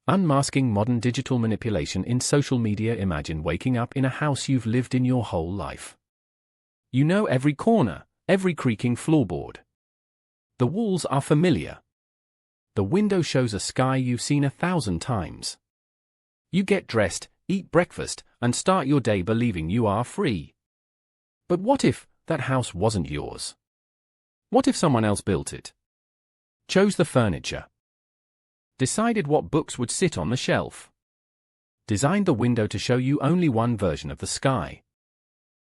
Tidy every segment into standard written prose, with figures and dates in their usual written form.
Unmasking modern digital manipulation in social media. Imagine waking up in a house you've lived in your whole life. You know every corner, every creaking floorboard. The walls are familiar. The window shows a sky you've seen 1,000 times. You get dressed, eat breakfast, and start your day believing you are free. But what if that house wasn't yours? What if someone else built it? Chose the furniture. Decided what books would sit on the shelf. Designed the window to show you only one version of the sky.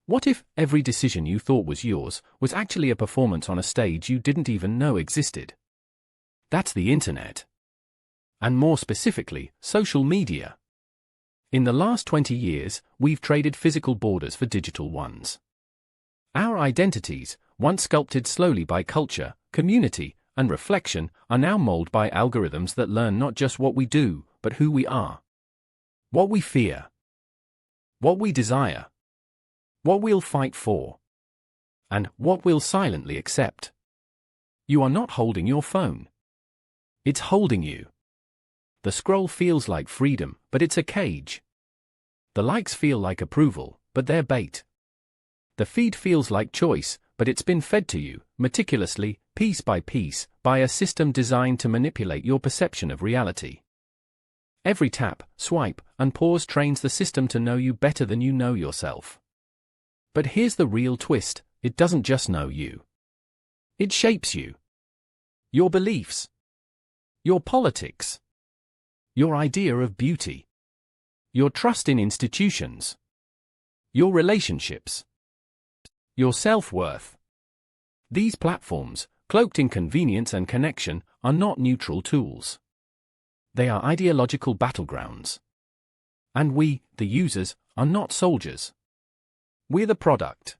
What if every decision you thought was yours was actually a performance on a stage you didn't even know existed? That's the internet. And more specifically, social media. In the last 20 years, we've traded physical borders for digital ones. Our identities, once sculpted slowly by culture, community, and reflection, are now molded by algorithms that learn not just what we do, but who we are. What we fear. What we desire. What we'll fight for. And what we'll silently accept. You are not holding your phone. It's holding you. The scroll feels like freedom, but it's a cage. The likes feel like approval, but they're bait. The feed feels like choice, but it's been fed to you, meticulously, piece by piece, by a system designed to manipulate your perception of reality. Every tap, swipe, and pause trains the system to know you better than you know yourself. But here's the real twist: it doesn't just know you. It shapes you. Your beliefs. Your politics. Your idea of beauty. Your trust in institutions. Your relationships. Your self-worth. These platforms, cloaked in convenience and connection, are not neutral tools. They are ideological battlegrounds. And we, the users, are not soldiers. We're the product.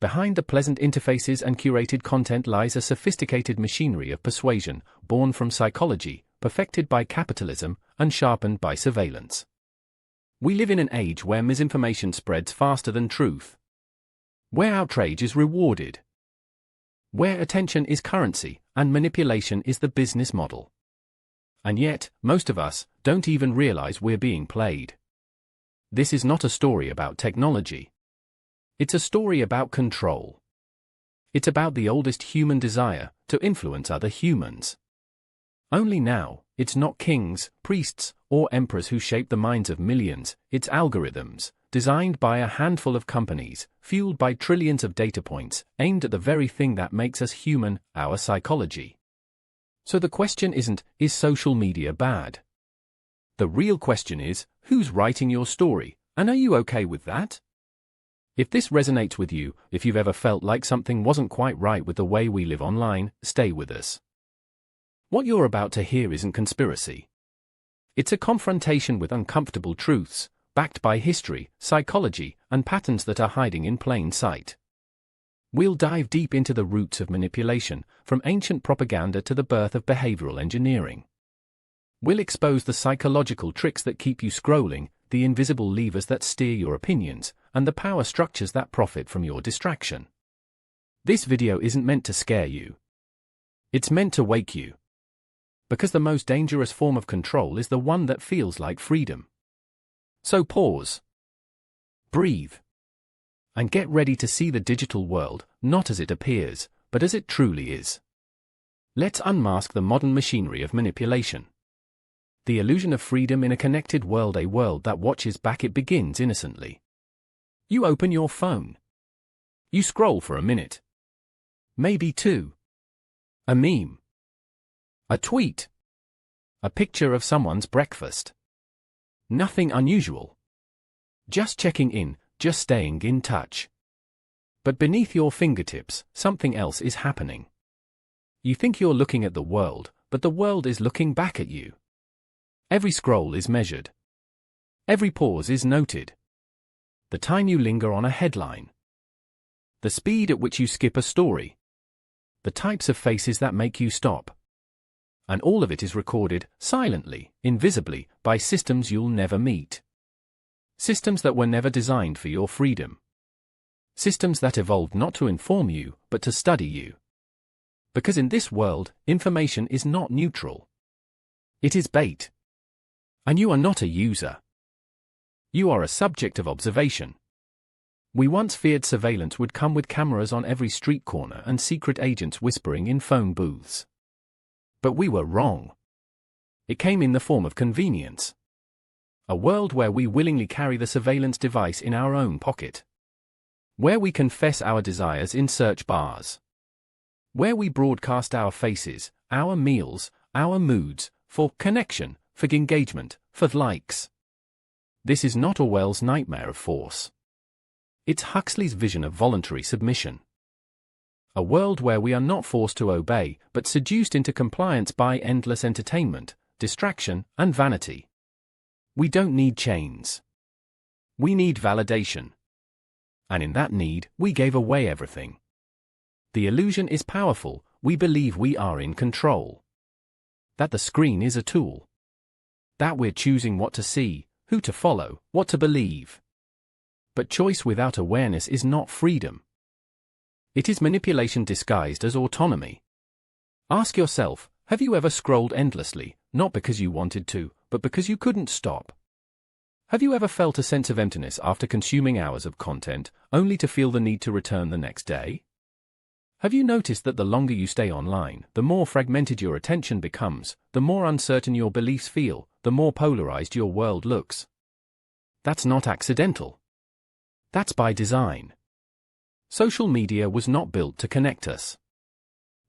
Behind the pleasant interfaces and curated content lies a sophisticated machinery of persuasion, born from psychology, perfected by capitalism, and sharpened by surveillance. We live in an age where misinformation spreads faster than truth. Where outrage is rewarded. Where attention is currency, and manipulation is the business model. And yet, most of us don't even realize we're being played. This is not a story about technology. It's a story about control. It's about the oldest human desire, to influence other humans. Only now, it's not kings, priests, or emperors who shape the minds of millions, it's algorithms, designed by a handful of companies, fueled by trillions of data points, aimed at the very thing that makes us human, our psychology. So the question isn't, is social media bad? The real question is, who's writing your story, and are you okay with that? If this resonates with you, if you've ever felt like something wasn't quite right with the way we live online, stay with us. What you're about to hear isn't conspiracy. It's a confrontation with uncomfortable truths, backed by history, psychology, and patterns that are hiding in plain sight. We'll dive deep into the roots of manipulation, from ancient propaganda to the birth of behavioral engineering. We'll expose the psychological tricks that keep you scrolling, the invisible levers that steer your opinions, and the power structures that profit from your distraction. This video isn't meant to scare you. It's meant to wake you. Because the most dangerous form of control is the one that feels like freedom. So pause. Breathe. And get ready to see the digital world, not as it appears, but as it truly is. Let's unmask the modern machinery of manipulation. The illusion of freedom in a connected world, a world that watches back. It begins innocently. You open your phone. You scroll for a minute. Maybe two. A meme. A tweet. A picture of someone's breakfast. Nothing unusual. Just checking in, just staying in touch. But beneath your fingertips, something else is happening. You think you're looking at the world, but the world is looking back at you. Every scroll is measured. Every pause is noted. The time you linger on a headline. The speed at which you skip a story. The types of faces that make you stop. And all of it is recorded, silently, invisibly, by systems you'll never meet. Systems that were never designed for your freedom. Systems that evolved not to inform you, but to study you. Because in this world, information is not neutral. It is bait. And you are not a user. You are a subject of observation. We once feared surveillance would come with cameras on every street corner and secret agents whispering in phone booths. But we were wrong. It came in the form of convenience. A world where we willingly carry the surveillance device in our own pocket. Where we confess our desires in search bars. Where we broadcast our faces, our meals, our moods, for connection, for engagement, for likes. This is not Orwell's nightmare of force. It's Huxley's vision of voluntary submission. A world where we are not forced to obey, but seduced into compliance by endless entertainment, distraction, and vanity. We don't need chains. We need validation. And in that need, we gave away everything. The illusion is powerful. We believe we are in control. That the screen is a tool. That we're choosing what to see, who to follow, what to believe. But choice without awareness is not freedom. It is manipulation disguised as autonomy. Ask yourself, have you ever scrolled endlessly, not because you wanted to, but because you couldn't stop? Have you ever felt a sense of emptiness after consuming hours of content, only to feel the need to return the next day? Have you noticed that the longer you stay online, the more fragmented your attention becomes, the more uncertain your beliefs feel, the more polarized your world looks? That's not accidental. That's by design. Social media was not built to connect us.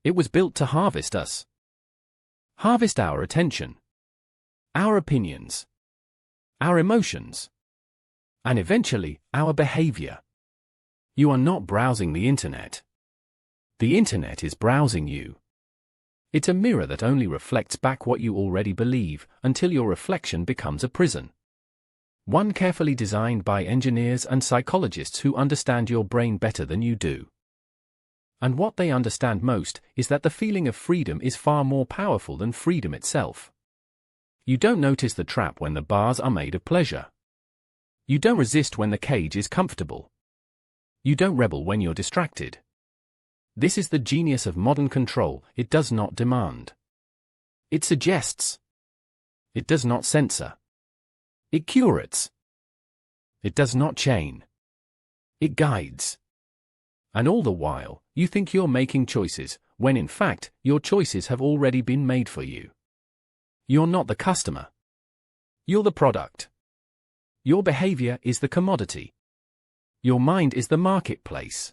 It was built to harvest us. Harvest our attention, our opinions, our emotions, and eventually, our behavior. You are not browsing the internet. The internet is browsing you. It's a mirror that only reflects back what you already believe, until your reflection becomes a prison. One carefully designed by engineers and psychologists who understand your brain better than you do. And what they understand most is that the feeling of freedom is far more powerful than freedom itself. You don't notice the trap when the bars are made of pleasure. You don't resist when the cage is comfortable. You don't rebel when you're distracted. This is the genius of modern control. It does not demand. It suggests. It does not censor. It curates. It does not chain. It guides. And all the while, you think you're making choices, when in fact, your choices have already been made for you. You're not the customer. You're the product. Your behavior is the commodity. Your mind is the marketplace.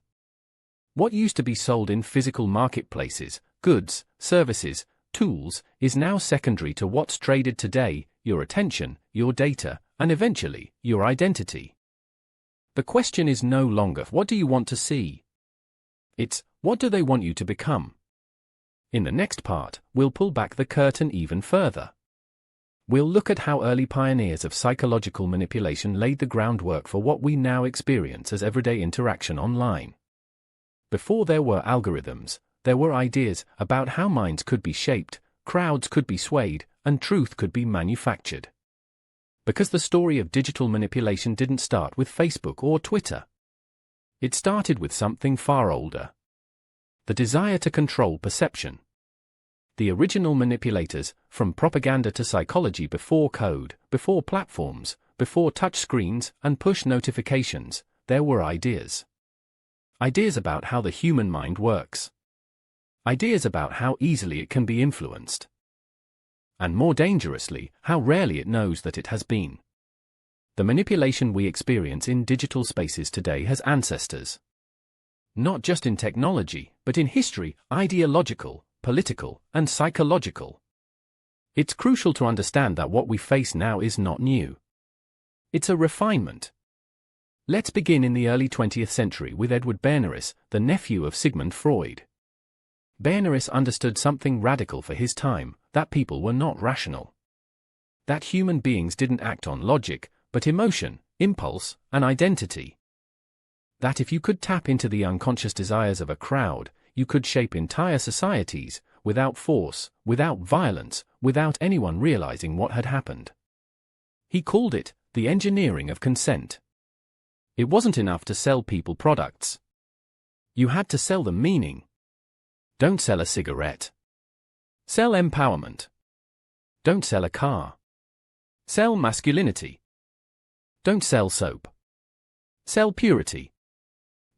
What used to be sold in physical marketplaces, goods, services, tools, is now secondary to what's traded today, your attention, your data, and eventually, your identity. The question is no longer, what do you want to see? It's, what do they want you to become? In the next part, we'll pull back the curtain even further. We'll look at how early pioneers of psychological manipulation laid the groundwork for what we now experience as everyday interaction online. Before there were algorithms, there were ideas about how minds could be shaped, crowds could be swayed, and truth could be manufactured. Because the story of digital manipulation didn't start with Facebook or Twitter. It started with something far older. The desire to control perception. The original manipulators, from propaganda to psychology before code, before platforms, before touchscreens and push notifications, there were ideas. Ideas about how the human mind works. Ideas about how easily it can be influenced. And more dangerously, how rarely it knows that it has been. The manipulation we experience in digital spaces today has ancestors. Not just in technology, but in history, ideological, political, and psychological. It's crucial to understand that what we face now is not new. It's a refinement. Let's begin in the early 20th century with Edward Bernays, the nephew of Sigmund Freud. Bernays understood something radical for his time, that people were not rational. That human beings didn't act on logic, but emotion, impulse, and identity. That if you could tap into the unconscious desires of a crowd, you could shape entire societies, without force, without violence, without anyone realizing what had happened. He called it the engineering of consent. It wasn't enough to sell people products. You had to sell them meaning. Don't sell a cigarette. Sell empowerment. Don't sell a car. Sell masculinity. Don't sell soap. Sell purity.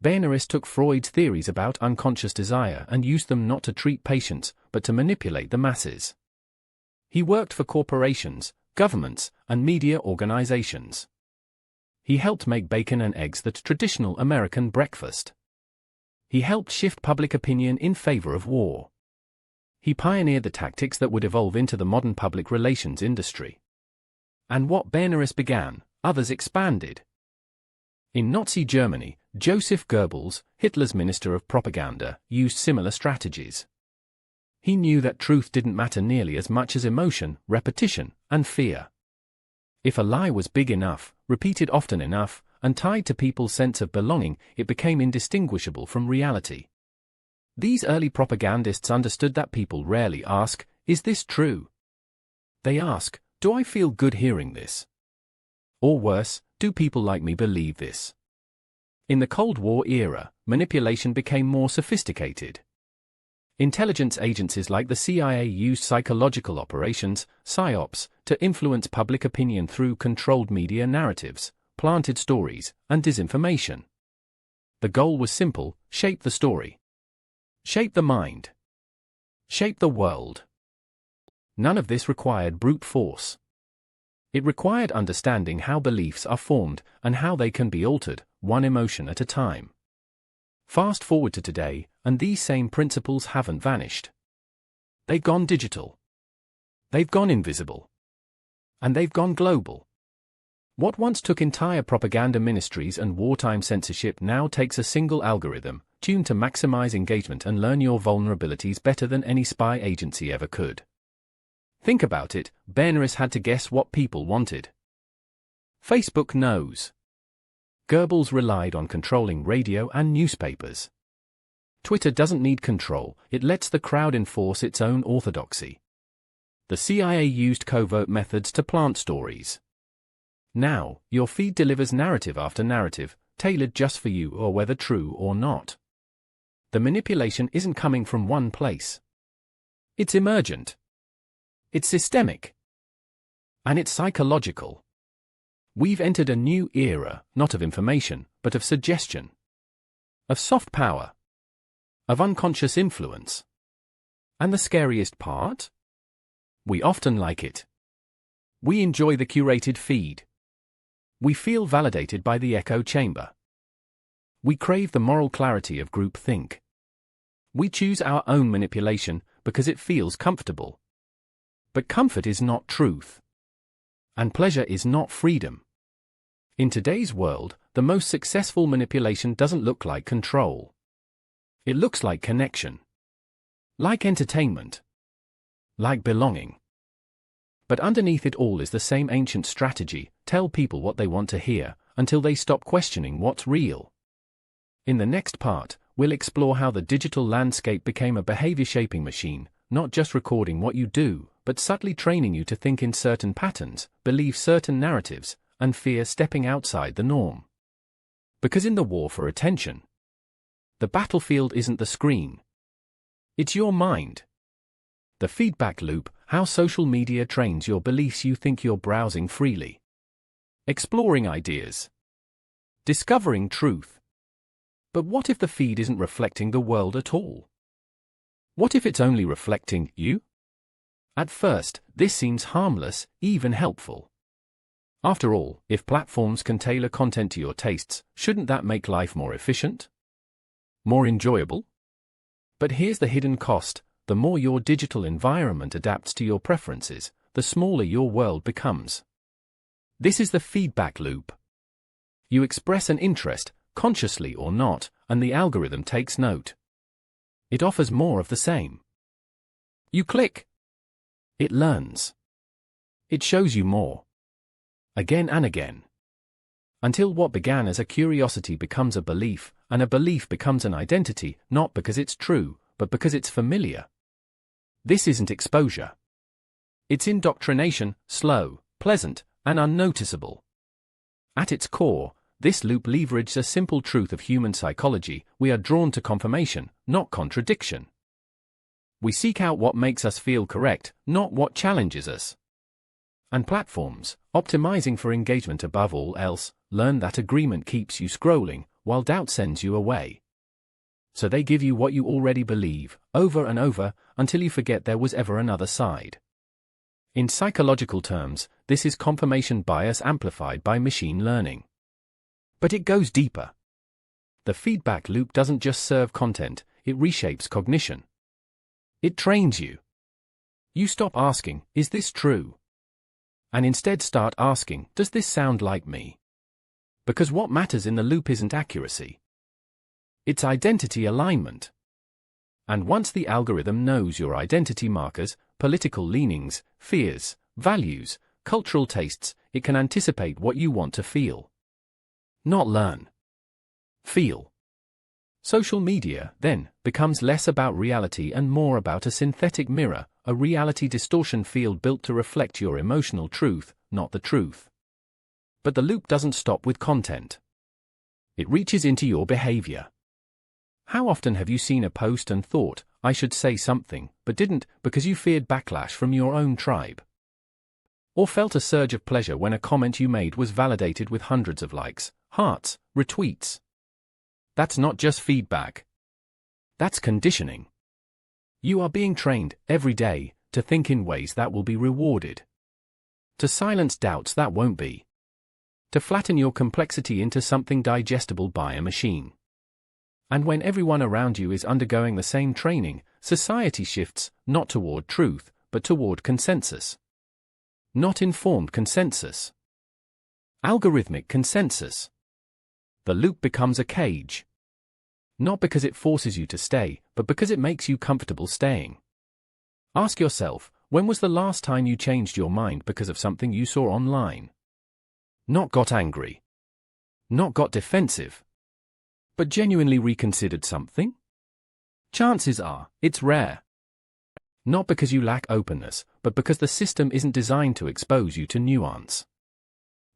Behneris took Freud's theories about unconscious desire and used them not to treat patients, but to manipulate the masses. He worked for corporations, governments, and media organizations. He helped make bacon and eggs the traditional American breakfast. He helped shift public opinion in favor of war. He pioneered the tactics that would evolve into the modern public relations industry. And what Behneris began, others expanded. In Nazi Germany, Joseph Goebbels, Hitler's minister of propaganda, used similar strategies. He knew that truth didn't matter nearly as much as emotion, repetition, and fear. If a lie was big enough, repeated often enough, and tied to people's sense of belonging, it became indistinguishable from reality. These early propagandists understood that people rarely ask, "Is this true?" They ask, "Do I feel good hearing this?" Or worse, "Do people like me believe this?" In the Cold War era, manipulation became more sophisticated. Intelligence agencies like the CIA used psychological operations, psyops, to influence public opinion through controlled media narratives, planted stories, and disinformation. The goal was simple: shape the story. Shape the mind. Shape the world. None of this required brute force. It required understanding how beliefs are formed and how they can be altered, one emotion at a time. Fast forward to today, and these same principles haven't vanished. They've gone digital. They've gone invisible. And they've gone global. What once took entire propaganda ministries and wartime censorship now takes a single algorithm, tuned to maximize engagement and learn your vulnerabilities better than any spy agency ever could. Think about it, Behneris had to guess what people wanted. Facebook knows. Goebbels relied on controlling radio and newspapers. Twitter doesn't need control, it lets the crowd enforce its own orthodoxy. The CIA used covert methods to plant stories. Now, your feed delivers narrative after narrative, tailored just for you or whether true or not. The manipulation isn't coming from one place. It's emergent. It's systemic. And it's psychological. We've entered a new era, not of information, but of suggestion. Of soft power. Of unconscious influence. And the scariest part? We often like it. We enjoy the curated feed. We feel validated by the echo chamber. We crave the moral clarity of groupthink. We choose our own manipulation because it feels comfortable. But comfort is not truth. And pleasure is not freedom. In today's world, the most successful manipulation doesn't look like control. It looks like connection. Like entertainment. Like belonging. But underneath it all is the same ancient strategy: tell people what they want to hear, until they stop questioning what's real. In the next part, we'll explore how the digital landscape became a behavior-shaping machine, not just recording what you do, but subtly training you to think in certain patterns, believe certain narratives, and fear stepping outside the norm. Because in the war for attention, the battlefield isn't the screen. It's your mind. The feedback loop: how social media trains your beliefs. You think you're browsing freely, exploring ideas, discovering truth. But what if the feed isn't reflecting the world at all? What if it's only reflecting you? At first, this seems harmless, even helpful. After all, if platforms can tailor content to your tastes, shouldn't that make life more efficient? More enjoyable? But here's the hidden cost: the more your digital environment adapts to your preferences, the smaller your world becomes. This is the feedback loop. You express an interest, consciously or not, and the algorithm takes note. It offers more of the same. You click. It learns. It shows you more. Again and again. Until what began as a curiosity becomes a belief, and a belief becomes an identity, not because it's true, but because it's familiar. This isn't exposure. It's indoctrination, slow, pleasant, and unnoticeable. At its core, this loop leverages a simple truth of human psychology: we are drawn to confirmation, not contradiction. We seek out what makes us feel correct, not what challenges us. And platforms, optimizing for engagement above all else, learn that agreement keeps you scrolling, while doubt sends you away. So they give you what you already believe, over and over, until you forget there was ever another side. In psychological terms, this is confirmation bias amplified by machine learning. But it goes deeper. The feedback loop doesn't just serve content, it reshapes cognition. It trains you. You stop asking, "Is this true?" and instead start asking, "Does this sound like me?" Because what matters in the loop isn't accuracy. It's identity alignment. And once the algorithm knows your identity markers, political leanings, fears, values, cultural tastes, it can anticipate what you want to feel. Not learn. Feel. Social media, then, becomes less about reality and more about a synthetic mirror, a reality distortion field built to reflect your emotional truth, not the truth. But the loop doesn't stop with content. It reaches into your behavior. How often have you seen a post and thought, "I should say something," but didn't because you feared backlash from your own tribe? Or felt a surge of pleasure when a comment you made was validated with hundreds of likes, hearts, retweets? That's not just feedback. That's conditioning. You are being trained, every day, to think in ways that will be rewarded. To silence doubts that won't be. To flatten your complexity into something digestible by a machine. And when everyone around you is undergoing the same training, society shifts, not toward truth, but toward consensus. Not informed consensus. Algorithmic consensus. The loop becomes a cage. Not because it forces you to stay, but because it makes you comfortable staying. Ask yourself, when was the last time you changed your mind because of something you saw online? Not got angry. Not got defensive. But genuinely reconsidered something? Chances are, it's rare. Not because you lack openness, but because the system isn't designed to expose you to nuance.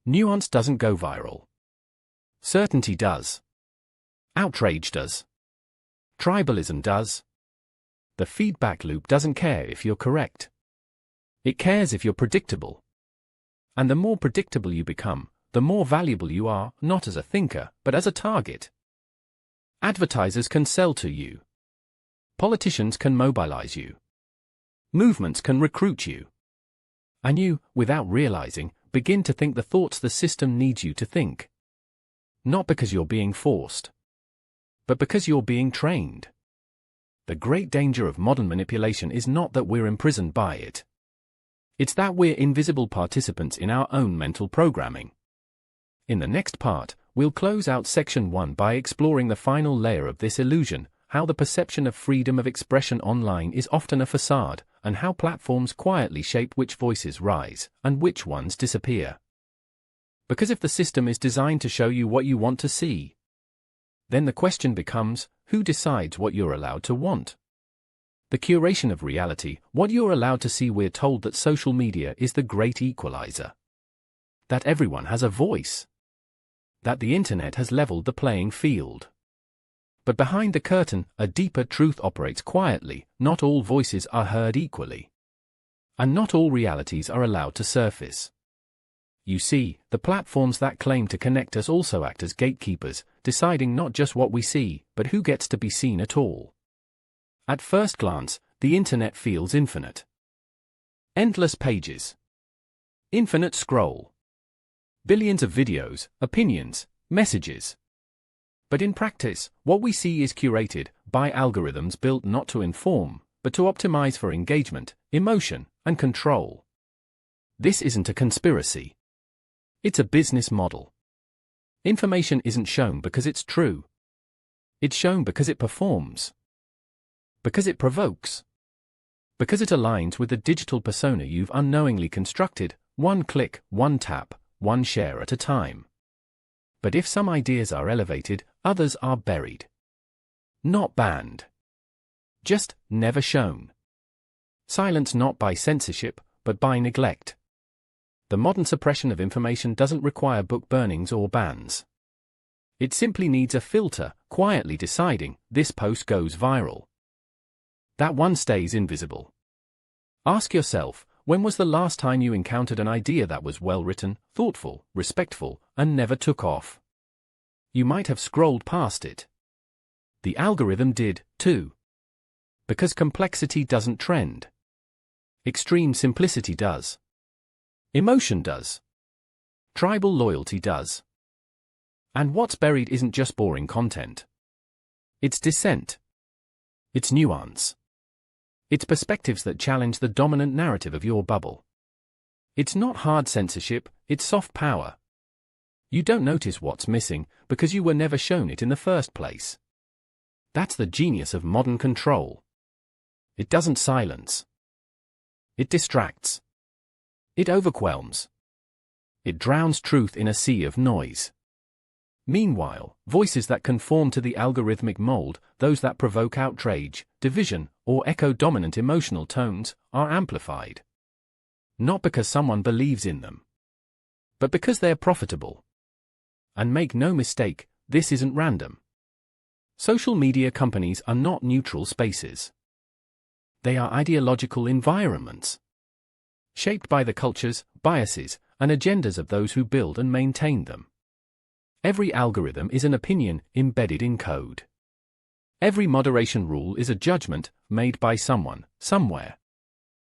Nuance doesn't go viral. Certainty does. Outrage does. Tribalism does. The feedback loop doesn't care if you're correct. It cares if you're predictable. And the more predictable you become, the more valuable you are, not as a thinker, but as a target. Advertisers can sell to you. Politicians can mobilize you. Movements can recruit you. And you, without realizing, begin to think the thoughts the system needs you to think. Not because you're being forced, but because you're being trained. The great danger of modern manipulation is not that we're imprisoned by it. It's that we're invisible participants in our own mental programming. In the next part, we'll close out section 1 by exploring the final layer of this illusion, how the perception of freedom of expression online is often a facade, and how platforms quietly shape which voices rise and which ones disappear. Because if the system is designed to show you what you want to see, then the question becomes, who decides what you're allowed to want? The curation of reality, what you're allowed to see. We're told that social media is the great equalizer. That everyone has a voice. That the internet has leveled the playing field. But behind the curtain, a deeper truth operates quietly. Not all voices are heard equally. And not all realities are allowed to surface. You see, the platforms that claim to connect us also act as gatekeepers, deciding not just what we see, but who gets to be seen at all. At first glance, the internet feels infinite. Endless pages. Infinite scroll. Billions of videos, opinions, messages. But in practice, what we see is curated by algorithms built not to inform, but to optimize for engagement, emotion, and control. This isn't a conspiracy. It's a business model. Information isn't shown because it's true. It's shown because it performs. Because it provokes. Because it aligns with the digital persona you've unknowingly constructed, one click, one tap, one share at a time. But if some ideas are elevated, others are buried. Not banned. Just never shown. Silenced not by censorship, but by neglect. The modern suppression of information doesn't require book burnings or bans. It simply needs a filter, quietly deciding, this post goes viral. That one stays invisible. Ask yourself, When was the last time you encountered an idea that was well written, thoughtful, respectful, and never took off? You might have scrolled past it. The algorithm did, too. Because complexity doesn't trend. Extreme simplicity does. Emotion does. Tribal loyalty does. And what's buried isn't just boring content. It's dissent. It's nuance. It's perspectives that challenge the dominant narrative of your bubble. It's not hard censorship, it's soft power. You don't notice what's missing because you were never shown it in the first place. That's the genius of modern control. It doesn't silence. It distracts. It overwhelms. It drowns truth in a sea of noise. Meanwhile, voices that conform to the algorithmic mold, those that provoke outrage, division, or echo dominant emotional tones, are amplified. Not because someone believes in them, but because they're profitable. And make no mistake, this isn't random. Social media companies are not neutral spaces. They are ideological environments, shaped by the cultures, biases, and agendas of those who build and maintain them. Every algorithm is an opinion embedded in code. Every moderation rule is a judgment made by someone, somewhere.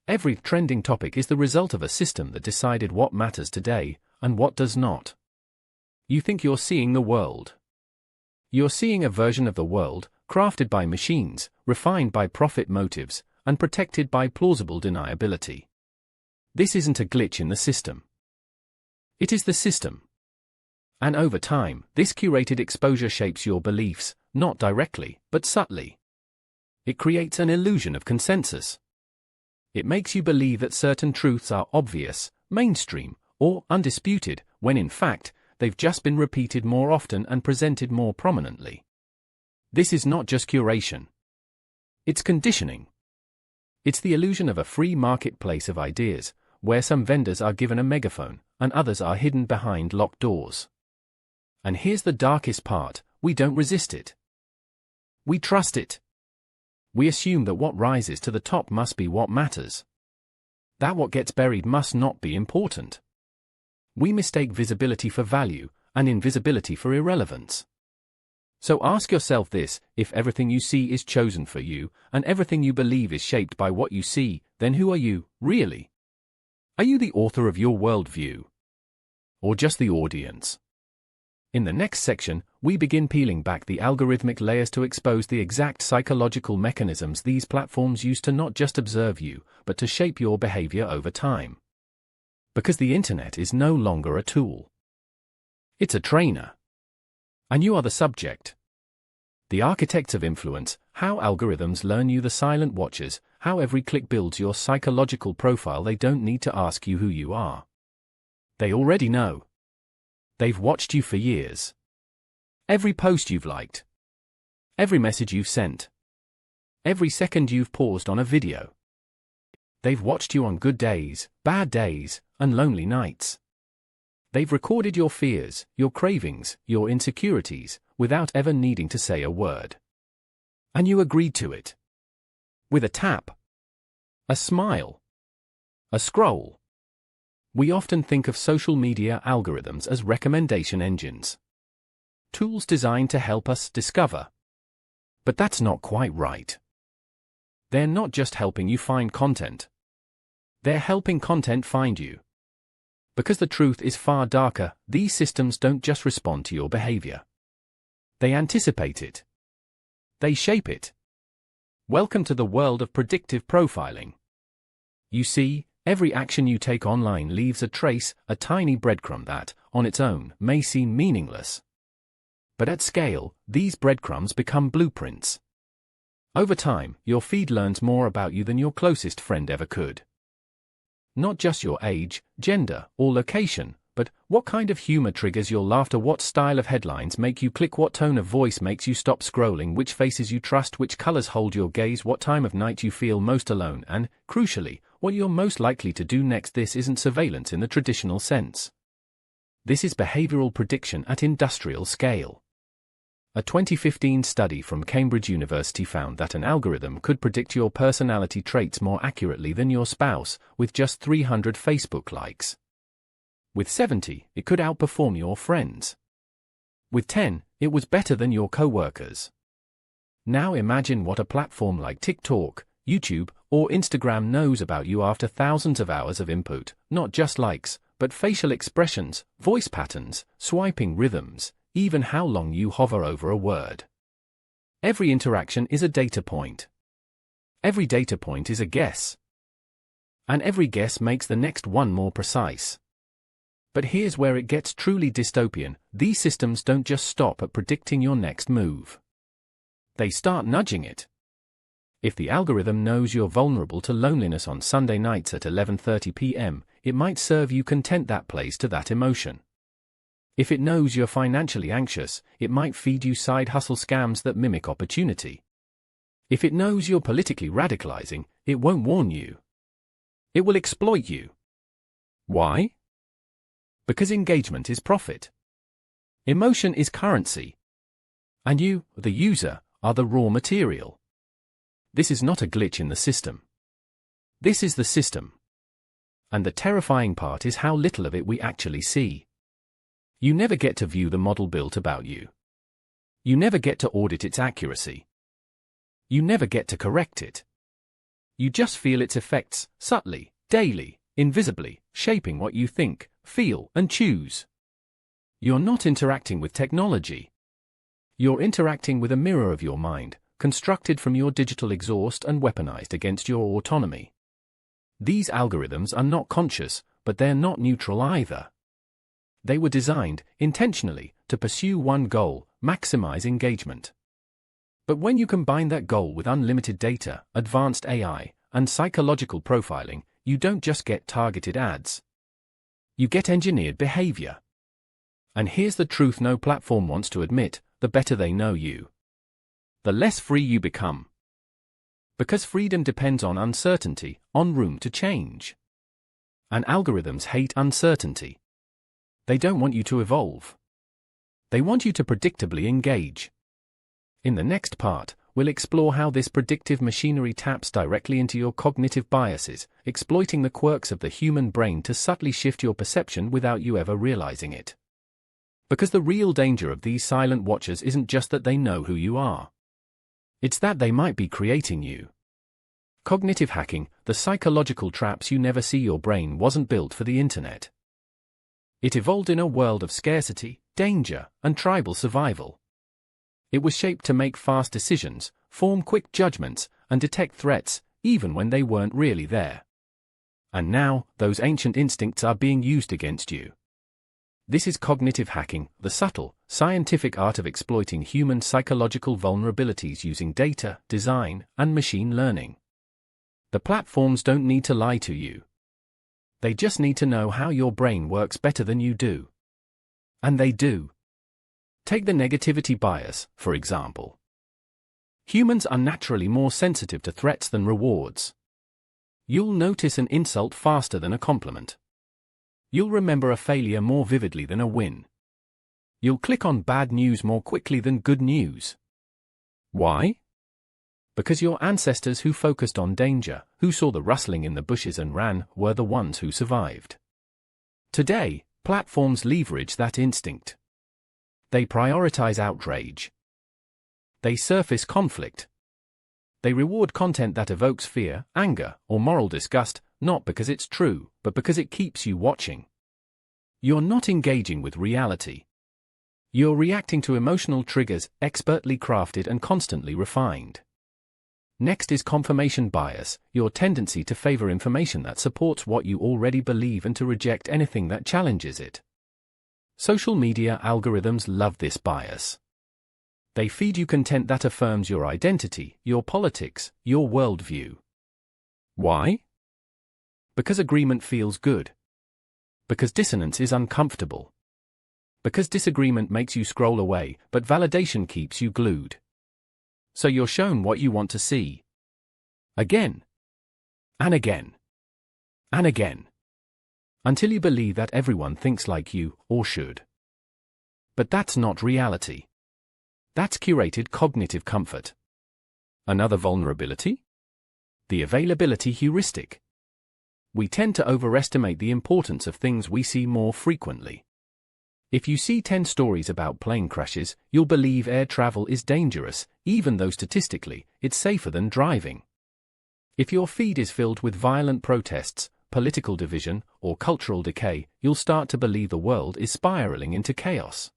Every trending topic is the result of a system that decided what matters today and what does not. You think you're seeing the world. You're seeing a version of the world, crafted by machines, refined by profit motives, and protected by plausible deniability. This isn't a glitch in the system. It is the system. And over time, this curated exposure shapes your beliefs, not directly, but subtly. It creates an illusion of consensus. It makes you believe that certain truths are obvious, mainstream, or undisputed, when in fact, they've just been repeated more often and presented more prominently. This is not just curation. It's conditioning. It's the illusion of a free marketplace of ideas, where some vendors are given a megaphone, and others are hidden behind locked doors. And here's the darkest part, we don't resist it. We trust it. We assume that what rises to the top must be what matters. That what gets buried must not be important. We mistake visibility for value, and invisibility for irrelevance. So ask yourself this, if everything you see is chosen for you, and everything you believe is shaped by what you see, then who are you, really? Are you the author of your worldview? Or just the audience? In the next section, we begin peeling back the algorithmic layers to expose the exact psychological mechanisms these platforms use to not just observe you, but to shape your behavior over time. Because the internet is no longer a tool. It's a trainer. And you are the subject. The architects of influence, how algorithms learn you, the silent watchers, how every click builds your psychological profile. They don't need to ask you who you are. They already know. They've watched you for years. Every post you've liked. Every message you've sent. Every second you've paused on a video. They've watched you on good days, bad days, and lonely nights. They've recorded your fears, your cravings, your insecurities, without ever needing to say a word. And you agreed to it. With a tap. A smile. A scroll. We often think of social media algorithms as recommendation engines. Tools designed to help us discover. But that's not quite right. They're not just helping you find content. They're helping content find you. Because the truth is far darker, these systems don't just respond to your behavior. They anticipate it. They shape it. Welcome to the world of predictive profiling. You see, every action you take online leaves a trace, a tiny breadcrumb that, on its own, may seem meaningless. But at scale, these breadcrumbs become blueprints. Over time, your feed learns more about you than your closest friend ever could. Not just your age, gender, or location, but what kind of humor triggers your laughter, what style of headlines make you click, what tone of voice makes you stop scrolling, which faces you trust, which colors hold your gaze, what time of night you feel most alone, and, crucially, what you're most likely to do next. This isn't surveillance in the traditional sense. This is behavioral prediction at industrial scale. A 2015 study from Cambridge University found that an algorithm could predict your personality traits more accurately than your spouse, with just 300 Facebook likes. With 70, it could outperform your friends. With 10, it was better than your co-workers. Now imagine what a platform like TikTok, YouTube, or Instagram knows about you after thousands of hours of input, not just likes, but facial expressions, voice patterns, swiping rhythms, even how long you hover over a word. Every interaction is a data point. Every data point is a guess. And every guess makes the next one more precise. But here's where it gets truly dystopian. These systems don't just stop at predicting your next move. They start nudging it. If the algorithm knows you're vulnerable to loneliness on Sunday nights at 11:30 p.m., it might serve you content that plays to that emotion. If it knows you're financially anxious, it might feed you side hustle scams that mimic opportunity. If it knows you're politically radicalizing, it won't warn you. It will exploit you. Why? Because engagement is profit. Emotion is currency. And you, the user, are the raw material. This is not a glitch in the system. This is the system. And the terrifying part is how little of it we actually see. You never get to view the model built about you. You never get to audit its accuracy. You never get to correct it. You just feel its effects, subtly, daily, invisibly, shaping what you think, feel, and choose. You're not interacting with technology. You're interacting with a mirror of your mind, constructed from your digital exhaust and weaponized against your autonomy. These algorithms are not conscious, but they're not neutral either. They were designed, intentionally, to pursue one goal: maximize engagement. But when you combine that goal with unlimited data, advanced AI, and psychological profiling, you don't just get targeted ads. You get engineered behavior. And here's the truth no platform wants to admit: the better they know you, the less free you become. Because freedom depends on uncertainty, on room to change. And algorithms hate uncertainty. They don't want you to evolve. They want you to predictably engage. In the next part, we'll explore how this predictive machinery taps directly into your cognitive biases, exploiting the quirks of the human brain to subtly shift your perception without you ever realizing it. Because the real danger of these silent watchers isn't just that they know who you are. It's that they might be creating you. Cognitive hacking, the psychological traps you never see. Your brain wasn't built for the internet. It evolved in a world of scarcity, danger, and tribal survival. It was shaped to make fast decisions, form quick judgments, and detect threats, even when they weren't really there. And now, those ancient instincts are being used against you. This is cognitive hacking, the subtle, scientific art of exploiting human psychological vulnerabilities using data, design, and machine learning. The platforms don't need to lie to you. They just need to know how your brain works better than you do. And they do. Take the negativity bias, for example. Humans are naturally more sensitive to threats than rewards. You'll notice an insult faster than a compliment. You'll remember a failure more vividly than a win. You'll click on bad news more quickly than good news. Why? Because your ancestors who focused on danger, who saw the rustling in the bushes and ran, were the ones who survived. Today, platforms leverage that instinct. They prioritize outrage. They surface conflict. They reward content that evokes fear, anger, or moral disgust, not because it's true, but because it keeps you watching. You're not engaging with reality. You're reacting to emotional triggers, expertly crafted and constantly refined. Next is confirmation bias, your tendency to favor information that supports what you already believe and to reject anything that challenges it. Social media algorithms love this bias. They feed you content that affirms your identity, your politics, your worldview. Why? Because agreement feels good. Because dissonance is uncomfortable. Because disagreement makes you scroll away, but validation keeps you glued. So you're shown what you want to see. Again. And again. And again. Until you believe that everyone thinks like you, or should. But that's not reality. That's curated cognitive comfort. Another vulnerability? The availability heuristic. We tend to overestimate the importance of things we see more frequently. If you see 10 stories about plane crashes, you'll believe air travel is dangerous, even though statistically, it's safer than driving. If your feed is filled with violent protests, political division, or cultural decay, you'll start to believe the world is spiraling into chaos.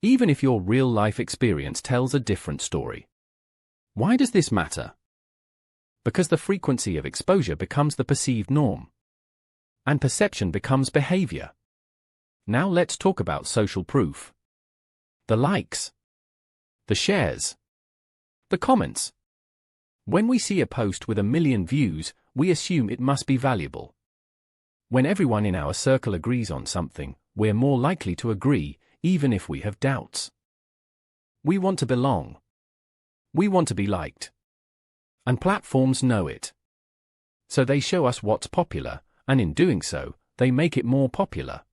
Even if your real-life experience tells a different story. Why does this matter? Because the frequency of exposure becomes the perceived norm. And perception becomes behavior. Now let's talk about social proof. The likes. The shares. The comments. When we see a post with 1 million views, we assume it must be valuable. When everyone in our circle agrees on something, we're more likely to agree, even if we have doubts. We want to belong. We want to be liked. And platforms know it. So they show us what's popular, and in doing so, they make it more popular.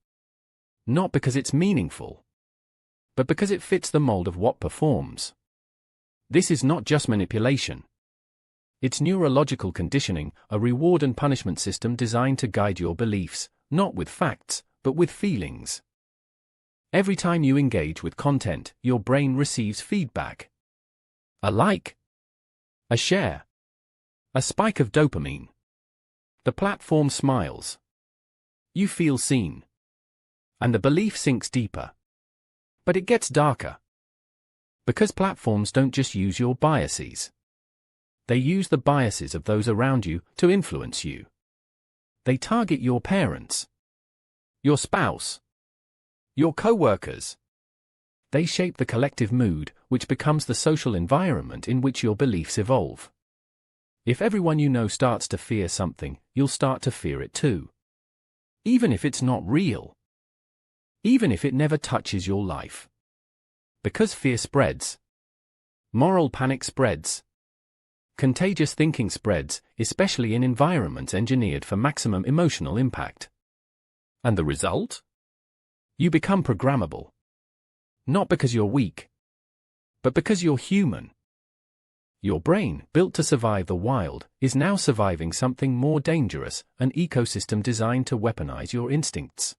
Not because it's meaningful, but because it fits the mold of what performs. This is not just manipulation. It's neurological conditioning, a reward and punishment system designed to guide your beliefs, not with facts, but with feelings. Every time you engage with content, your brain receives feedback. A like, a share, a spike of dopamine. The platform smiles. You feel seen. And the belief sinks deeper. But it gets darker. Because platforms don't just use your biases. They use the biases of those around you to influence you. They target your parents, your spouse, your co-workers. They shape the collective mood, which becomes the social environment in which your beliefs evolve. If everyone you know starts to fear something, you'll start to fear it too. Even if it's not real. Even if it never touches your life. Because fear spreads. Moral panic spreads. Contagious thinking spreads, especially in environments engineered for maximum emotional impact. And the result? You become programmable. Not because you're weak, but because you're human. Your brain, built to survive the wild, is now surviving something more dangerous, an ecosystem designed to weaponize your instincts.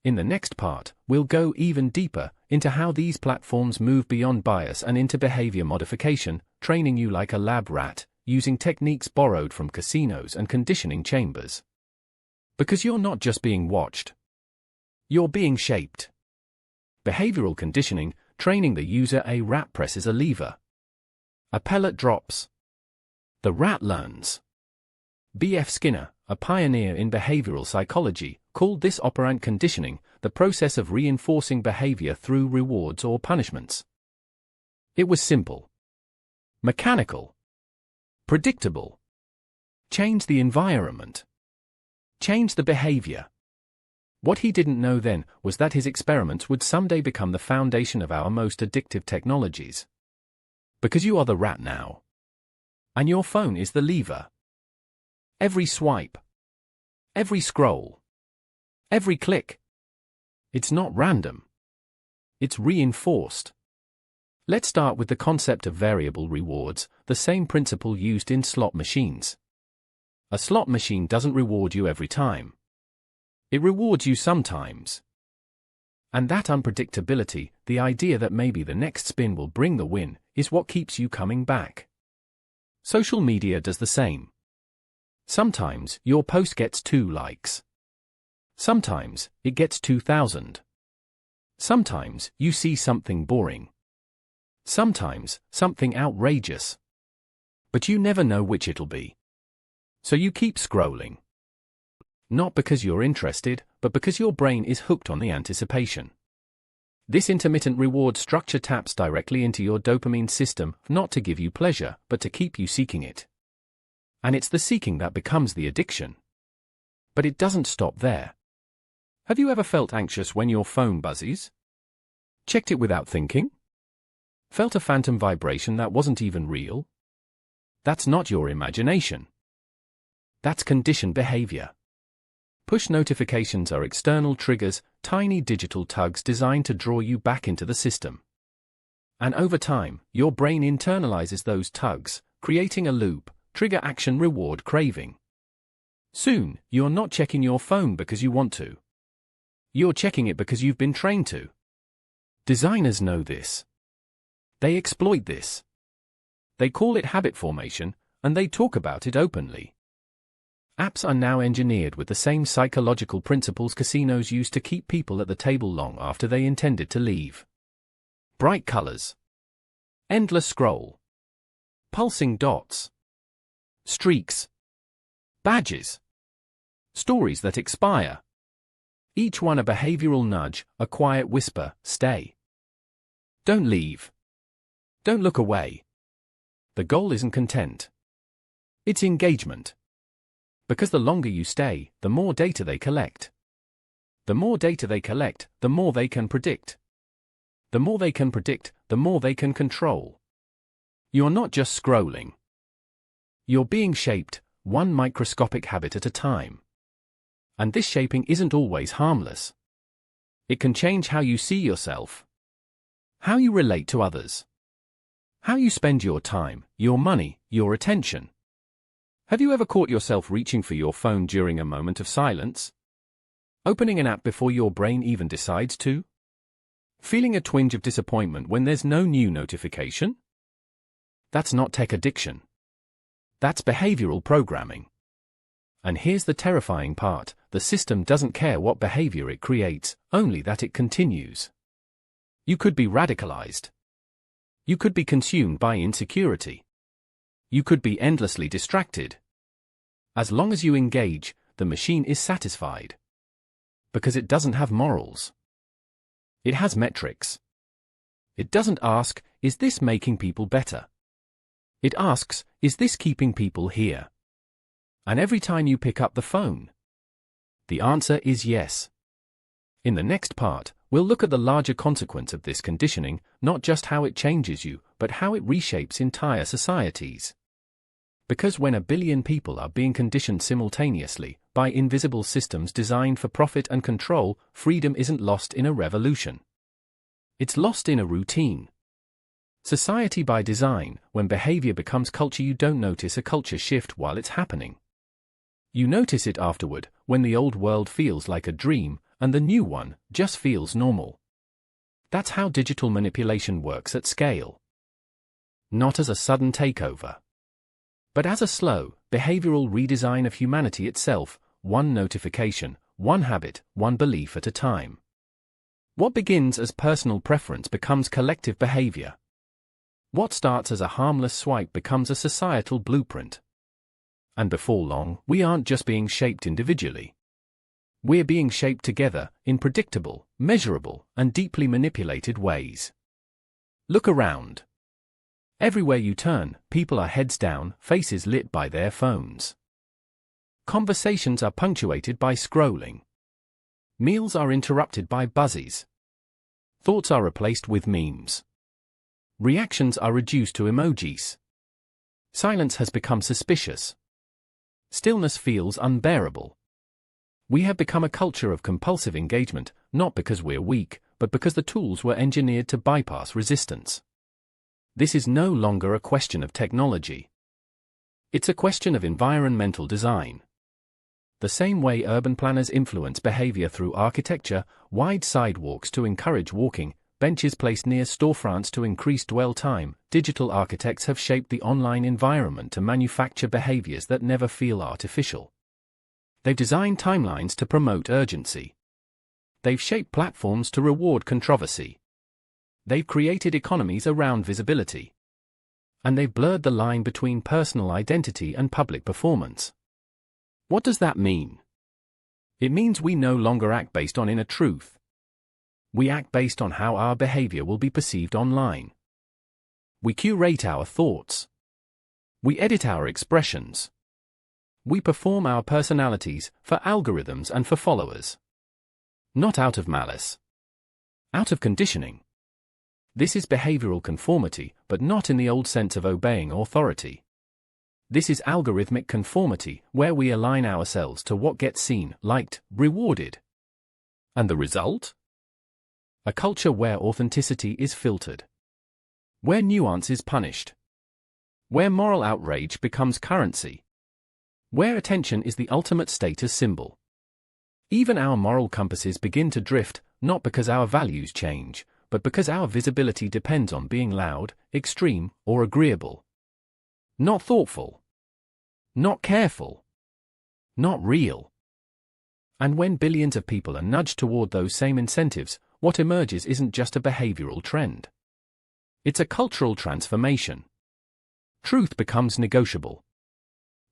In the next part, we'll go even deeper into how these platforms move beyond bias and into behavior modification, training you like a lab rat, using techniques borrowed from casinos and conditioning chambers. Because you're not just being watched. You're being shaped. Behavioral conditioning, training the user. A rat presses a lever. A pellet drops. The rat learns. B.F. Skinner, a pioneer in behavioral psychology, called this operant conditioning, the process of reinforcing behavior through rewards or punishments. It was simple, mechanical, predictable. Change the environment. Change the behavior. What he didn't know then was that his experiments would someday become the foundation of our most addictive technologies. Because you are the rat now. And your phone is the lever. Every swipe. Every scroll. Every click. It's not random. It's reinforced. Let's start with the concept of variable rewards, the same principle used in slot machines. A slot machine doesn't reward you every time. It rewards you sometimes. And that unpredictability, the idea that maybe the next spin will bring the win, is what keeps you coming back. Social media does the same. Sometimes your post gets 2 likes. Sometimes it gets 2,000. Sometimes you see something boring. Sometimes something outrageous. But you never know which it'll be. So you keep scrolling. Not because you're interested, but because your brain is hooked on the anticipation. This intermittent reward structure taps directly into your dopamine system, not to give you pleasure, but to keep you seeking it. And it's the seeking that becomes the addiction. But it doesn't stop there. Have you ever felt anxious when your phone buzzes? Checked it without thinking? Felt a phantom vibration that wasn't even real? That's not your imagination. That's conditioned behavior. Push notifications are external triggers, tiny digital tugs designed to draw you back into the system. And over time, your brain internalizes those tugs, creating a loop, trigger action reward craving. Soon, you're not checking your phone because you want to. You're checking it because you've been trained to. Designers know this. They exploit this. They call it habit formation, and they talk about it openly. Apps are now engineered with the same psychological principles casinos use to keep people at the table long after they intended to leave. Bright colors. Endless scroll. Pulsing dots. Streaks. Badges. Stories that expire. Each one a behavioral nudge, a quiet whisper, stay. Don't leave. Don't look away. The goal isn't content. It's engagement. Because the longer you stay, the more data they collect. The more data they collect, the more they can predict. The more they can predict, the more they can control. You're not just scrolling. You're being shaped, one microscopic habit at a time. And this shaping isn't always harmless. It can change how you see yourself, how you relate to others, how you spend your time, your money, your attention. Have you ever caught yourself reaching for your phone during a moment of silence? Opening an app before your brain even decides to? Feeling a twinge of disappointment when there's no new notification? That's not tech addiction. That's behavioral programming. And here's the terrifying part, the system doesn't care what behavior it creates, only that it continues. You could be radicalized. You could be consumed by insecurity. You could be endlessly distracted. As long as you engage, the machine is satisfied. Because it doesn't have morals. It has metrics. It doesn't ask, is this making people better? It asks, is this keeping people here? And every time you pick up the phone, the answer is yes. In the next part, we'll look at the larger consequence of this conditioning, not just how it changes you, but how it reshapes entire societies. Because when 1 billion people are being conditioned simultaneously, by invisible systems designed for profit and control, freedom isn't lost in a revolution. It's lost in a routine. Society by design, when behavior becomes culture, you don't notice a culture shift while it's happening. You notice it afterward, when the old world feels like a dream, and the new one just feels normal. That's how digital manipulation works at scale. Not as a sudden takeover, but as a slow, behavioral redesign of humanity itself, one notification, one habit, one belief at a time. What begins as personal preference becomes collective behavior. What starts as a harmless swipe becomes a societal blueprint. And before long, we aren't just being shaped individually. We're being shaped together, in predictable, measurable, and deeply manipulated ways. Look around. Everywhere you turn, people are heads down, faces lit by their phones. Conversations are punctuated by scrolling. Meals are interrupted by buzzies. Thoughts are replaced with memes. Reactions are reduced to emojis. Silence has become suspicious. Stillness feels unbearable. We have become a culture of compulsive engagement, not because we're weak, but because the tools were engineered to bypass resistance. This is no longer a question of technology. It's a question of environmental design. The same way urban planners influence behavior through architecture, wide sidewalks to encourage walking, benches placed near storefronts to increase dwell time, digital architects have shaped the online environment to manufacture behaviors that never feel artificial. They've designed timelines to promote urgency. They've shaped platforms to reward controversy. They've created economies around visibility. And they've blurred the line between personal identity and public performance. What does that mean? It means we no longer act based on inner truth. We act based on how our behavior will be perceived online. We curate our thoughts. We edit our expressions. We perform our personalities for algorithms and for followers. Not out of malice. Out of conditioning. This is behavioral conformity, but not in the old sense of obeying authority. This is algorithmic conformity, where we align ourselves to what gets seen, liked, rewarded. And the result? A culture where authenticity is filtered. Where nuance is punished. Where moral outrage becomes currency. Where attention is the ultimate status symbol. Even our moral compasses begin to drift, not because our values change, but because our visibility depends on being loud, extreme, or agreeable. Not thoughtful. Not careful. Not real. And when billions of people are nudged toward those same incentives, what emerges isn't just a behavioral trend. It's a cultural transformation. Truth becomes negotiable.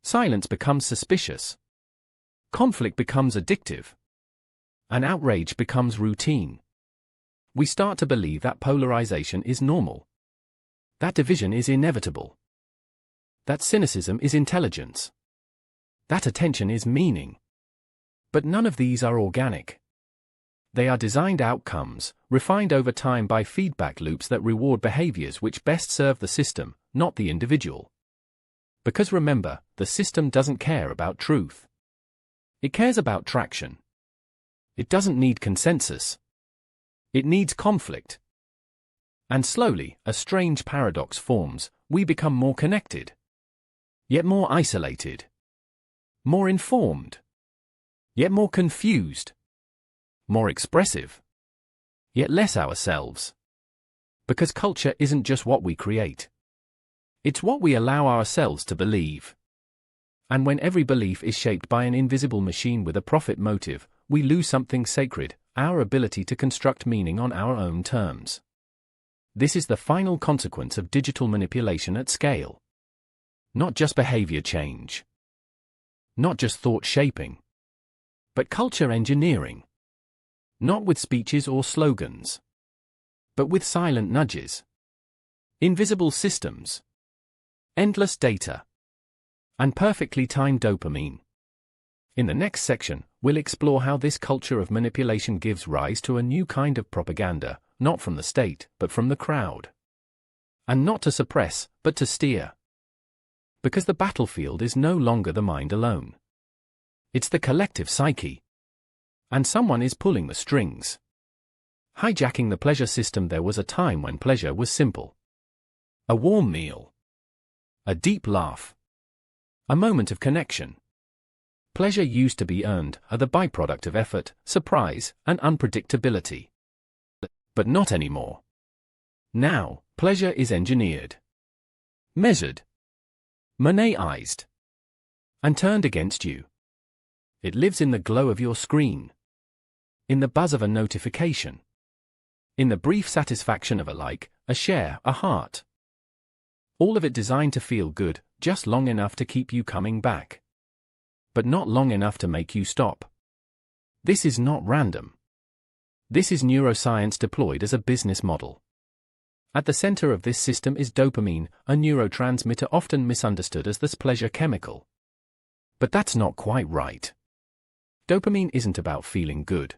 Silence becomes suspicious. Conflict becomes addictive. And outrage becomes routine. We start to believe that polarization is normal. That division is inevitable. That cynicism is intelligence. That attention is meaning. But none of these are organic. They are designed outcomes, refined over time by feedback loops that reward behaviors which best serve the system, not the individual. Because remember, the system doesn't care about truth. It cares about traction. It doesn't need consensus. It needs conflict. And slowly, a strange paradox forms: we become more connected, yet more isolated. More informed, yet more confused. More expressive, yet less ourselves. Because culture isn't just what we create. It's what we allow ourselves to believe. And when every belief is shaped by an invisible machine with a profit motive, we lose something sacred, our ability to construct meaning on our own terms. This is the final consequence of digital manipulation at scale. Not just behavior change. Not just thought shaping. But culture engineering. Not with speeches or slogans. But with silent nudges. Invisible systems. Endless data. And perfectly timed dopamine. In the next section, we'll explore how this culture of manipulation gives rise to a new kind of propaganda, not from the state, but from the crowd. And not to suppress, but to steer. Because the battlefield is no longer the mind alone. It's the collective psyche. And someone is pulling the strings. Hijacking the pleasure system. There was a time when pleasure was simple. A warm meal. A deep laugh. A moment of connection. Pleasure used to be earned, the byproduct of effort, surprise, and unpredictability. But not anymore. Now, pleasure is engineered. Measured. Monetized. And turned against you. It lives in the glow of your screen. In the buzz of a notification. In the brief satisfaction of a like, a share, a heart. All of it designed to feel good, just long enough to keep you coming back. But not long enough to make you stop. This is not random. This is neuroscience deployed as a business model. At the center of this system is dopamine, a neurotransmitter often misunderstood as the pleasure chemical. But that's not quite right. Dopamine isn't about feeling good.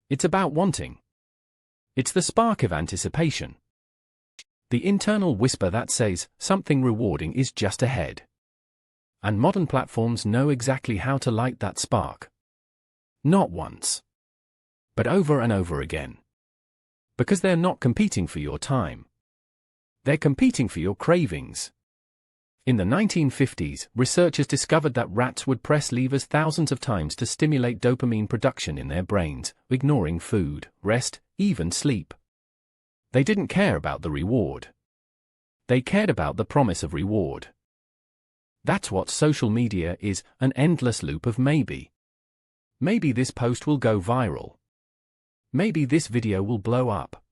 It's about wanting. It's the spark of anticipation. The internal whisper that says, something rewarding is just ahead. And modern platforms know exactly how to light that spark. Not once. But over and over again. Because they're not competing for your time. They're competing for your cravings. In the 1950s, researchers discovered that rats would press levers thousands of times to stimulate dopamine production in their brains, ignoring food, rest, even sleep. They didn't care about the reward. They cared about the promise of reward. That's what social media is, an endless loop of maybe. Maybe this post will go viral. Maybe this video will blow up.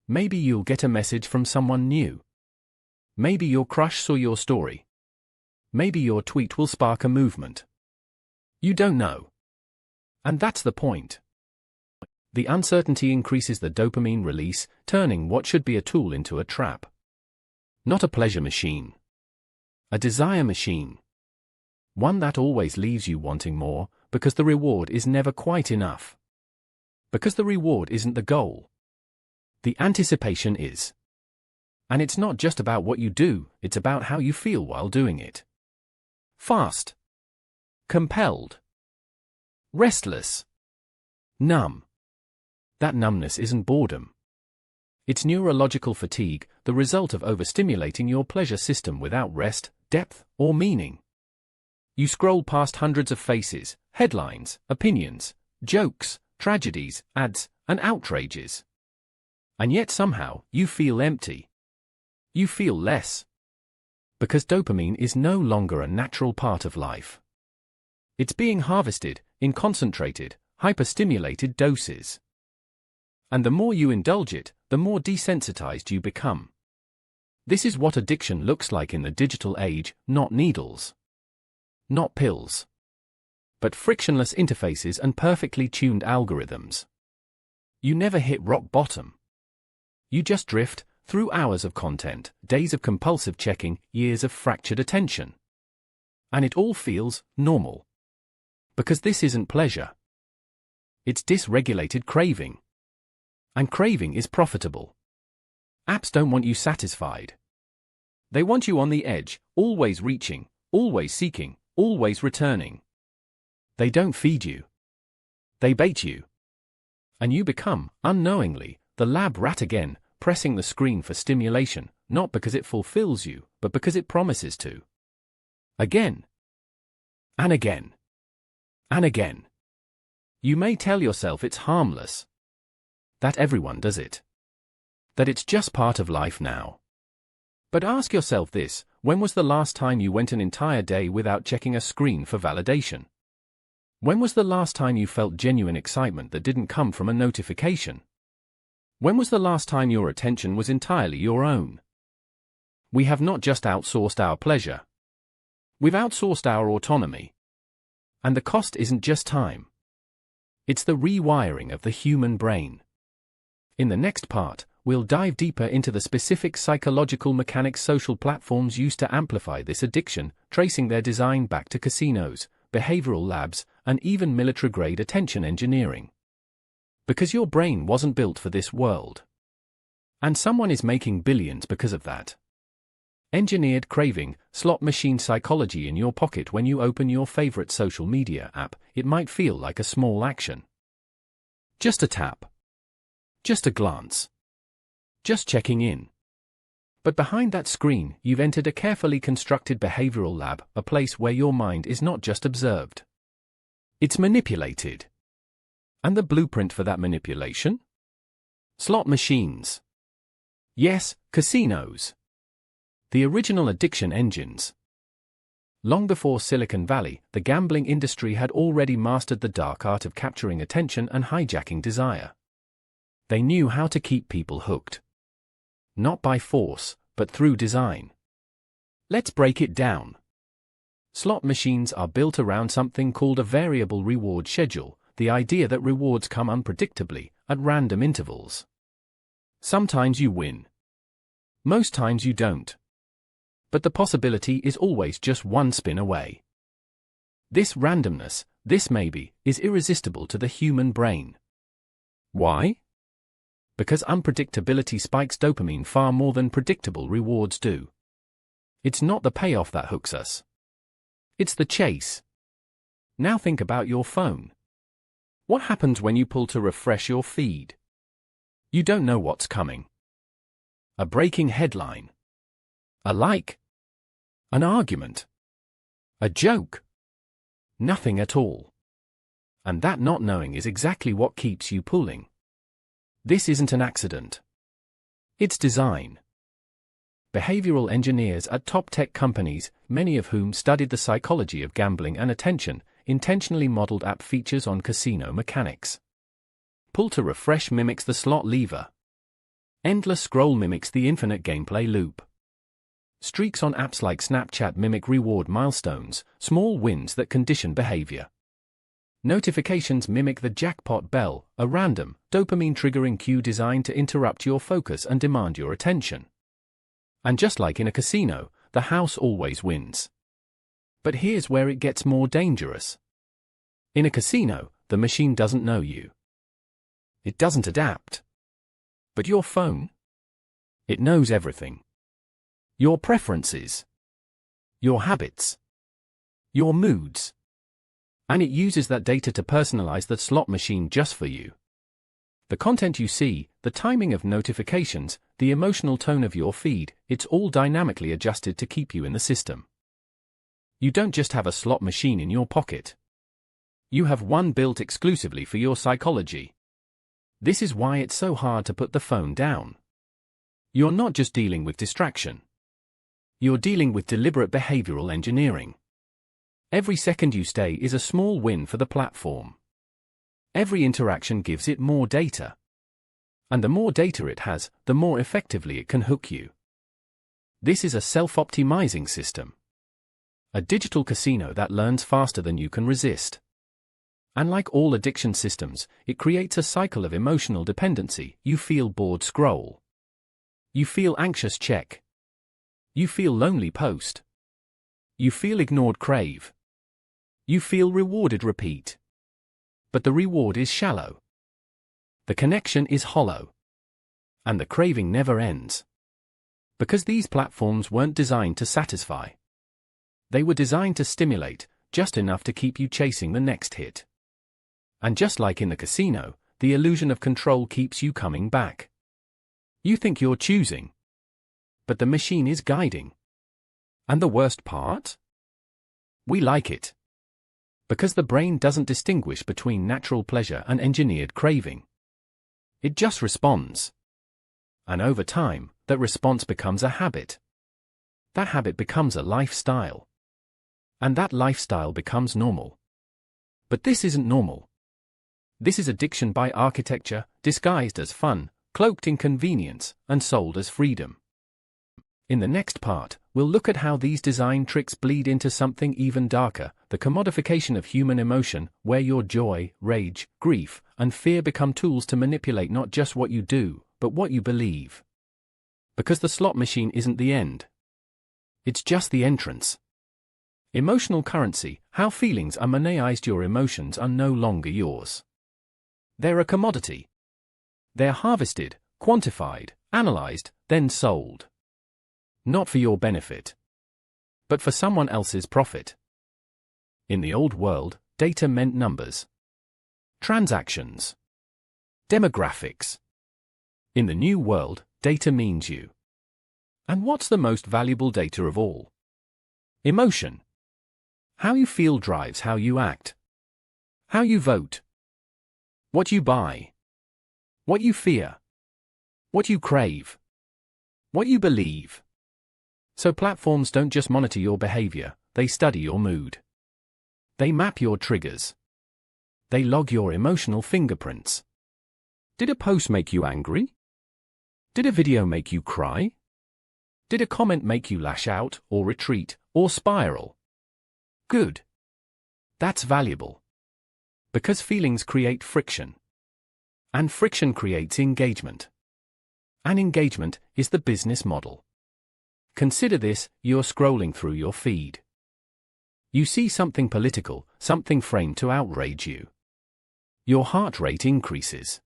Maybe you'll get a message from someone new. Maybe your crush saw your story. Maybe your tweet will spark a movement. You don't know. And that's the point. The uncertainty increases the dopamine release, turning what should be a tool into a trap. Not a pleasure machine. A desire machine. One that always leaves you wanting more, because the reward is never quite enough. Because the reward isn't the goal. The anticipation is. And it's not just about what you do, it's about how you feel while doing it. Fast. Compelled. Restless. Numb. That numbness isn't boredom. It's neurological fatigue, the result of overstimulating your pleasure system without rest, depth, or meaning. You scroll past hundreds of faces, headlines, opinions, jokes, tragedies, ads, and outrages. And yet somehow, you feel empty. You feel less. Because dopamine is no longer a natural part of life. It's being harvested in concentrated, hyperstimulated doses. And the more you indulge it, the more desensitized you become. This is what addiction looks like in the digital age, not needles. Not pills. But frictionless interfaces and perfectly tuned algorithms. You never hit rock bottom. You just drift through hours of content, days of compulsive checking, years of fractured attention. And it all feels normal. Because this isn't pleasure. It's dysregulated craving. And craving is profitable. Apps don't want you satisfied. They want you on the edge, always reaching, always seeking, always returning. They don't feed you. They bait you. And you become, unknowingly, the lab rat again, pressing the screen for stimulation, not because it fulfills you, but because it promises to. Again. And again. And again. You may tell yourself it's harmless. That everyone does it. That it's just part of life now. But ask yourself this, when was the last time you went an entire day without checking a screen for validation? When was the last time you felt genuine excitement that didn't come from a notification? When was the last time your attention was entirely your own? We have not just outsourced our pleasure. We've outsourced our autonomy. And the cost isn't just time. It's the rewiring of the human brain. In the next part, we'll dive deeper into the specific psychological mechanics social platforms use to amplify this addiction, tracing their design back to casinos, behavioral labs, and even military-grade attention engineering. Because your brain wasn't built for this world. And someone is making billions because of that. Engineered craving, slot machine psychology in your pocket. When you open your favorite social media app, it might feel like a small action. Just a tap. Just a glance. Just checking in. But behind that screen, you've entered a carefully constructed behavioral lab, a place where your mind is not just observed. It's manipulated. And the blueprint for that manipulation? Slot machines. Yes, casinos. The original addiction engines. Long before Silicon Valley, the gambling industry had already mastered the dark art of capturing attention and hijacking desire. They knew how to keep people hooked. Not by force, but through design. Let's break it down. Slot machines are built around something called a variable reward schedule, the idea that rewards come unpredictably, at random intervals. Sometimes you win. Most times you don't. But the possibility is always just one spin away. This randomness, this maybe, is irresistible to the human brain. Why? Because unpredictability spikes dopamine far more than predictable rewards do. It's not the payoff that hooks us. It's the chase. Now think about your phone. What happens when you pull to refresh your feed? You don't know what's coming. A breaking headline. A like. An argument. A joke. Nothing at all. And that not knowing is exactly what keeps you pulling. This isn't an accident. It's design. Behavioral engineers at top tech companies, many of whom studied the psychology of gambling and attention, intentionally modeled app features on casino mechanics. Pull to refresh mimics the slot lever. Endless scroll mimics the infinite gameplay loop. Streaks on apps like Snapchat mimic reward milestones, small wins that condition behavior. Notifications mimic the jackpot bell, a random, dopamine-triggering cue designed to interrupt your focus and demand your attention. And just like in a casino, the house always wins. But here's where it gets more dangerous. In a casino, the machine doesn't know you. It doesn't adapt. But your phone? It knows everything. Your preferences. Your habits. Your moods. And it uses that data to personalize the slot machine just for you. The content you see, the timing of notifications, the emotional tone of your feed, it's all dynamically adjusted to keep you in the system. You don't just have a slot machine in your pocket. You have one built exclusively for your psychology. This is why it's so hard to put the phone down. You're not just dealing with distraction. You're dealing with deliberate behavioral engineering. Every second you stay is a small win for the platform. Every interaction gives it more data. And the more data it has, the more effectively it can hook you. This is a self-optimizing system. A digital casino that learns faster than you can resist. And like all addiction systems, it creates a cycle of emotional dependency. You feel bored, scroll. You feel anxious, check. You feel lonely, post. You feel ignored, crave. You feel rewarded, repeat. But the reward is shallow. The connection is hollow. And the craving never ends. Because these platforms weren't designed to satisfy. They were designed to stimulate, just enough to keep you chasing the next hit. And just like in the casino, the illusion of control keeps you coming back. You think you're choosing. But the machine is guiding. And the worst part? We like it. Because the brain doesn't distinguish between natural pleasure and engineered craving. It just responds. And over time, that response becomes a habit. That habit becomes a lifestyle. And that lifestyle becomes normal. But this isn't normal. This is addiction by architecture, disguised as fun, cloaked in convenience, and sold as freedom. In the next part, we'll look at how these design tricks bleed into something even darker, the commodification of human emotion, where your joy, rage, grief, and fear become tools to manipulate not just what you do, but what you believe. Because the slot machine isn't the end. It's just the entrance. Emotional currency, how feelings are monetized. Your emotions are no longer yours. They're a commodity. They're harvested, quantified, analyzed, then sold. Not for your benefit, but for someone else's profit. In the old world, data meant numbers, transactions, demographics. In the new world, data means you. And what's the most valuable data of all? Emotion. How you feel drives how you act. How you vote. What you buy. What you fear. What you crave. What you believe. So platforms don't just monitor your behavior, they study your mood. They map your triggers. They log your emotional fingerprints. Did a post make you angry? Did a video make you cry? Did a comment make you lash out, or retreat, or spiral? Good. That's valuable. Because feelings create friction. And friction creates engagement. And engagement is the business model. Consider this, you're scrolling through your feed. You see something political, something framed to outrage you. Your heart rate increases.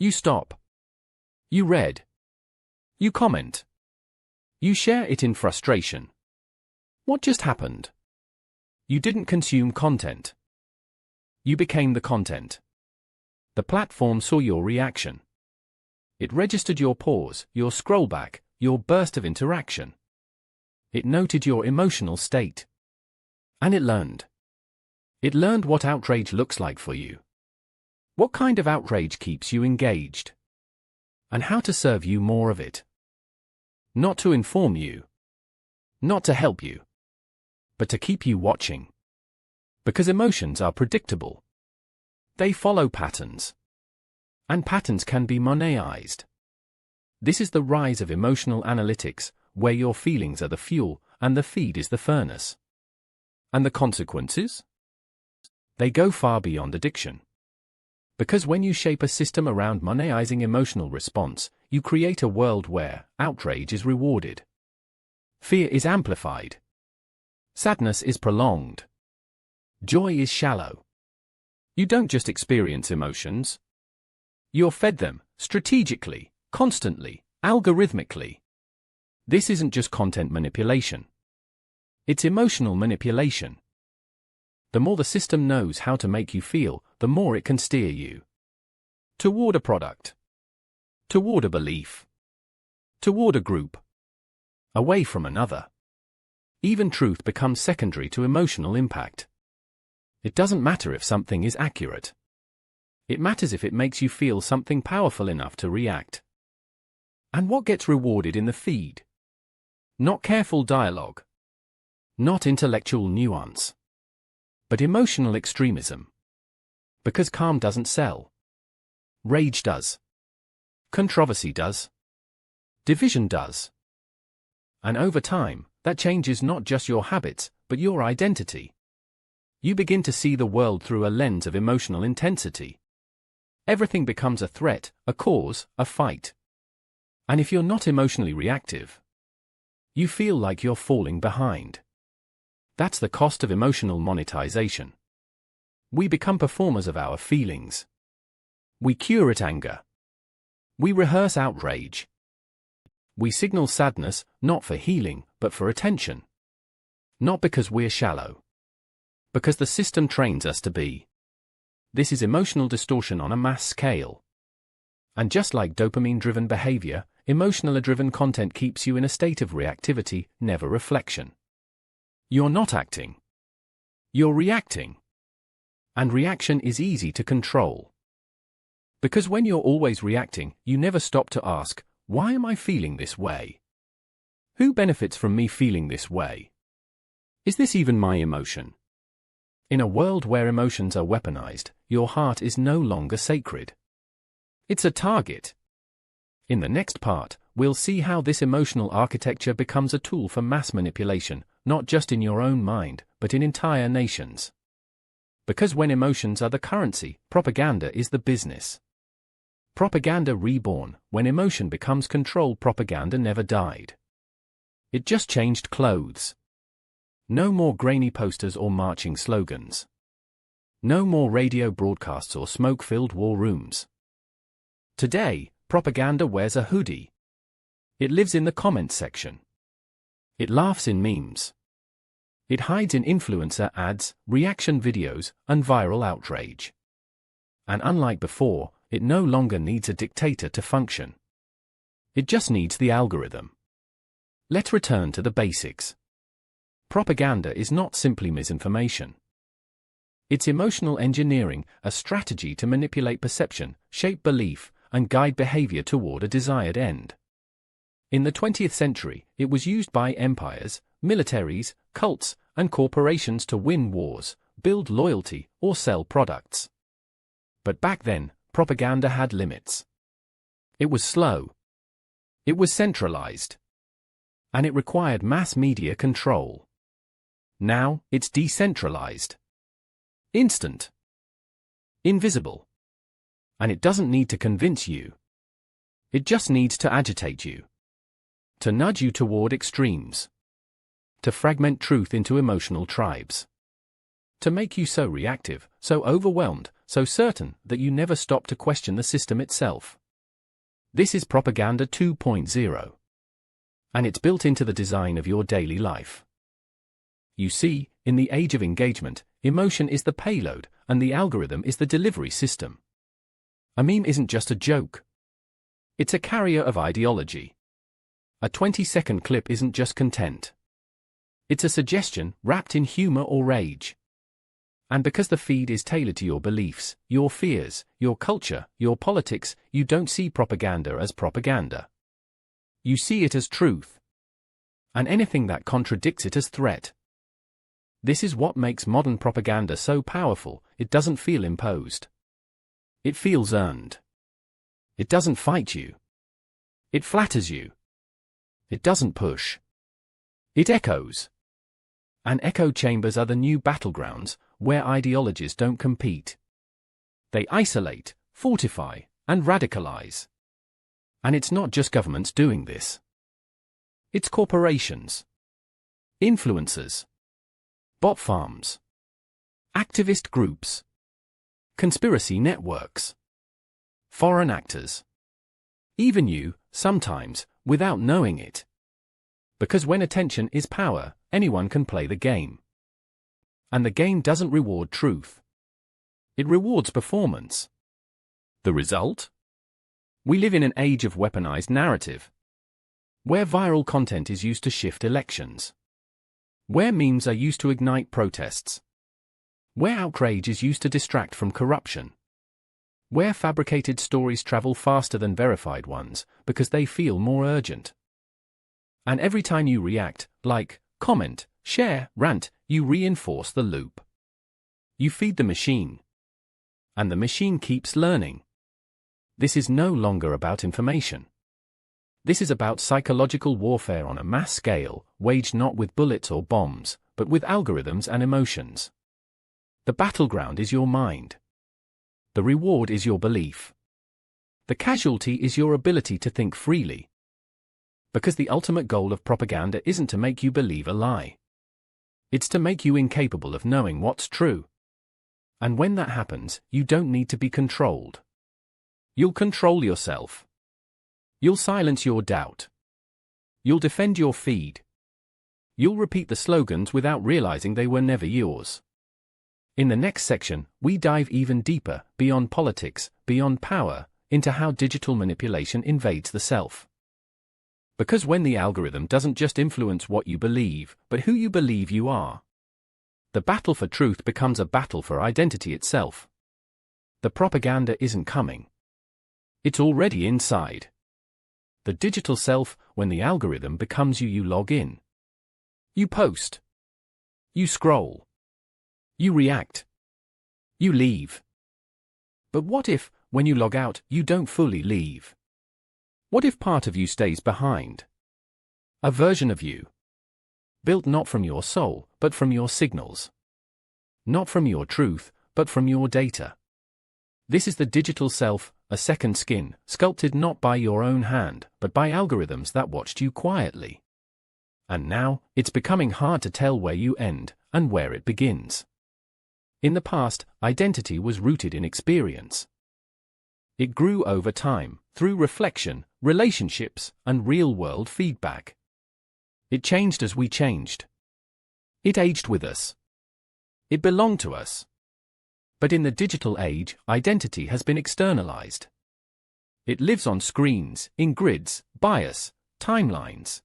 You stop. You read. You comment. You share it in frustration. What just happened? You didn't consume content. You became the content. The platform saw your reaction. It registered your pause, your scroll back, your burst of interaction. It noted your emotional state. And it learned. It learned what outrage looks like for you. What kind of outrage keeps you engaged? And how to serve you more of it. Not to inform you. Not to help you. But to keep you watching. Because emotions are predictable. They follow patterns. And patterns can be monetized. This is the rise of emotional analytics, where your feelings are the fuel, and the feed is the furnace. And the consequences? They go far beyond addiction. Because when you shape a system around monetizing emotional response, you create a world where outrage is rewarded. Fear is amplified. Sadness is prolonged. Joy is shallow. You don't just experience emotions. You're fed them, strategically, constantly, algorithmically. This isn't just content manipulation. It's emotional manipulation. The more the system knows how to make you feel, the more it can steer you. toward a product, toward a belief, toward a group, away from another. Even truth becomes secondary to emotional impact. It doesn't matter if something is accurate. It matters if it makes you feel something powerful enough to react. And what gets rewarded in the feed? Not careful dialogue, not intellectual nuance, but emotional extremism. Because calm doesn't sell. Rage does. Controversy does. Division does. And over time, that changes not just your habits, but your identity. You begin to see the world through a lens of emotional intensity. Everything becomes a threat, a cause, a fight. And if you're not emotionally reactive, you feel like you're falling behind. That's the cost of emotional monetization. We become performers of our feelings. We curate anger. We rehearse outrage. We signal sadness, not for healing, but for attention. Not because we're shallow. Because the system trains us to be. This is emotional distortion on a mass scale. And just like dopamine-driven behavior, emotional-driven content keeps you in a state of reactivity, never reflection. You're not acting. You're reacting. And reaction is easy to control. Because when you're always reacting, you never stop to ask, why am I feeling this way? Who benefits from me feeling this way? Is this even my emotion? In a world where emotions are weaponized, your heart is no longer sacred. It's a target. In the next part, we'll see how this emotional architecture becomes a tool for mass manipulation, not just in your own mind, but in entire nations. Because when emotions are the currency, propaganda is the business. Propaganda reborn, when emotion becomes control. Propaganda never died. It just changed clothes. No more grainy posters or marching slogans. No more radio broadcasts or smoke-filled war rooms. Today, propaganda wears a hoodie. It lives in the comment section. It laughs in memes. It hides in influencer ads, reaction videos, and viral outrage. And unlike before, it no longer needs a dictator to function. It just needs the algorithm. Let's return to the basics. Propaganda is not simply misinformation. It's emotional engineering, a strategy to manipulate perception, shape belief, and guide behavior toward a desired end. In the 20th century, it was used by empires, militaries, cults, and corporations to win wars, build loyalty, or sell products. But back then, propaganda had limits. It was slow. It was centralized. And it required mass media control. Now, it's decentralized. Instant. Invisible. And it doesn't need to convince you. It just needs to agitate you. To nudge you toward extremes. To fragment truth into emotional tribes. To make you so reactive, so overwhelmed, so certain that you never stop to question the system itself. This is Propaganda 2.0. And it's built into the design of your daily life. You see, in the age of engagement, emotion is the payload, and the algorithm is the delivery system. A meme isn't just a joke. It's a carrier of ideology. A 20-second clip isn't just content. It's a suggestion wrapped in humor or rage. And because the feed is tailored to your beliefs, your fears, your culture, your politics, you don't see propaganda as propaganda. You see it as truth. And anything that contradicts it as threat. This is what makes modern propaganda so powerful. It doesn't feel imposed. It feels earned. It doesn't fight you. It flatters you. It doesn't push. It echoes. And echo chambers are the new battlegrounds, where ideologies don't compete. They isolate, fortify, and radicalize. And it's not just governments doing this. It's corporations, influencers, bot farms, activist groups, conspiracy networks, foreign actors. Even you, sometimes, without knowing it. Because when attention is power, anyone can play the game. And the game doesn't reward truth. It rewards performance. The result? We live in an age of weaponized narrative, where viral content is used to shift elections, where memes are used to ignite protests, where outrage is used to distract from corruption, where fabricated stories travel faster than verified ones because they feel more urgent. And every time you react, like, comment, share, rant, you reinforce the loop. You feed the machine. And the machine keeps learning. This is no longer about information. This is about psychological warfare on a mass scale, waged not with bullets or bombs, but with algorithms and emotions. The battleground is your mind. The reward is your belief. The casualty is your ability to think freely. Because the ultimate goal of propaganda isn't to make you believe a lie. It's to make you incapable of knowing what's true. And when that happens, you don't need to be controlled. You'll control yourself. You'll silence your doubt. You'll defend your feed. You'll repeat the slogans without realizing they were never yours. In the next section, we dive even deeper, beyond politics, beyond power, into how digital manipulation invades the self. Because when the algorithm doesn't just influence what you believe, but who you believe you are, the battle for truth becomes a battle for identity itself. The propaganda isn't coming. It's already inside. The digital self, when the algorithm becomes you, you log in. You post. You scroll. You react. You leave. But what if, when you log out, you don't fully leave? What if part of you stays behind? A version of you, built not from your soul, but from your signals. Not from your truth, but from your data. This is the digital self, a second skin, sculpted not by your own hand, but by algorithms that watched you quietly. And now, it's becoming hard to tell where you end, and where it begins. In the past, identity was rooted in experience. It grew over time, through reflection, relationships, and real-world feedback. It changed as we changed. It aged with us. It belonged to us. But in the digital age, identity has been externalized. It lives on screens, in grids, bias, timelines.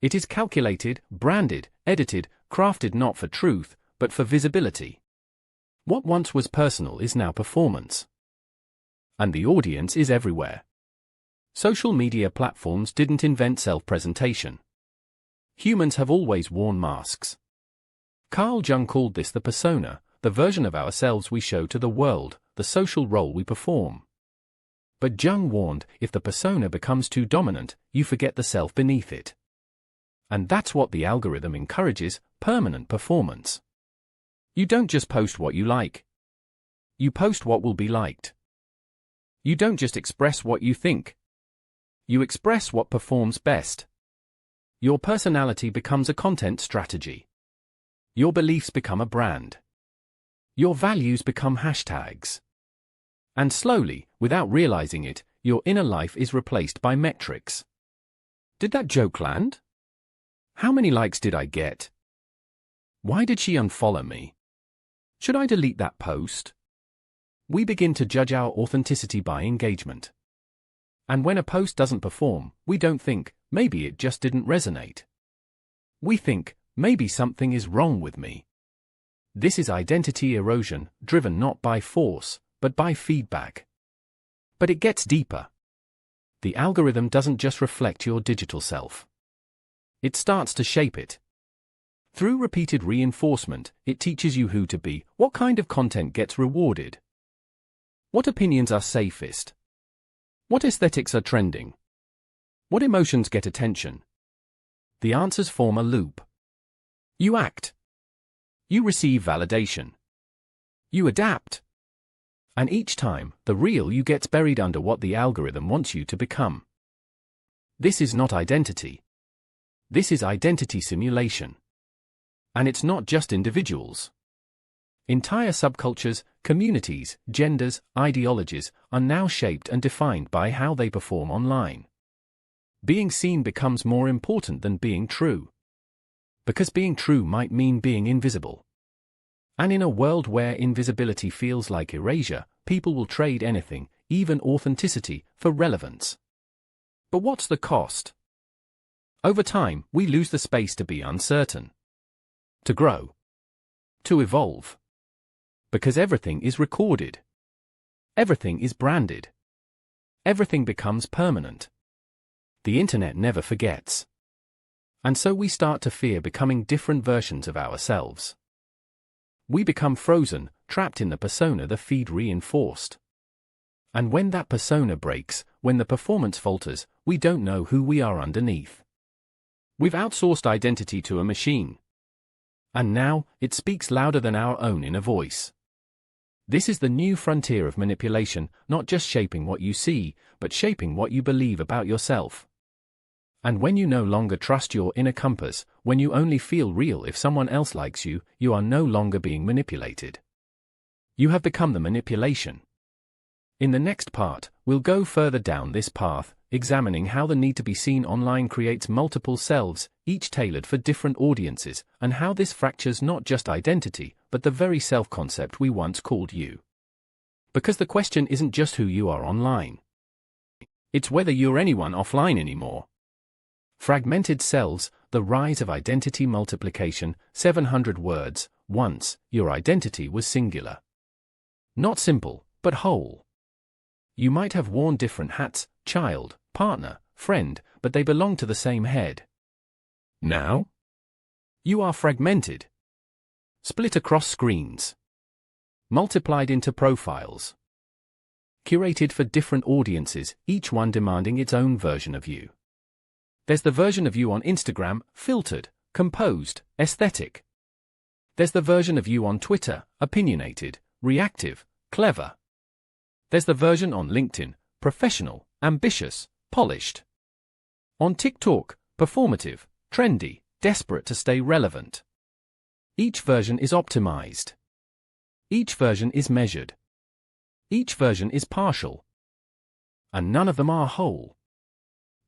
It is calculated, branded, edited, crafted not for truth, but for visibility. What once was personal is now performance. And the audience is everywhere. Social media platforms didn't invent self-presentation. Humans have always worn masks. Carl Jung called this the persona, the version of ourselves we show to the world, the social role we perform. But Jung warned, if the persona becomes too dominant, you forget the self beneath it. And that's what the algorithm encourages, permanent performance. You don't just post what you like. You post what will be liked. You don't just express what you think. You express what performs best. Your personality becomes a content strategy. Your beliefs become a brand. Your values become hashtags. And slowly, without realizing it, your inner life is replaced by metrics. Did that joke land? How many likes did I get? Why did she unfollow me? Should I delete that post? We begin to judge our authenticity by engagement. And when a post doesn't perform, we don't think, maybe it just didn't resonate. We think, maybe something is wrong with me. This is identity erosion, driven not by force, but by feedback. But it gets deeper. The algorithm doesn't just reflect your digital self. It starts to shape it. Through repeated reinforcement, it teaches you who to be, what kind of content gets rewarded. What opinions are safest? What aesthetics are trending? What emotions get attention? The answers form a loop. You act. You receive validation. You adapt. And each time, the real you gets buried under what the algorithm wants you to become. This is not identity. This is identity simulation. And it's not just individuals. Entire subcultures, communities, genders, ideologies are now shaped and defined by how they perform online. Being seen becomes more important than being true. Because being true might mean being invisible. And in a world where invisibility feels like erasure, people will trade anything, even authenticity, for relevance. But what's the cost? Over time, we lose the space to be uncertain, to grow, to evolve. Because everything is recorded. Everything is branded. Everything becomes permanent. The internet never forgets. And so we start to fear becoming different versions of ourselves. We become frozen, trapped in the persona the feed reinforced. And when that persona breaks, when the performance falters, we don't know who we are underneath. We've outsourced identity to a machine. And now, it speaks louder than our own inner voice. This is the new frontier of manipulation, not just shaping what you see, but shaping what you believe about yourself. And when you no longer trust your inner compass, when you only feel real if someone else likes you, you are no longer being manipulated. You have become the manipulation. In the next part, we'll go further down this path, examining how the need to be seen online creates multiple selves, each tailored for different audiences, and how this fractures not just identity, but the very self-concept we once called you. Because the question isn't just who you are online. It's whether you're anyone offline anymore. Fragmented selves, the rise of identity multiplication, 700 words. Once, your identity was singular. Not simple, but whole. You might have worn different hats, child, partner, friend, but they belong to the same head. Now? You are fragmented. Split across screens. Multiplied into profiles. Curated for different audiences, each one demanding its own version of you. There's the version of you on Instagram, filtered, composed, aesthetic. There's the version of you on Twitter, opinionated, reactive, clever. There's the version on LinkedIn, professional, ambitious, polished. On TikTok, performative, trendy, desperate to stay relevant. Each version is optimized. Each version is measured. Each version is partial. And none of them are whole.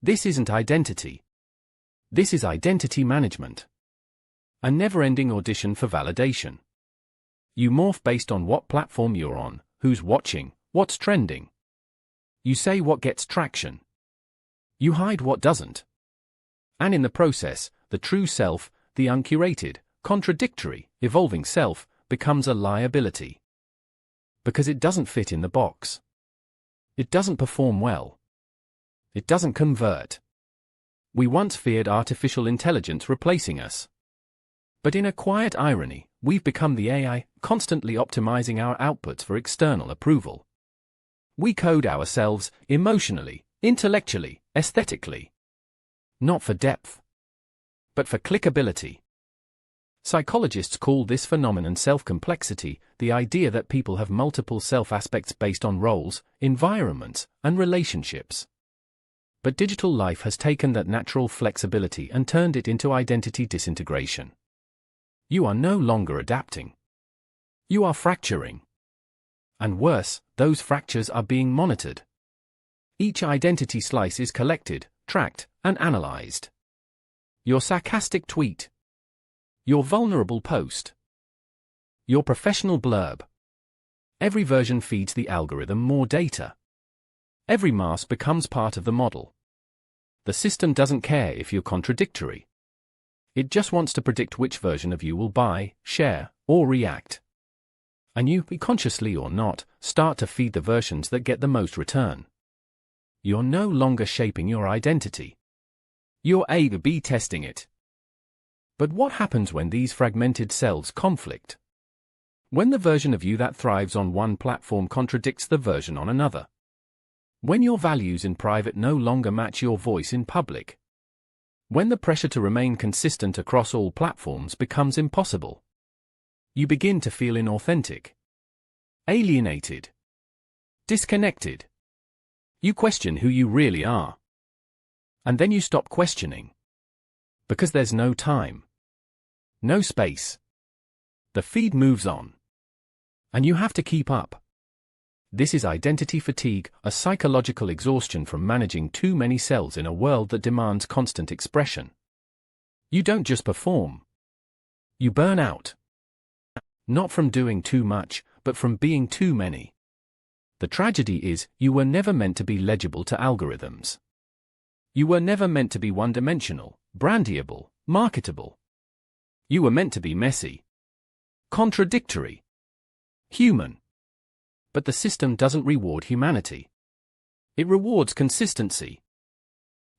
This isn't identity. This is identity management. A never-ending audition for validation. You morph based on what platform you're on, who's watching, what's trending. You say what gets traction. You hide what doesn't. And in the process, the true self, the uncurated, contradictory, evolving self, becomes a liability. Because it doesn't fit in the box. It doesn't perform well. It doesn't convert. We once feared artificial intelligence replacing us. But in a quiet irony, we've become the AI, constantly optimizing our outputs for external approval. We code ourselves emotionally, intellectually, aesthetically. Not for depth, but for clickability. Psychologists call this phenomenon self-complexity, the idea that people have multiple self-aspects based on roles, environments, and relationships. But digital life has taken that natural flexibility and turned it into identity disintegration. You are no longer adapting. You are fracturing. And worse, those fractures are being monitored. Each identity slice is collected, tracked, and analyzed. Your sarcastic tweet. Your vulnerable post. Your professional blurb. Every version feeds the algorithm more data. Every mask becomes part of the model. The system doesn't care if you're contradictory. It just wants to predict which version of you will buy, share, or react. And you, consciously or not, start to feed the versions that get the most return. You're no longer shaping your identity. You're A/B testing it. But what happens when these fragmented selves conflict? When the version of you that thrives on one platform contradicts the version on another? When your values in private no longer match your voice in public? When the pressure to remain consistent across all platforms becomes impossible? You begin to feel inauthentic, alienated, disconnected. You question who you really are. And then you stop questioning. Because there's no time. No space. The feed moves on. And you have to keep up. This is identity fatigue, a psychological exhaustion from managing too many selves in a world that demands constant expression. You don't just perform. You burn out. Not from doing too much, but from being too many. The tragedy is, you were never meant to be legible to algorithms. You were never meant to be one-dimensional, brandiable, marketable. You were meant to be messy, contradictory, human. But the system doesn't reward humanity. It rewards consistency,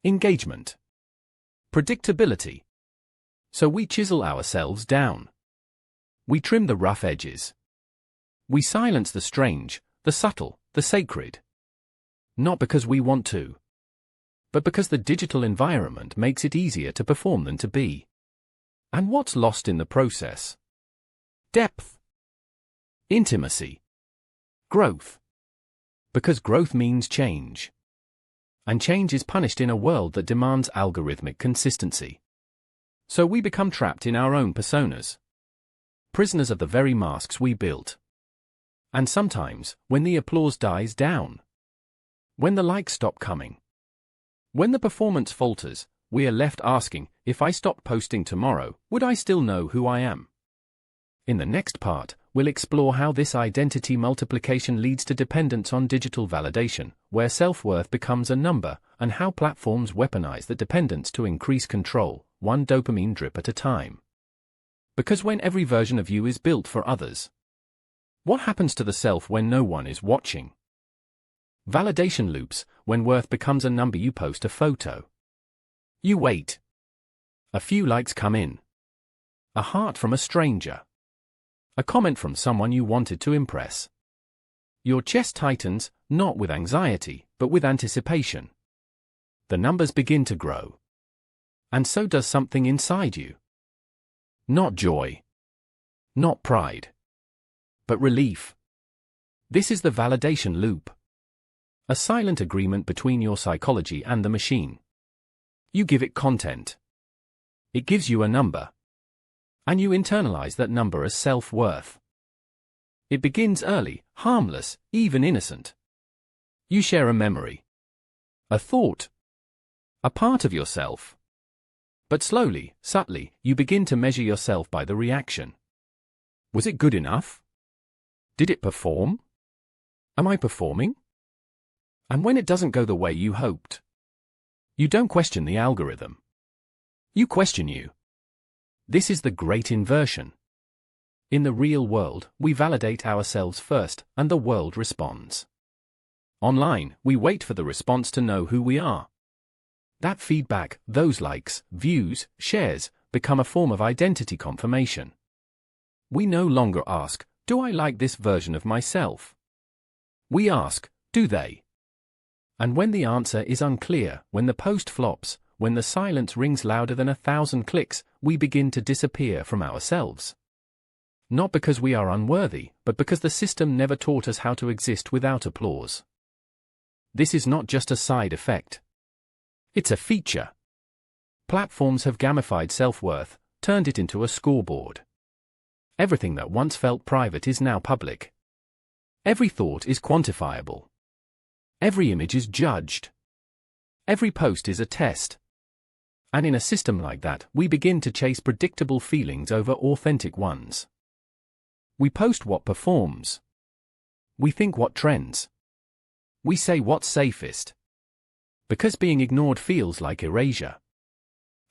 engagement, predictability. So we chisel ourselves down. We trim the rough edges. We silence the strange, the subtle, the sacred. Not because we want to, but because the digital environment makes it easier to perform than to be. And what's lost in the process? Depth, intimacy, growth. Because growth means change. And change is punished in a world that demands algorithmic consistency. So we become trapped in our own personas, prisoners of the very masks we built. And sometimes, when the applause dies down, when the likes stop coming, when the performance falters, we are left asking, if I stopped posting tomorrow, would I still know who I am? In the next part, we'll explore how this identity multiplication leads to dependence on digital validation, where self-worth becomes a number, and how platforms weaponize the dependence to increase control, one dopamine drip at a time. Because when every version of you is built for others, what happens to the self when no one is watching? Validation loops, when worth becomes a number. You post a photo. You wait. A few likes come in. A heart from a stranger. A comment from someone you wanted to impress. Your chest tightens, not with anxiety, but with anticipation. The numbers begin to grow. And so does something inside you. Not joy. Not pride. But relief. This is the validation loop. A silent agreement between your psychology and the machine. You give it content. It gives you a number. And you internalize that number as self-worth. It begins early, harmless, even innocent. You share a memory, a thought, a part of yourself. But slowly, subtly, you begin to measure yourself by the reaction. Was it good enough? Did it perform? Am I performing? And when it doesn't go the way you hoped, you don't question the algorithm. You question you. This is the great inversion. In the real world, we validate ourselves first, and the world responds. Online, we wait for the response to know who we are. That feedback, those likes, views, shares, become a form of identity confirmation. We no longer ask, do I like this version of myself? We ask, do they? And when the answer is unclear, when the post flops, when the silence rings louder than 1,000 clicks, we begin to disappear from ourselves. Not because we are unworthy, but because the system never taught us how to exist without applause. This is not just a side effect. It's a feature. Platforms have gamified self-worth, turned it into a scoreboard. Everything that once felt private is now public. Every thought is quantifiable. Every image is judged. Every post is a test. And in a system like that, we begin to chase predictable feelings over authentic ones. We post what performs. We think what trends. We say what's safest. Because being ignored feels like erasure.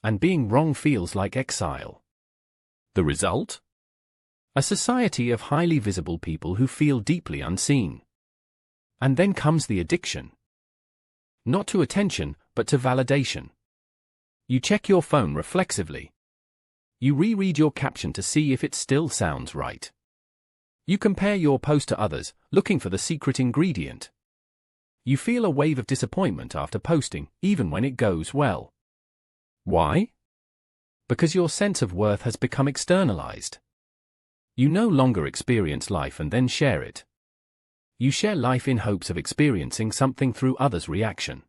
And being wrong feels like exile. The result? A society of highly visible people who feel deeply unseen. And then comes the addiction. Not to attention, but to validation. You check your phone reflexively. You reread your caption to see if it still sounds right. You compare your post to others, looking for the secret ingredient. You feel a wave of disappointment after posting, even when it goes well. Why? Because your sense of worth has become externalized. You no longer experience life and then share it. You share life in hopes of experiencing something through others' reaction.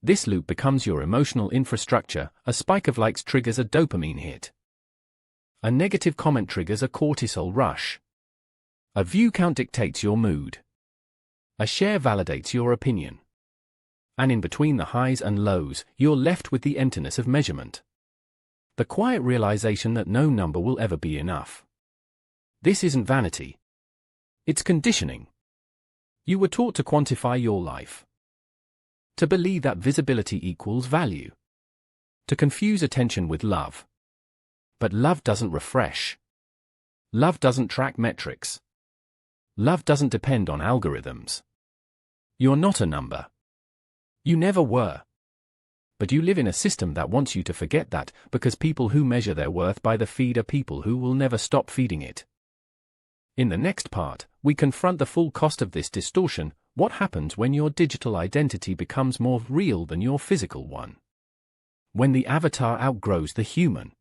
This loop becomes your emotional infrastructure. A spike of likes triggers a dopamine hit. A negative comment triggers a cortisol rush. A view count dictates your mood. A share validates your opinion. And in between the highs and lows, you're left with the emptiness of measurement. The quiet realization that no number will ever be enough. This isn't vanity. It's conditioning. You were taught to quantify your life, to believe that visibility equals value, to confuse attention with love. But love doesn't refresh. Love doesn't track metrics. Love doesn't depend on algorithms. You're not a number. You never were. But you live in a system that wants you to forget that, because people who measure their worth by the feed are people who will never stop feeding it. In the next part, we confront the full cost of this distortion. What happens when your digital identity becomes more real than your physical one? When the avatar outgrows the human?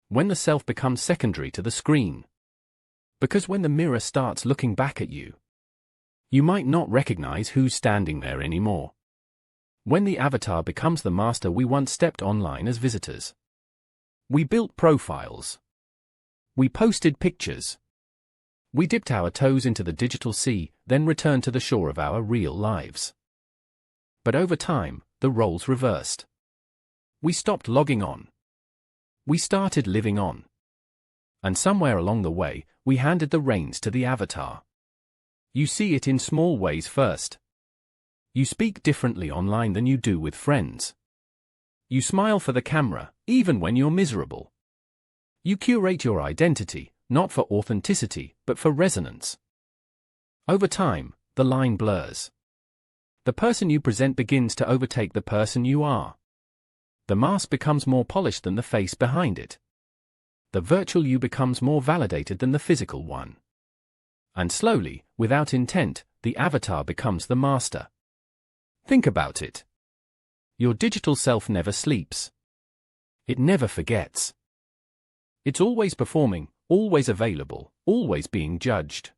When the self becomes secondary to the screen? Because when the mirror starts looking back at you, you might not recognize who's standing there anymore. When the avatar becomes the master we once stepped online as visitors. We built profiles. We posted pictures. We dipped our toes into the digital sea, then returned to the shore of our real lives. But over time, the roles reversed. We stopped logging on. We started living on. And somewhere along the way, we handed the reins to the avatar. You see it in small ways first. You speak differently online than you do with friends. You smile for the camera, even when you're miserable. You curate your identity, not for authenticity, but for resonance. Over time, the line blurs. The person you present begins to overtake the person you are. The mask becomes more polished than the face behind it. The virtual you becomes more validated than the physical one. And slowly, without intent, the avatar becomes the master. Think about it. Your digital self never sleeps. It never forgets. It's always performing, always available, always being judged.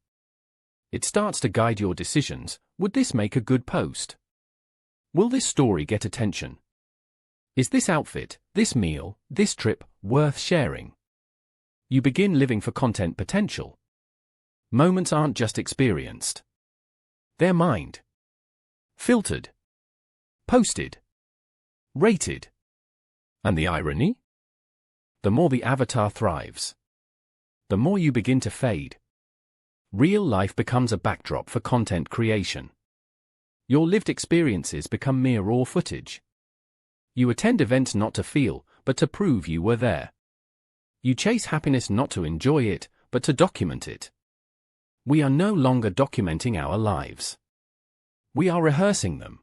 It starts to guide your decisions. Would this make a good post? Will this story get attention? Is this outfit, this meal, this trip, worth sharing? You begin living for content potential. Moments aren't just experienced. They're mined. Filtered. Posted. Rated. And the irony? The more the avatar thrives, the more you begin to fade. Real life becomes a backdrop for content creation. Your lived experiences become mere raw footage. You attend events not to feel, but to prove you were there. You chase happiness not to enjoy it, but to document it. We are no longer documenting our lives. We are rehearsing them.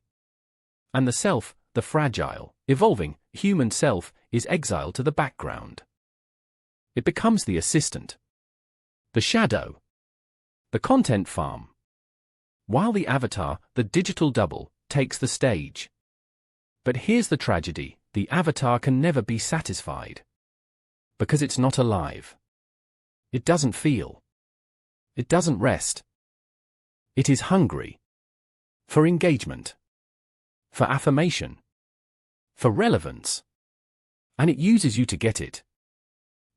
And the self, the fragile, evolving, human self, is exiled to the background. It becomes the assistant, the shadow, the content farm. While the avatar, the digital double, takes the stage. But here's the tragedy: the avatar can never be satisfied. Because it's not alive. It doesn't feel. It doesn't rest. It is hungry. For engagement. For affirmation. For relevance. And it uses you to get it.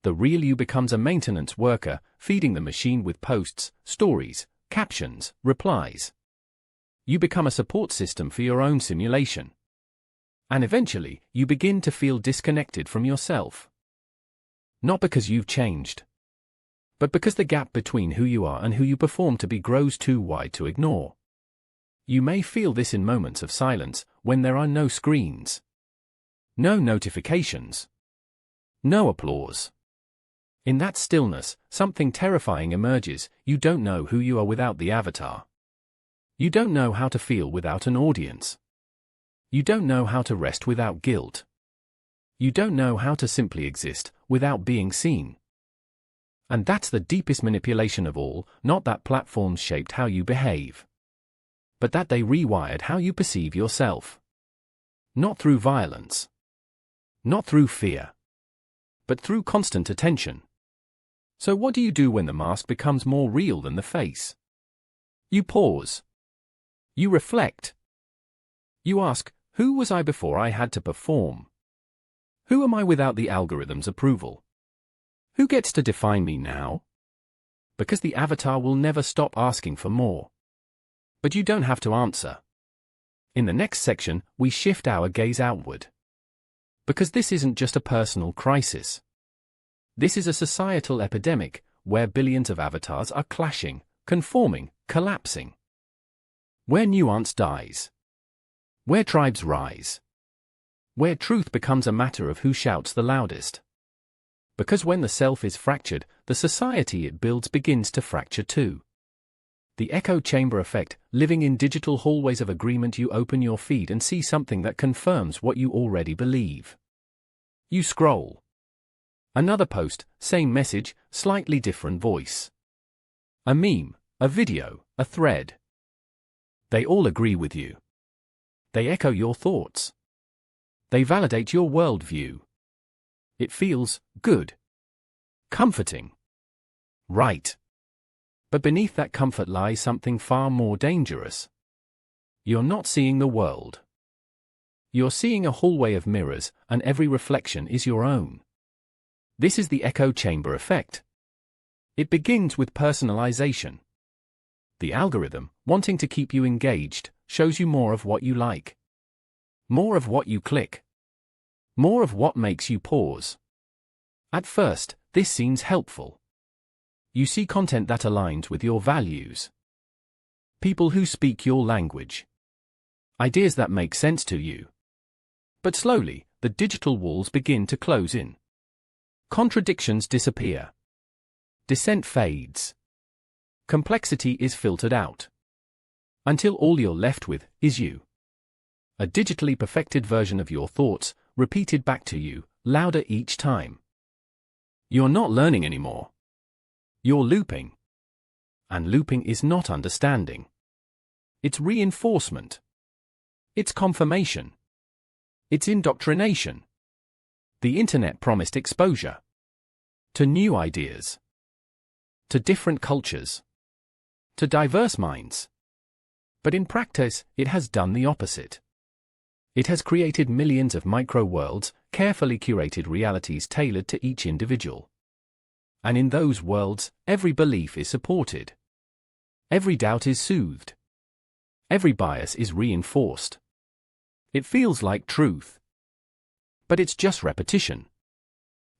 The real you becomes a maintenance worker, feeding the machine with posts, stories, captions, replies. You become a support system for your own simulation. And eventually, you begin to feel disconnected from yourself. Not because you've changed, but because the gap between who you are and who you perform to be grows too wide to ignore. You may feel this in moments of silence, when there are no screens, no notifications, no applause. In that stillness, something terrifying emerges. You don't know who you are without the avatar. You don't know how to feel without an audience. You don't know how to rest without guilt. You don't know how to simply exist without being seen. And that's the deepest manipulation of all, not that platforms shaped how you behave, but that they rewired how you perceive yourself. Not through violence, not through fear, but through constant attention. So what do you do when the mask becomes more real than the face? You pause. You reflect. You ask, who was I before I had to perform? Who am I without the algorithm's approval? Who gets to define me now? Because the avatar will never stop asking for more. But you don't have to answer. In the next section, we shift our gaze outward. Because this isn't just a personal crisis. This is a societal epidemic, where billions of avatars are clashing, conforming, collapsing. Where nuance dies. Where tribes rise. Where truth becomes a matter of who shouts the loudest. Because when the self is fractured, the society it builds begins to fracture too. The echo chamber effect, living in digital hallways of agreement. You open your feed and see something that confirms what you already believe. You scroll. Another post, same message, slightly different voice. A meme, a video, a thread. They all agree with you. They echo your thoughts. They validate your worldview. It feels good. Comforting. Right. But beneath that comfort lies something far more dangerous. You're not seeing the world. You're seeing a hallway of mirrors, and every reflection is your own. This is the echo chamber effect. It begins with personalization. The algorithm, wanting to keep you engaged, shows you more of what you like. More of what you click. More of what makes you pause. At first, this seems helpful. You see content that aligns with your values. People who speak your language. Ideas that make sense to you. But slowly, the digital walls begin to close in. Contradictions disappear. Dissent fades. Complexity is filtered out. Until all you're left with is you. A digitally perfected version of your thoughts, repeated back to you, louder each time. You're not learning anymore. You're looping. And looping is not understanding. It's reinforcement. It's confirmation. It's indoctrination. The internet promised exposure. To new ideas. To different cultures. To diverse minds. But in practice, it has done the opposite. It has created millions of micro-worlds, carefully curated realities tailored to each individual. And in those worlds, every belief is supported. Every doubt is soothed. Every bias is reinforced. It feels like truth. But it's just repetition.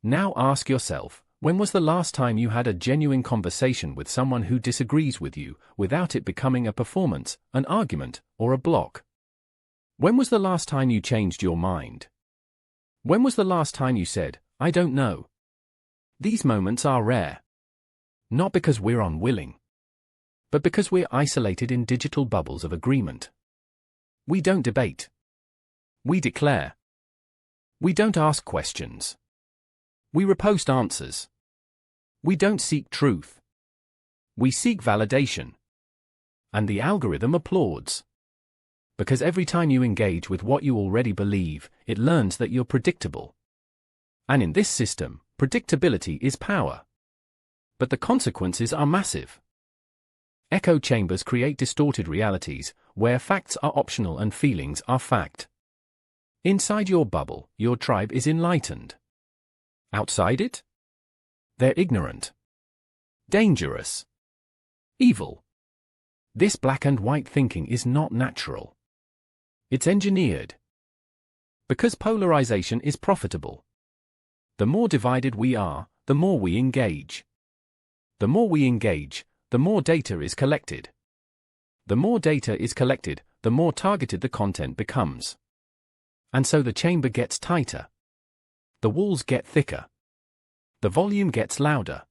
Now ask yourself, when was the last time you had a genuine conversation with someone who disagrees with you, without it becoming a performance, an argument, or a block? When was the last time you changed your mind? When was the last time you said, "I don't know"? These moments are rare. Not because we're unwilling, but because we're isolated in digital bubbles of agreement. We don't debate. We declare. We don't ask questions. We repost answers. We don't seek truth. We seek validation. And the algorithm applauds. Because every time you engage with what you already believe, it learns that you're predictable. And in this system, predictability is power. But the consequences are massive. Echo chambers create distorted realities, where facts are optional and feelings are fact. Inside your bubble, your tribe is enlightened. Outside it? They're ignorant. Dangerous. Evil. This black and white thinking is not natural. It's engineered. Because polarization is profitable. The more divided we are, the more we engage. The more we engage, the more data is collected. The more data is collected, the more targeted the content becomes. And so the chamber gets tighter. The walls get thicker. The volume gets louder.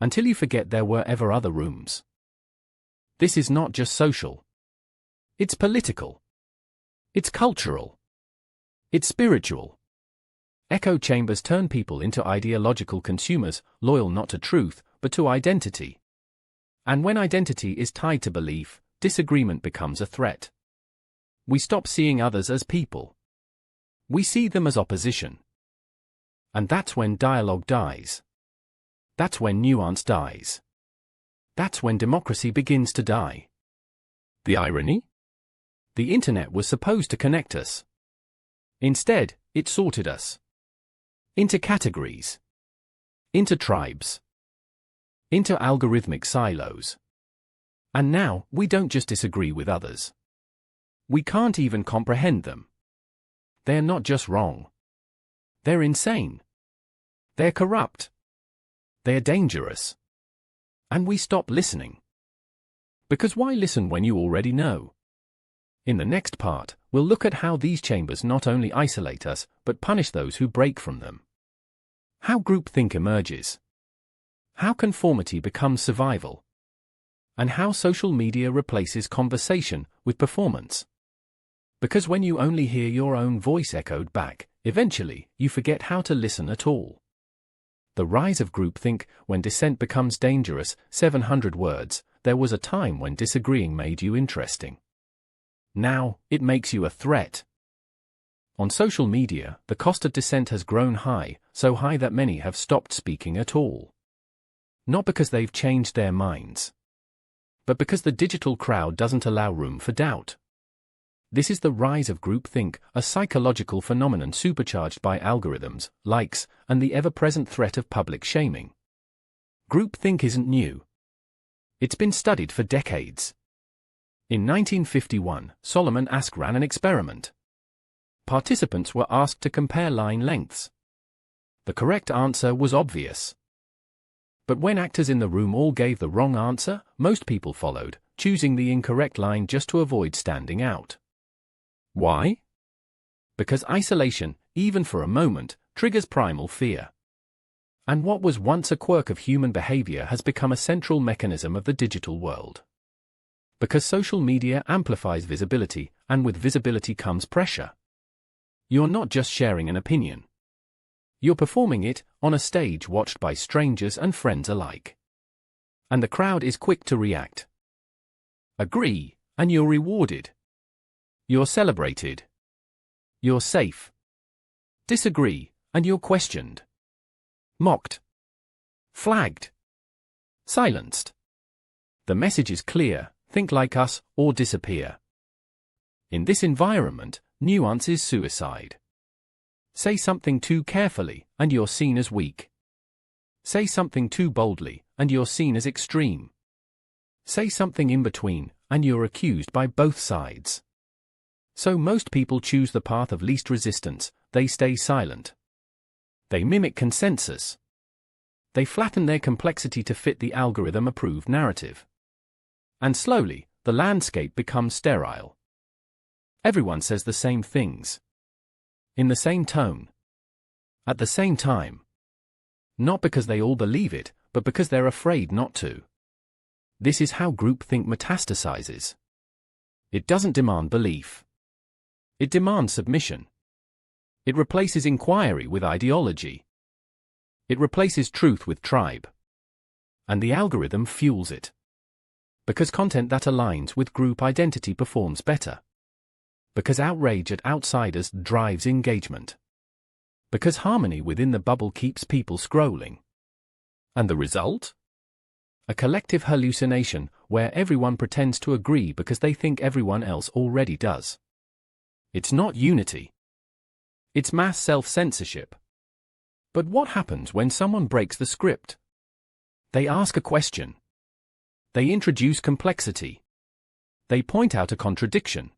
Until you forget there were ever other rooms. This is not just social. It's political. It's cultural. It's spiritual. Echo chambers turn people into ideological consumers, loyal not to truth, but to identity. And when identity is tied to belief, disagreement becomes a threat. We stop seeing others as people. We see them as opposition. And that's when dialogue dies. That's when nuance dies. That's when democracy begins to die. The irony? The internet was supposed to connect us. Instead, it sorted us. Into categories. Into tribes. Into algorithmic silos. And now, we don't just disagree with others. We can't even comprehend them. They're not just wrong. They're insane. They're corrupt. They're dangerous. And we stop listening. Because why listen when you already know? In the next part, we'll look at how these chambers not only isolate us, but punish those who break from them. How groupthink emerges. How conformity becomes survival. And how social media replaces conversation with performance. Because when you only hear your own voice echoed back, eventually, you forget how to listen at all. The rise of groupthink, when dissent becomes dangerous, 700 words, there was a time when disagreeing made you interesting. Now, it makes you a threat. On social media, the cost of dissent has grown high, so high that many have stopped speaking at all. Not because they've changed their minds, but because the digital crowd doesn't allow room for doubt. This is the rise of groupthink, a psychological phenomenon supercharged by algorithms, likes, and the ever-present threat of public shaming. Groupthink isn't new. It's been studied for decades. In 1951, Solomon Asch ran an experiment. Participants were asked to compare line lengths. The correct answer was obvious. But when actors in the room all gave the wrong answer, most people followed, choosing the incorrect line just to avoid standing out. Why? Because isolation, even for a moment, triggers primal fear. And what was once a quirk of human behavior has become a central mechanism of the digital world. Because social media amplifies visibility, and with visibility comes pressure. You're not just sharing an opinion. You're performing it, on a stage watched by strangers and friends alike. And the crowd is quick to react. Agree, and you're rewarded. You're celebrated. You're safe. Disagree, and you're questioned. Mocked. Flagged. Silenced. The message is clear: think like us, or disappear. In this environment, nuance is suicide. Say something too carefully, and you're seen as weak. Say something too boldly, and you're seen as extreme. Say something in between, and you're accused by both sides. So most people choose the path of least resistance. They stay silent. They mimic consensus. They flatten their complexity to fit the algorithm-approved narrative. And slowly, the landscape becomes sterile. Everyone says the same things. In the same tone. At the same time. Not because they all believe it, but because they're afraid not to. This is how groupthink metastasizes. It doesn't demand belief. It demands submission. It replaces inquiry with ideology. It replaces truth with tribe. And the algorithm fuels it. Because content that aligns with group identity performs better. Because outrage at outsiders drives engagement. Because harmony within the bubble keeps people scrolling. And the result? A collective hallucination where everyone pretends to agree because they think everyone else already does. It's not unity. It's mass self-censorship. But what happens when someone breaks the script? They ask a question. They introduce complexity. They point out a contradiction.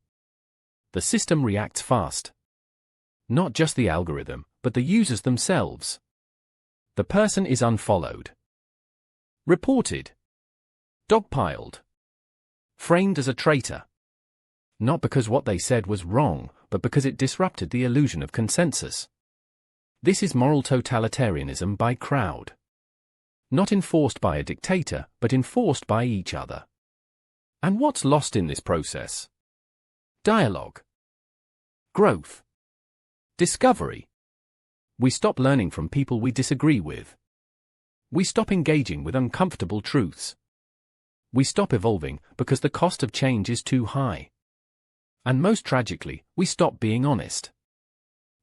The system reacts fast. Not just the algorithm, but the users themselves. The person is unfollowed. Reported. Dogpiled. Framed as a traitor. Not because what they said was wrong, but because it disrupted the illusion of consensus. This is moral totalitarianism by crowd. Not enforced by a dictator, but enforced by each other. And what's lost in this process? Dialogue. Growth. Discovery. We stop learning from people we disagree with. We stop engaging with uncomfortable truths. We stop evolving because the cost of change is too high. And most tragically, we stop being honest.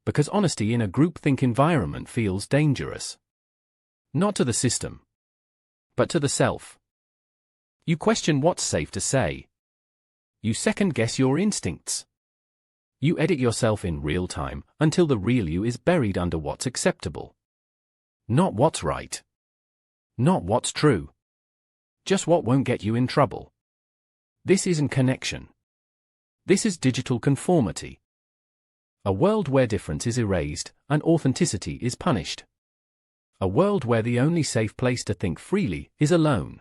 Because honesty in a groupthink environment feels dangerous. Not to the system, but to the self. You question what's safe to say. You second-guess your instincts. You edit yourself in real time until the real you is buried under what's acceptable. Not what's right. Not what's true. Just what won't get you in trouble. This isn't connection. This is digital conformity. A world where difference is erased and authenticity is punished. A world where the only safe place to think freely is alone.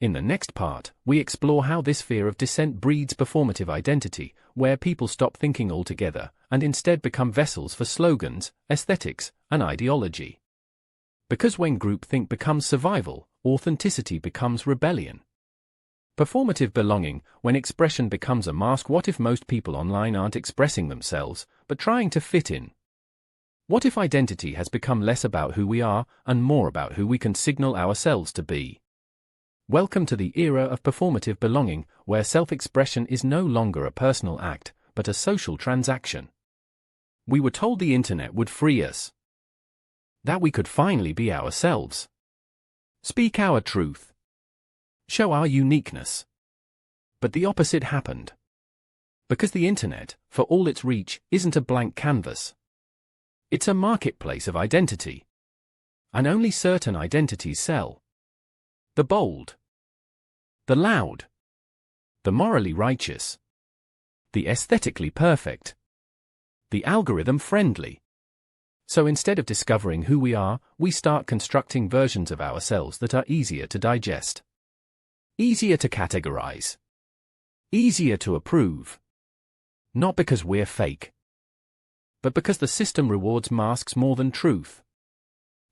In the next part, we explore how this fear of dissent breeds performative identity, where people stop thinking altogether and instead become vessels for slogans, aesthetics, and ideology. Because when groupthink becomes survival, authenticity becomes rebellion. Performative belonging, when expression becomes a mask. What if most people online aren't expressing themselves, but trying to fit in? What if identity has become less about who we are and more about who we can signal ourselves to be? Welcome to the era of performative belonging, where self-expression is no longer a personal act, but a social transaction. We were told the internet would free us, that we could finally be ourselves, speak our truth, show our uniqueness. But the opposite happened. Because the internet, for all its reach, isn't a blank canvas. It's a marketplace of identity. And only certain identities sell. The bold, the loud, the morally righteous, the aesthetically perfect, the algorithm-friendly. So instead of discovering who we are, we start constructing versions of ourselves that are easier to digest, easier to categorize, easier to approve. Not because we're fake, but because the system rewards masks more than truth.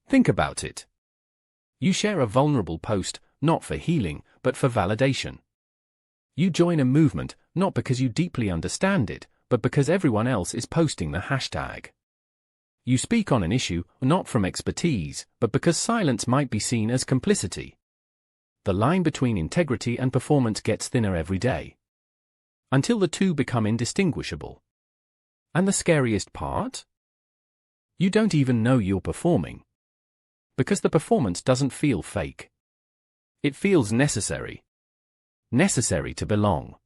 Think about it. You share a vulnerable post, not for healing, but for validation. You join a movement, not because you deeply understand it, but because everyone else is posting the hashtag. You speak on an issue, not from expertise, but because silence might be seen as complicity. The line between integrity and performance gets thinner every day, until the two become indistinguishable. And the scariest part? You don't even know you're performing. Because the performance doesn't feel fake. It feels necessary. Necessary to belong.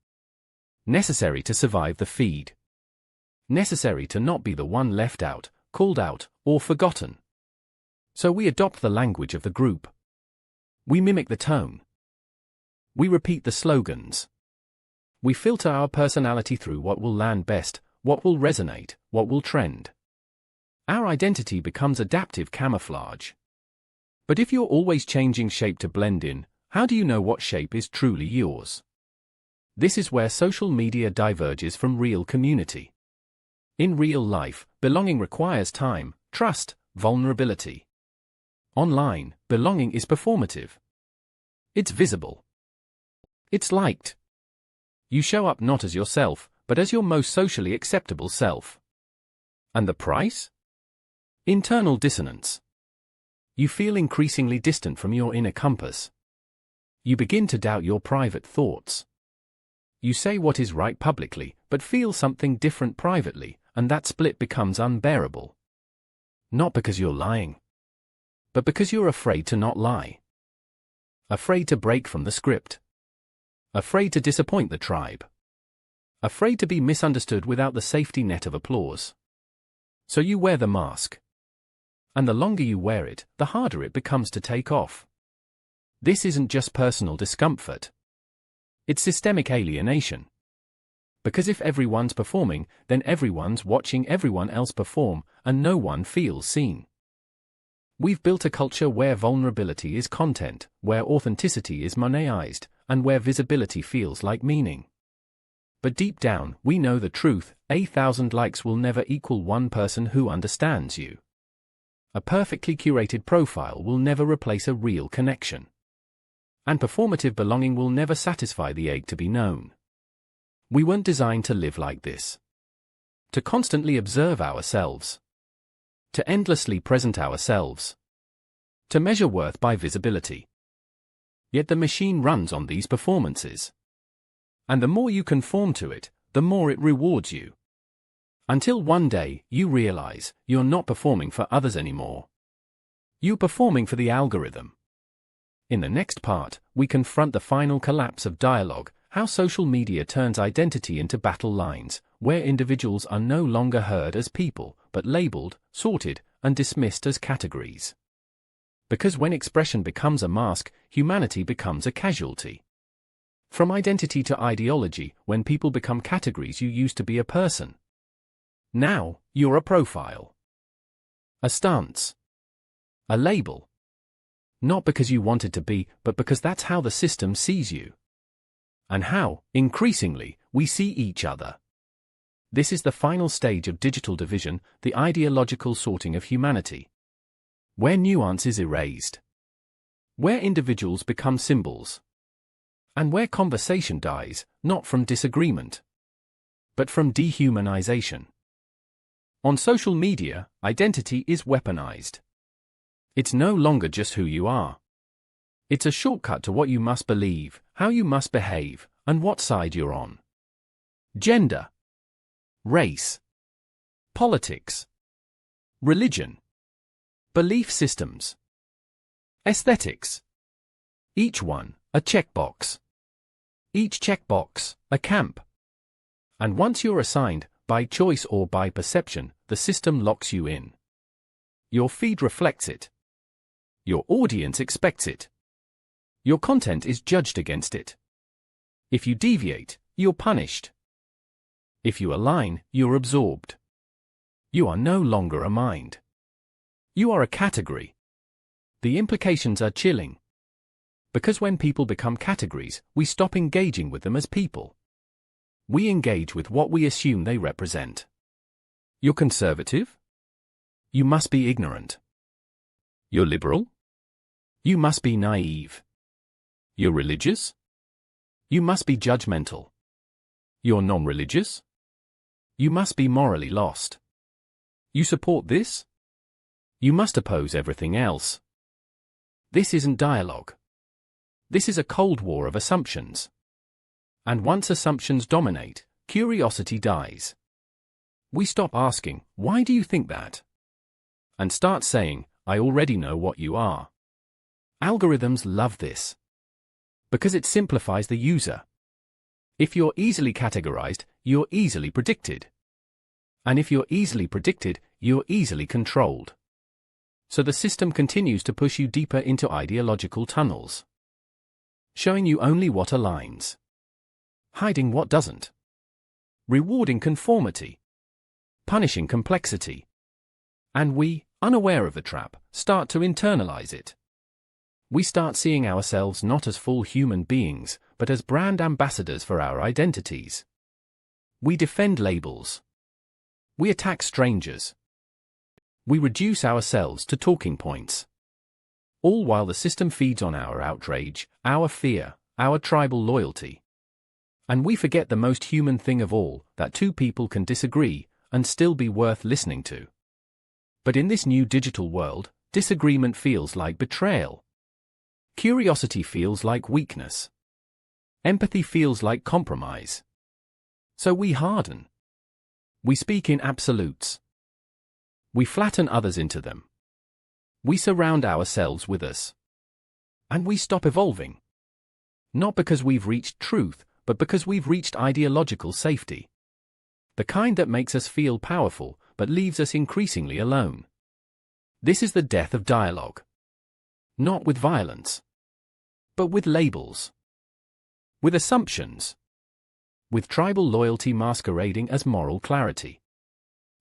Necessary to survive the feed. Necessary to not be the one left out, called out, or forgotten. So we adopt the language of the group. We mimic the tone. We repeat the slogans. We filter our personality through what will land best, what will resonate, what will trend. Our identity becomes adaptive camouflage. But if you're always changing shape to blend in, how do you know what shape is truly yours? This is where social media diverges from real community. In real life, belonging requires time, trust, vulnerability. Online, belonging is performative. It's visible. It's liked. You show up not as yourself, but as your most socially acceptable self. And the price? Internal dissonance. You feel increasingly distant from your inner compass. You begin to doubt your private thoughts. You say what is right publicly, but feel something different privately, and that split becomes unbearable. Not because you're lying, but because you're afraid to not lie. Afraid to break from the script. Afraid to disappoint the tribe. Afraid to be misunderstood without the safety net of applause. So you wear the mask. And the longer you wear it, the harder it becomes to take off. This isn't just personal discomfort. It's systemic alienation. Because if everyone's performing, then everyone's watching everyone else perform, and no one feels seen. We've built a culture where vulnerability is content, where authenticity is monetized, and where visibility feels like meaning. But deep down, we know the truth: 1,000 likes will never equal one person who understands you. A perfectly curated profile will never replace a real connection. And performative belonging will never satisfy the ache to be known. We weren't designed to live like this. To constantly observe ourselves. To endlessly present ourselves. To measure worth by visibility. Yet the machine runs on these performances. And the more you conform to it, the more it rewards you. Until one day, you realize, you're not performing for others anymore. You're performing for the algorithm. In the next part, we confront the final collapse of dialogue, how social media turns identity into battle lines, where individuals are no longer heard as people, but labeled, sorted, and dismissed as categories. Because when expression becomes a mask, humanity becomes a casualty. From identity to ideology, when people become categories, you used to be a person. Now, you're a profile. A stance. A label. Not because you wanted to be, but because that's how the system sees you. And how, increasingly, we see each other. This is the final stage of digital division, the ideological sorting of humanity. Where nuance is erased. Where individuals become symbols. And where conversation dies, not from disagreement, but from dehumanization. On social media, identity is weaponized. It's no longer just who you are. It's a shortcut to what you must believe, how you must behave, and what side you're on. Gender, race, politics, religion, belief systems, aesthetics. Each one, a checkbox. Each checkbox, a camp. And once you're assigned, by choice or by perception, the system locks you in. Your feed reflects it. Your audience expects it. Your content is judged against it. If you deviate, you're punished. If you align, you're absorbed. You are no longer a mind. You are a category. The implications are chilling. Because when people become categories, we stop engaging with them as people. We engage with what we assume they represent. You're conservative? You must be ignorant. You're liberal? You must be naive. You're religious? You must be judgmental. You're non-religious? You must be morally lost. You support this? You must oppose everything else. This isn't dialogue. This is a cold war of assumptions. And once assumptions dominate, curiosity dies. We stop asking, why do you think that? And start saying, I already know what you are. Algorithms love this. Because it simplifies the user. If you're easily categorized, you're easily predicted. And if you're easily predicted, you're easily controlled. So the system continues to push you deeper into ideological tunnels. Showing you only what aligns. Hiding what doesn't. Rewarding conformity. Punishing complexity. And we, unaware of the trap, start to internalize it. We start seeing ourselves not as full human beings, but as brand ambassadors for our identities. We defend labels. We attack strangers. We reduce ourselves to talking points. All while the system feeds on our outrage, our fear, our tribal loyalty. And we forget the most human thing of all, that two people can disagree, and still be worth listening to. But in this new digital world, disagreement feels like betrayal. Curiosity feels like weakness. Empathy feels like compromise. So we harden. We speak in absolutes. We flatten others into them. We surround ourselves with us. And we stop evolving. Not because we've reached truth, but because we've reached ideological safety. The kind that makes us feel powerful, but leaves us increasingly alone. This is the death of dialogue. Not with violence. But with labels. With assumptions. With tribal loyalty masquerading as moral clarity.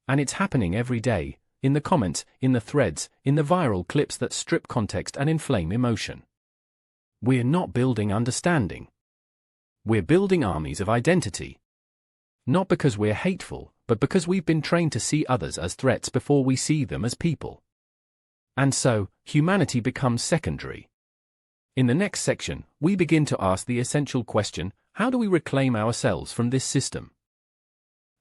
And it's happening every day. In the comments, in the threads, in the viral clips that strip context and inflame emotion. We're not building understanding. We're building armies of identity. Not because we're hateful, but because we've been trained to see others as threats before we see them as people. And so, humanity becomes secondary. In the next section, we begin to ask the essential question, how do we reclaim ourselves from this system?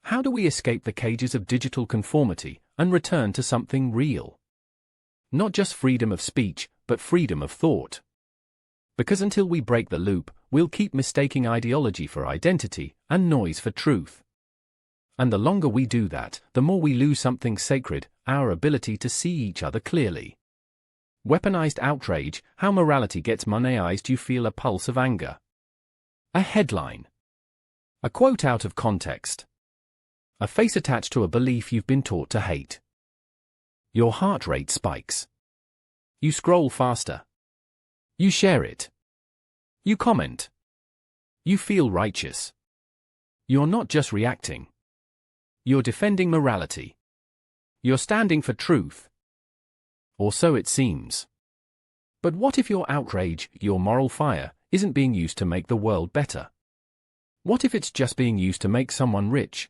How do we escape the cages of digital conformity and return to something real? Not just freedom of speech, but freedom of thought. Because until we break the loop, we'll keep mistaking ideology for identity and noise for truth. And the longer we do that, the more we lose something sacred, our ability to see each other clearly. Weaponized outrage, how morality gets monetized. You feel a pulse of anger. A headline. A quote out of context. A face attached to a belief you've been taught to hate. Your heart rate spikes. You scroll faster. You share it. You comment. You feel righteous. You're not just reacting. You're defending morality. You're standing for truth. Or so it seems. But what if your outrage, your moral fire, isn't being used to make the world better? What if it's just being used to make someone rich?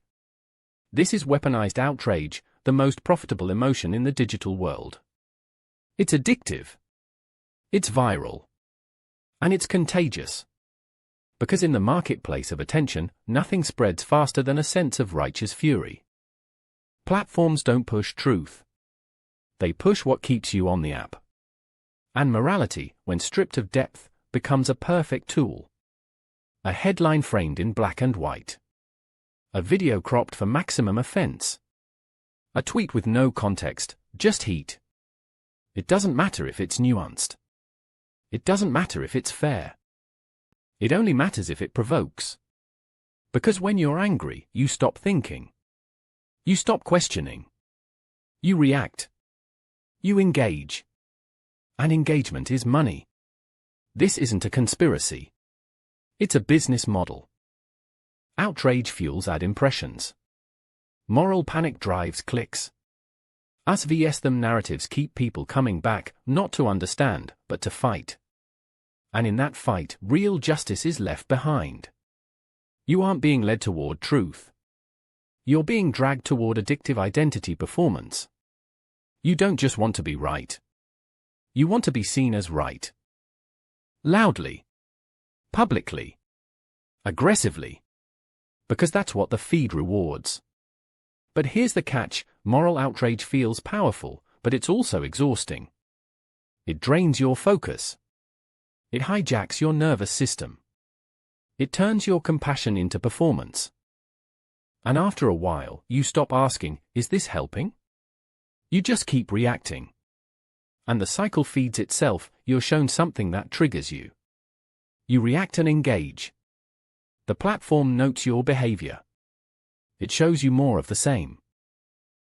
This is weaponized outrage, the most profitable emotion in the digital world. It's addictive. It's viral. And it's contagious. Because in the marketplace of attention, nothing spreads faster than a sense of righteous fury. Platforms don't push truth. They push what keeps you on the app. And morality, when stripped of depth, becomes a perfect tool. A headline framed in black and white. A video cropped for maximum offense. A tweet with no context, just heat. It doesn't matter if it's nuanced. It doesn't matter if it's fair. It only matters if it provokes. Because when you're angry, you stop thinking. You stop questioning. You react. You engage. And engagement is money. This isn't a conspiracy. It's a business model. Outrage fuels ad impressions. Moral panic drives clicks. Us vs them narratives keep people coming back, not to understand, but to fight. And in that fight, real justice is left behind. You aren't being led toward truth. You're being dragged toward addictive identity performance. You don't just want to be right. You want to be seen as right. Loudly. Publicly. Aggressively. Because that's what the feed rewards. But here's the catch, moral outrage feels powerful, but it's also exhausting. It drains your focus. It hijacks your nervous system. It turns your compassion into performance. And after a while, you stop asking, is this helping? You just keep reacting. And the cycle feeds itself, you're shown something that triggers you. You react and engage. The platform notes your behavior. It shows you more of the same.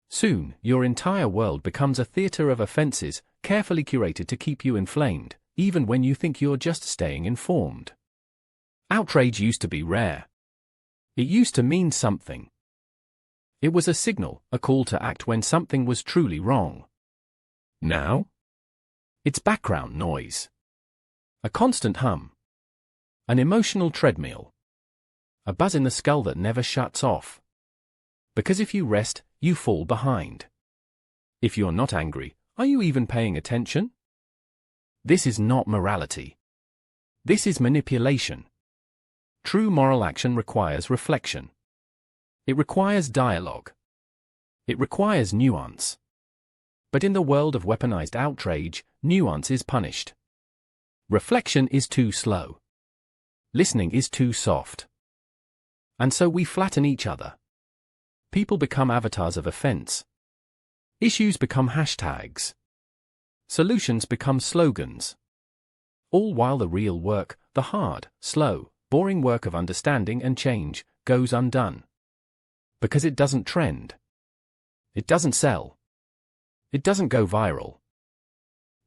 Soon, your entire world becomes a theater of offenses, carefully curated to keep you inflamed, even when you think you're just staying informed. Outrage used to be rare. It used to mean something. It was a signal, a call to act when something was truly wrong. Now? It's background noise. A constant hum. An emotional treadmill. A buzz in the skull that never shuts off. Because if you rest, you fall behind. If you're not angry, are you even paying attention? This is not morality. This is manipulation. True moral action requires reflection. It requires dialogue. It requires nuance. But in the world of weaponized outrage, nuance is punished. Reflection is too slow. Listening is too soft. And so we flatten each other. People become avatars of offense. Issues become hashtags. Solutions become slogans. All while the real work, the hard, slow, boring work of understanding and change, goes undone. Because it doesn't trend. It doesn't sell. It doesn't go viral.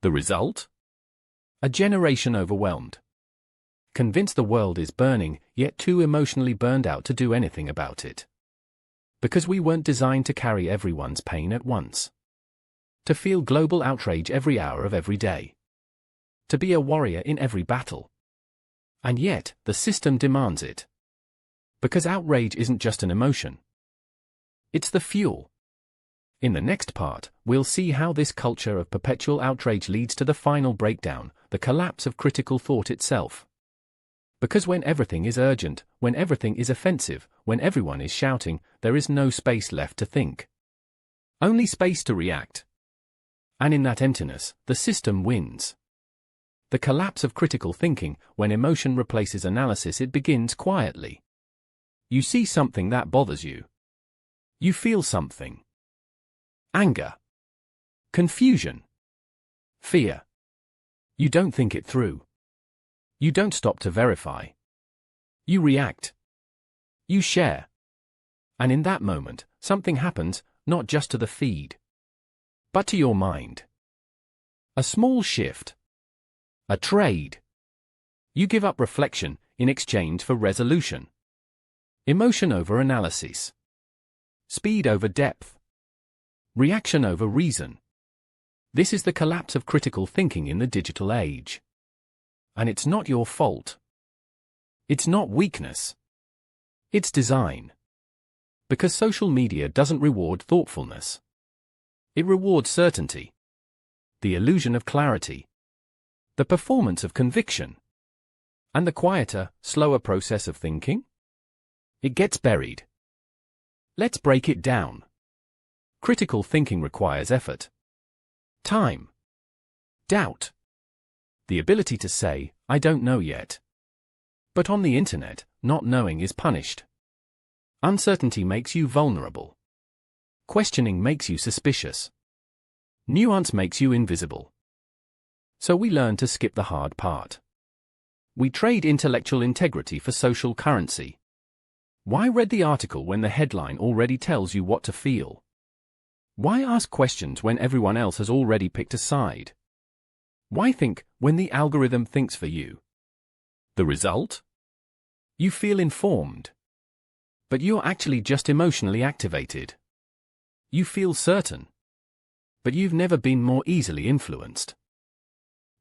The result? A generation overwhelmed. Convinced the world is burning, yet too emotionally burned out to do anything about it. Because we weren't designed to carry everyone's pain at once. To feel global outrage every hour of every day. To be a warrior in every battle. And yet, the system demands it. Because outrage isn't just an emotion. It's the fuel. In the next part, we'll see how this culture of perpetual outrage leads to the final breakdown, the collapse of critical thought itself. Because when everything is urgent, when everything is offensive, when everyone is shouting, there is no space left to think. Only space to react. And in that emptiness, the system wins. The collapse of critical thinking, when emotion replaces analysis, it begins quietly. You see something that bothers you. You feel something. Anger. Confusion. Fear. You don't think it through. You don't stop to verify. You react. You share. And in that moment, something happens, not just to the feed, but to your mind. A small shift. A trade. You give up reflection in exchange for resolution. Emotion over analysis. Speed over depth. Reaction over reason. This is the collapse of critical thinking in the digital age. And it's not your fault. It's not weakness. It's design. Because social media doesn't reward thoughtfulness. It rewards certainty. The illusion of clarity. The performance of conviction. And the quieter, slower process of thinking? It gets buried. Let's break it down. Critical thinking requires effort. Time. Doubt. The ability to say, I don't know yet. But on the internet, not knowing is punished. Uncertainty makes you vulnerable. Questioning makes you suspicious. Nuance makes you invisible. So we learn to skip the hard part. We trade intellectual integrity for social currency. Why read the article when the headline already tells you what to feel? Why ask questions when everyone else has already picked a side? Why think when the algorithm thinks for you? The result? You feel informed. But you're actually just emotionally activated. You feel certain. But you've never been more easily influenced.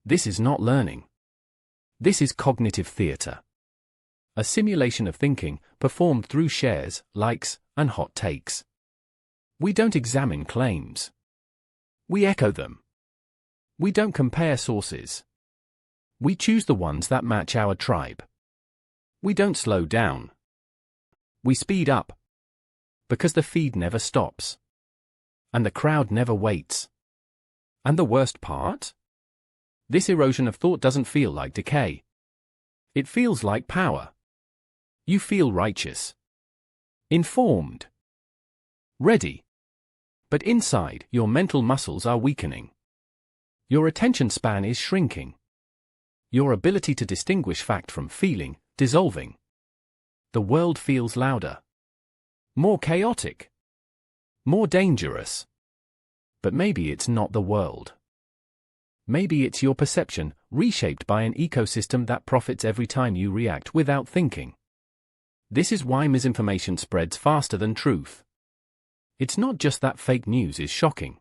This is not learning. This is cognitive theater. A simulation of thinking performed through shares, likes, and hot takes. We don't examine claims. We echo them. We don't compare sources. We choose the ones that match our tribe. We don't slow down. We speed up. Because the feed never stops. And the crowd never waits. And the worst part? This erosion of thought doesn't feel like decay. It feels like power. You feel righteous. Informed. Ready. But inside, your mental muscles are weakening. Your attention span is shrinking. Your ability to distinguish fact from feeling, dissolving. The world feels louder. More chaotic. More dangerous. But maybe it's not the world. Maybe it's your perception, reshaped by an ecosystem that profits every time you react without thinking. This is why misinformation spreads faster than truth. It's not just that fake news is shocking.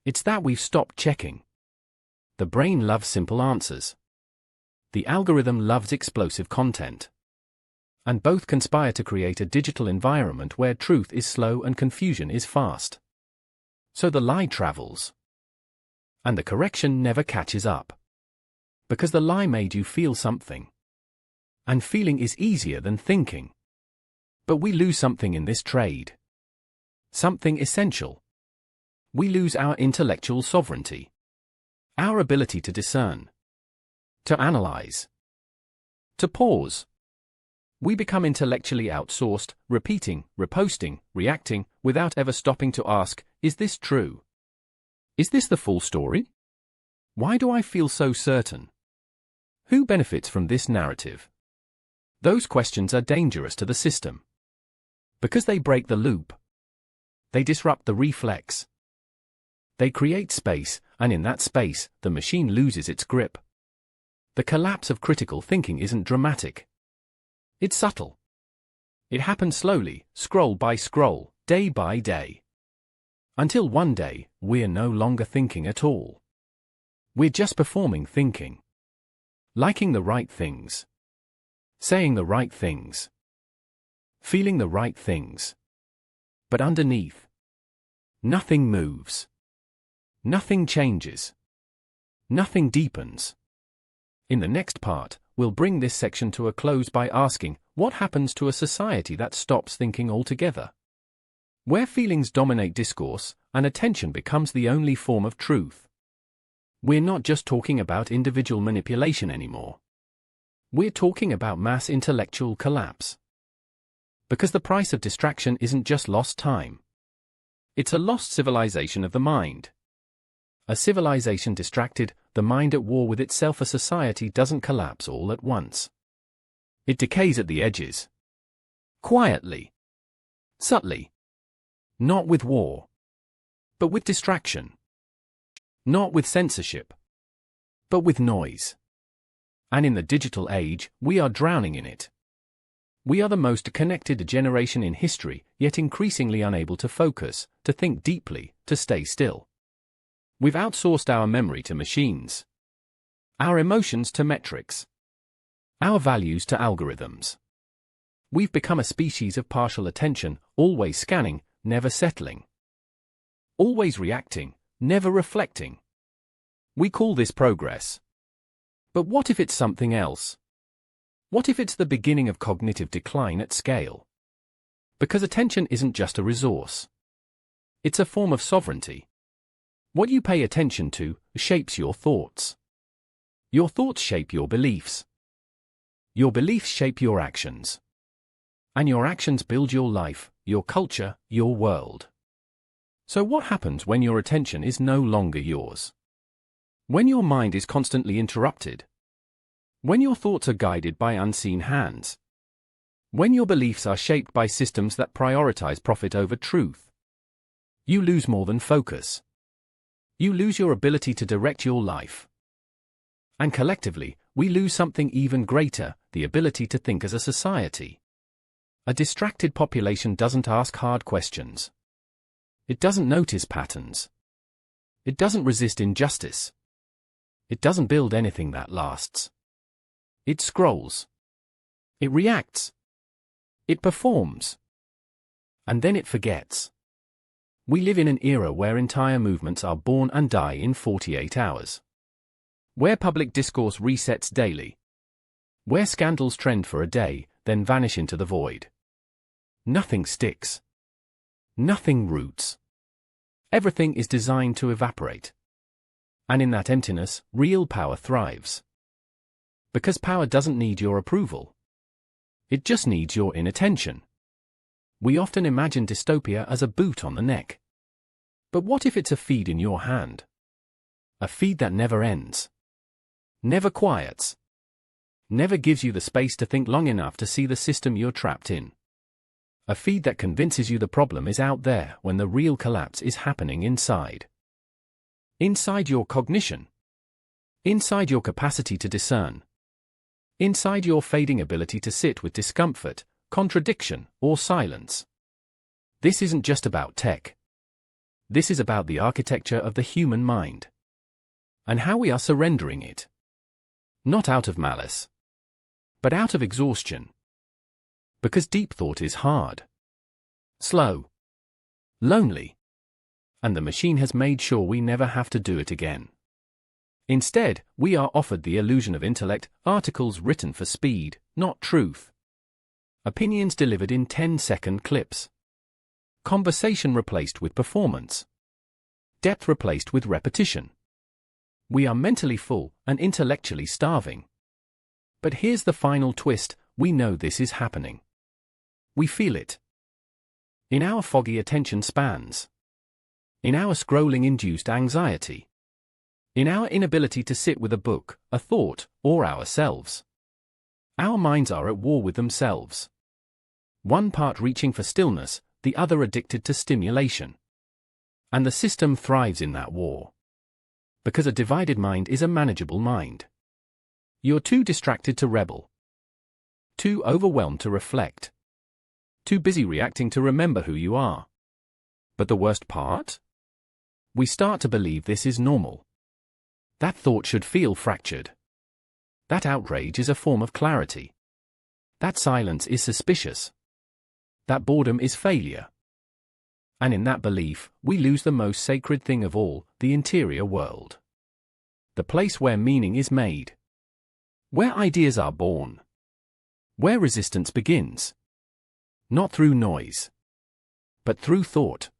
It's that we've stopped checking. The brain loves simple answers. The algorithm loves explosive content. And both conspire to create a digital environment where truth is slow and confusion is fast. So the lie travels. And the correction never catches up. Because the lie made you feel something. And feeling is easier than thinking. But we lose something in this trade. Something essential. We lose our intellectual sovereignty. Our ability to discern. To analyze. To pause. We become intellectually outsourced, repeating, reposting, reacting, without ever stopping to ask, is this true? Is this the full story? Why do I feel so certain? Who benefits from this narrative? Those questions are dangerous to the system. Because they break the loop. They disrupt the reflex. They create space, and in that space, the machine loses its grip. The collapse of critical thinking isn't dramatic. It's subtle. It happens slowly, scroll by scroll, day by day. Until one day, we're no longer thinking at all. We're just performing thinking. Liking the right things. Saying the right things. Feeling the right things. But underneath, nothing moves. Nothing changes. Nothing deepens. In the next part, we'll bring this section to a close by asking, what happens to a society that stops thinking altogether? Where feelings dominate discourse, and attention becomes the only form of truth. We're not just talking about individual manipulation anymore. We're talking about mass intellectual collapse. Because the price of distraction isn't just lost time. It's a lost civilization of the mind. A civilization distracted, the mind at war with itself. A society doesn't collapse all at once. It decays at the edges. Quietly. Subtly. Not with war. But with distraction. Not with censorship. But with noise. And in the digital age, we are drowning in it. We are the most connected generation in history, yet increasingly unable to focus, to think deeply, to stay still. We've outsourced our memory to machines, our emotions to metrics, our values to algorithms. We've become a species of partial attention, always scanning, never settling. Always reacting, never reflecting. We call this progress. But what if it's something else? What if it's the beginning of cognitive decline at scale? Because attention isn't just a resource. It's a form of sovereignty. What you pay attention to shapes your thoughts. Your thoughts shape your beliefs. Your beliefs shape your actions. And your actions build your life, your culture, your world. So what happens when your attention is no longer yours? When your mind is constantly interrupted? When your thoughts are guided by unseen hands? When your beliefs are shaped by systems that prioritize profit over truth? You lose more than focus. You lose your ability to direct your life. And collectively, we lose something even greater, the ability to think as a society. A distracted population doesn't ask hard questions. It doesn't notice patterns. It doesn't resist injustice. It doesn't build anything that lasts. It scrolls. It reacts. It performs. And then it forgets. We live in an era where entire movements are born and die in 48 hours. Where public discourse resets daily. Where scandals trend for a day, then vanish into the void. Nothing sticks. Nothing roots. Everything is designed to evaporate. And in that emptiness, real power thrives. Because power doesn't need your approval. It just needs your inattention. We often imagine dystopia as a boot on the neck. But what if it's a feed in your hand? A feed that never ends. Never quiets. Never gives you the space to think long enough to see the system you're trapped in. A feed that convinces you the problem is out there when the real collapse is happening inside. Inside your cognition. Inside your capacity to discern. Inside your fading ability to sit with discomfort, contradiction, or silence. This isn't just about tech. This is about the architecture of the human mind. And how we are surrendering it. Not out of malice, but out of exhaustion. Because deep thought is hard, slow, lonely, and the machine has made sure we never have to do it again. Instead, we are offered the illusion of intellect, articles written for speed, not truth. Opinions delivered in 10-second clips. Conversation replaced with performance. Depth replaced with repetition. We are mentally full and intellectually starving. But here's the final twist, we know this is happening. We feel it. In our foggy attention spans. In our scrolling-induced anxiety. In our inability to sit with a book, a thought, or ourselves. Our minds are at war with themselves. One part reaching for stillness, the other addicted to stimulation. And the system thrives in that war. Because a divided mind is a manageable mind. You're too distracted to rebel. Too overwhelmed to reflect. Too busy reacting to remember who you are. But the worst part? We start to believe this is normal. That thought should feel fractured. That outrage is a form of clarity. That silence is suspicious. That boredom is failure. And in that belief, we lose the most sacred thing of all, the interior world. The place where meaning is made. Where ideas are born. Where resistance begins. Not through noise, but through thought.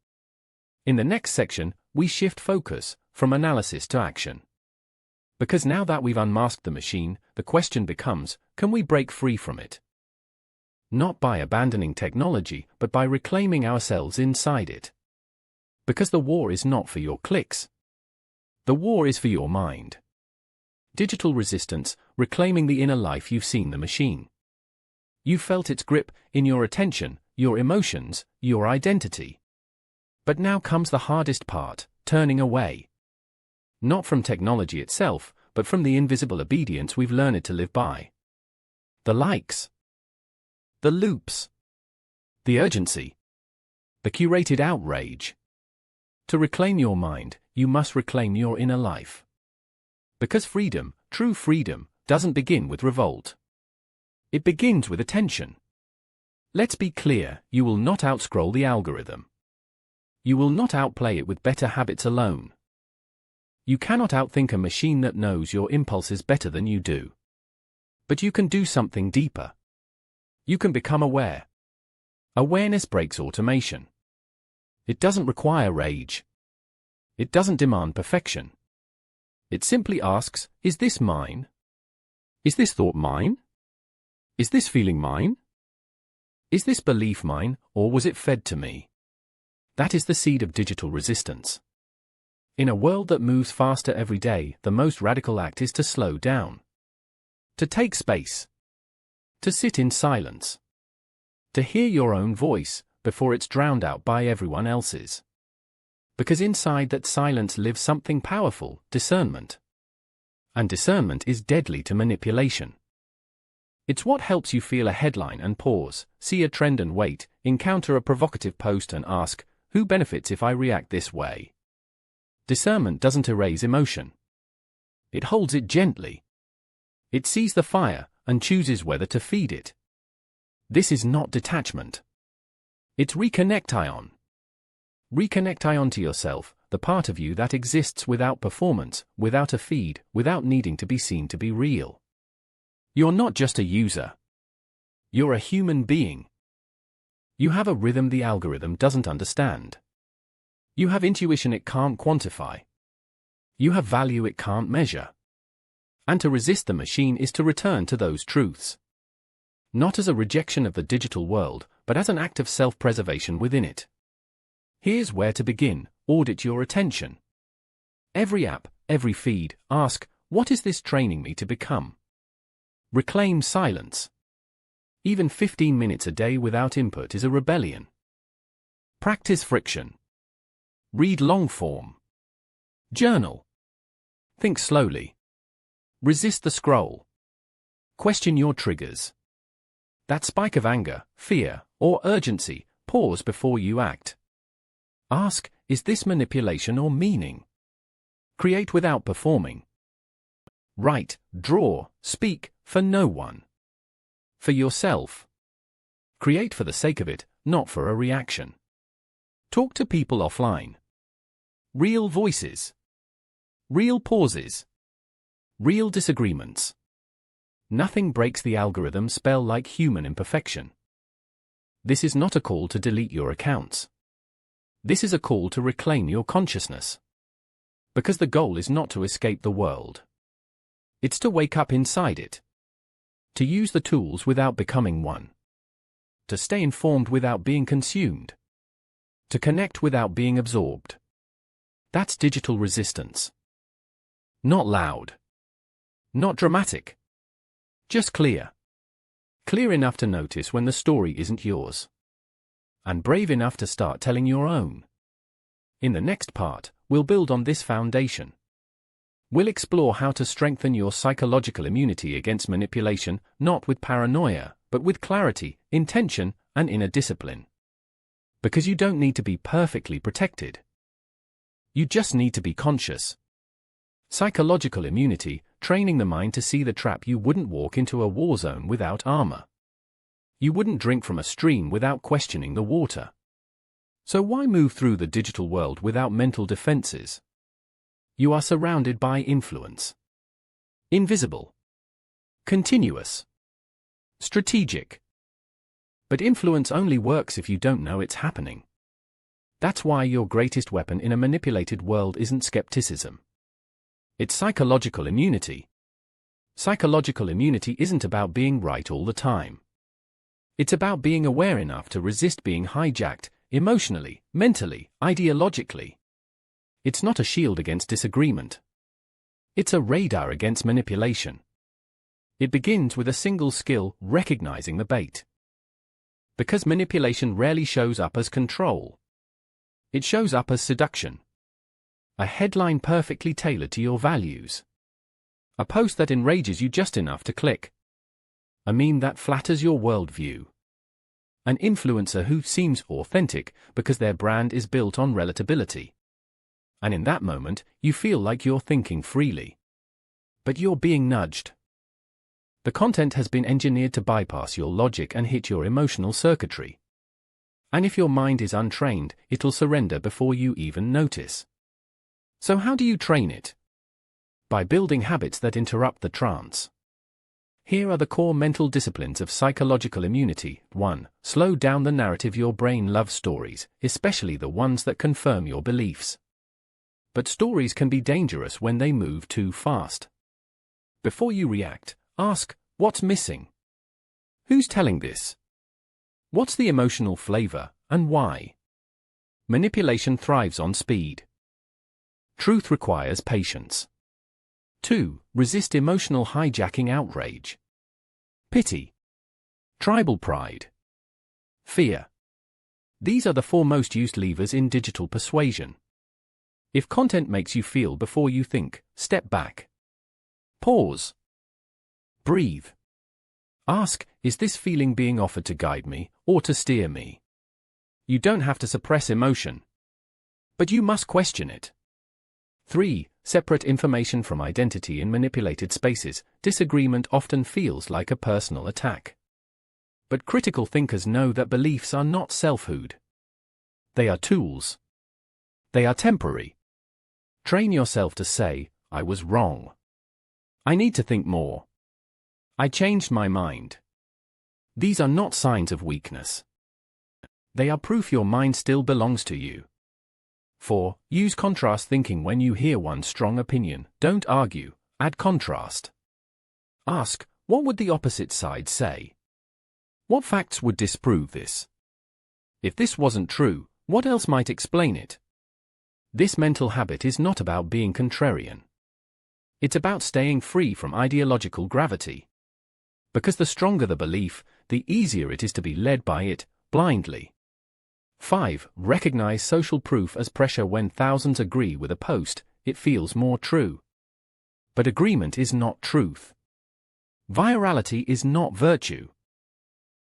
In the next section, we shift focus from analysis to action. Because now that we've unmasked the machine, the question becomes, can we break free from it? Not by abandoning technology, but by reclaiming ourselves inside it. Because the war is not for your clicks. The war is for your mind. Digital resistance, reclaiming the inner life you've seen the machine. You felt its grip in your attention, your emotions, your identity. But now comes the hardest part, turning away. Not from technology itself, but from the invisible obedience we've learned to live by. The likes. The loops. The urgency. The curated outrage. To reclaim your mind, you must reclaim your inner life. Because freedom, true freedom, doesn't begin with revolt. It begins with attention. Let's be clear, you will not outscroll the algorithm. You will not outplay it with better habits alone. You cannot outthink a machine that knows your impulses better than you do. But you can do something deeper. You can become aware. Awareness breaks automation. It doesn't require rage. It doesn't demand perfection. It simply asks, is this mine? Is this thought mine? Is this feeling mine? Is this belief mine, or was it fed to me? That is the seed of digital resistance. In a world that moves faster every day, the most radical act is to slow down. To take space. To sit in silence. To hear your own voice, before it's drowned out by everyone else's. Because inside that silence lives something powerful, discernment. And discernment is deadly to manipulation. It's what helps you feel a headline and pause, see a trend and wait, encounter a provocative post and ask, who benefits if I react this way? Discernment doesn't erase emotion. It holds it gently. It sees the fire and chooses whether to feed it. This is not detachment. It's reconnect-ion. Reconnect-ion to yourself, the part of you that exists without performance, without a feed, without needing to be seen to be real. You're not just a user. You're a human being. You have a rhythm the algorithm doesn't understand. You have intuition it can't quantify. You have value it can't measure. And to resist the machine is to return to those truths. Not as a rejection of the digital world, but as an act of self-preservation within it. Here's where to begin: audit your attention. Every app, every feed, ask, what is this training me to become? Reclaim silence. Even 15 minutes a day without input is a rebellion. Practice friction. Read long form. Journal. Think slowly. Resist the scroll. Question your triggers. That spike of anger, fear, or urgency, pause before you act. Ask, is this manipulation or meaning? Create without performing. Write, draw, speak, for no one. For yourself. Create for the sake of it, not for a reaction. Talk to people offline. Real voices. Real pauses. Real disagreements. Nothing breaks the algorithm spell like human imperfection. This is not a call to delete your accounts. This is a call to reclaim your consciousness. Because the goal is not to escape the world. It's to wake up inside it. To use the tools without becoming one. To stay informed without being consumed. To connect without being absorbed. That's digital resistance. Not loud. Not dramatic. Just clear. Clear enough to notice when the story isn't yours. And brave enough to start telling your own. In the next part, we'll build on this foundation. We'll explore how to strengthen your psychological immunity against manipulation, not with paranoia, but with clarity, intention, and inner discipline. Because you don't need to be perfectly protected. You just need to be conscious. Psychological immunity, training the mind to see the trap. You wouldn't walk into a war zone without armor. You wouldn't drink from a stream without questioning the water. So why move through the digital world without mental defenses? You are surrounded by influence. Invisible. Continuous. Strategic. But influence only works if you don't know it's happening. That's why your greatest weapon in a manipulated world isn't skepticism. It's psychological immunity. Psychological immunity isn't about being right all the time. It's about being aware enough to resist being hijacked, emotionally, mentally, ideologically. It's not a shield against disagreement. It's a radar against manipulation. It begins with a single skill: recognizing the bait. Because manipulation rarely shows up as control. It shows up as seduction. A headline perfectly tailored to your values. A post that enrages you just enough to click. A meme that flatters your worldview. An influencer who seems authentic because their brand is built on relatability. and in that moment, you feel like you're thinking freely. But you're being nudged. The content has been engineered to bypass your logic and hit your emotional circuitry. And if your mind is untrained, it'll surrender before you even notice. So how do you train it? By building habits that interrupt the trance. Here are the core mental disciplines of psychological immunity. 1. Slow down the narrative. Your brain loves stories, especially the ones that confirm your beliefs. But stories can be dangerous when they move too fast. Before you react, ask, what's missing? Who's telling this? What's the emotional flavor, and why? Manipulation thrives on speed. Truth requires patience. 2. Resist emotional hijacking. Outrage, pity, tribal pride, fear. These are the 4 most used levers in digital persuasion. If content makes you feel before you think, step back. Pause. Breathe. Ask, is this feeling being offered to guide me, or to steer me? You don't have to suppress emotion, but you must question it. 3. Separate information from identity. In manipulated spaces, disagreement often feels like a personal attack. But critical thinkers know that beliefs are not selfhood. They are tools. They are temporary. Train yourself to say, I was wrong. I need to think more. I changed my mind. These are not signs of weakness. They are proof your mind still belongs to you. 4. Use contrast thinking. When you hear one strong opinion, don't argue, add contrast. Ask, what would the opposite side say? What facts would disprove this? If this wasn't true, what else might explain it? This mental habit is not about being contrarian. It's about staying free from ideological gravity. Because the stronger the belief, the easier it is to be led by it, blindly. 5. Recognize social proof as pressure. When thousands agree with a post, it feels more true. But agreement is not truth. Virality is not virtue.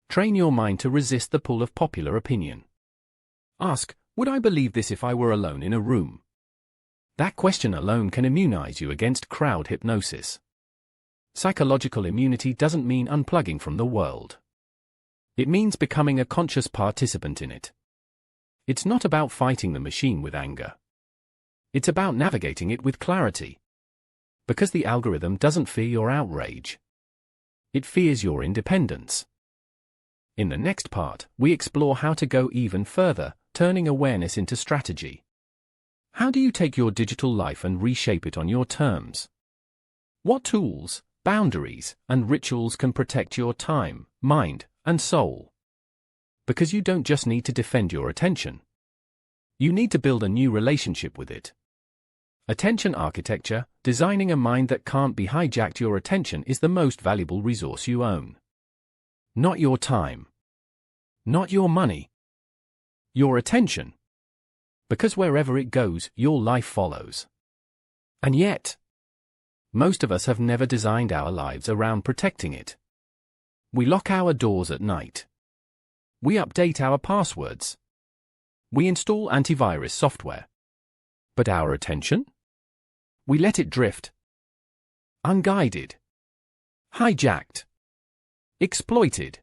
Train your mind to resist the pull of popular opinion. Ask, would I believe this if I were alone in a room? That question alone can immunize you against crowd hypnosis. Psychological immunity doesn't mean unplugging from the world. It means becoming a conscious participant in it. It's not about fighting the machine with anger. It's about navigating it with clarity. Because the algorithm doesn't fear your outrage. It fears your independence. In the next part, we explore how to go even further, turning awareness into strategy. How do you take your digital life and reshape it on your terms? What tools, boundaries, and rituals can protect your time, mind, and soul? Because you don't just need to defend your attention. You need to build a new relationship with it. Attention architecture, designing a mind that can't be hijacked. Your attention is the most valuable resource you own. Not your time. Not your money. Your attention. Because wherever it goes, your life follows. And yet, most of us have never designed our lives around protecting it. We lock our doors at night. We update our passwords. We install antivirus software. But our attention? We let it drift. Unguided. Hijacked. Exploited.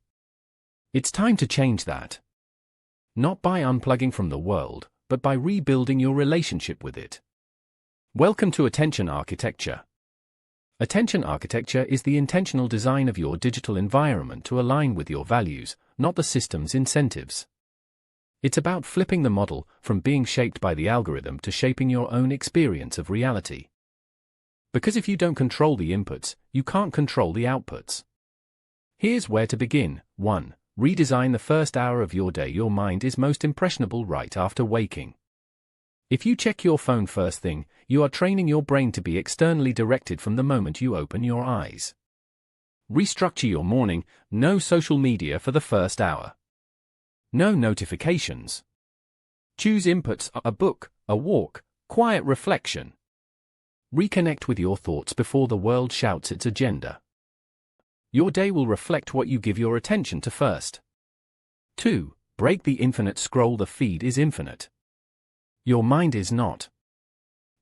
It's time to change that. Not by unplugging from the world, but by rebuilding your relationship with it. Welcome to Attention Architecture. Attention architecture is the intentional design of your digital environment to align with your values, not the system's incentives. It's about flipping the model from being shaped by the algorithm to shaping your own experience of reality. Because if you don't control the inputs, you can't control the outputs. Here's where to begin. 1. Redesign the first hour of your day. Your mind is most impressionable right after waking. If you check your phone first thing, you are training your brain to be externally directed from the moment you open your eyes. Restructure your morning. No social media for the first hour. No notifications. Choose inputs: a book, a walk, quiet reflection. Reconnect with your thoughts before the world shouts its agenda. Your day will reflect what you give your attention to first. 2. Break the infinite scroll. The feed is infinite. Your mind is not.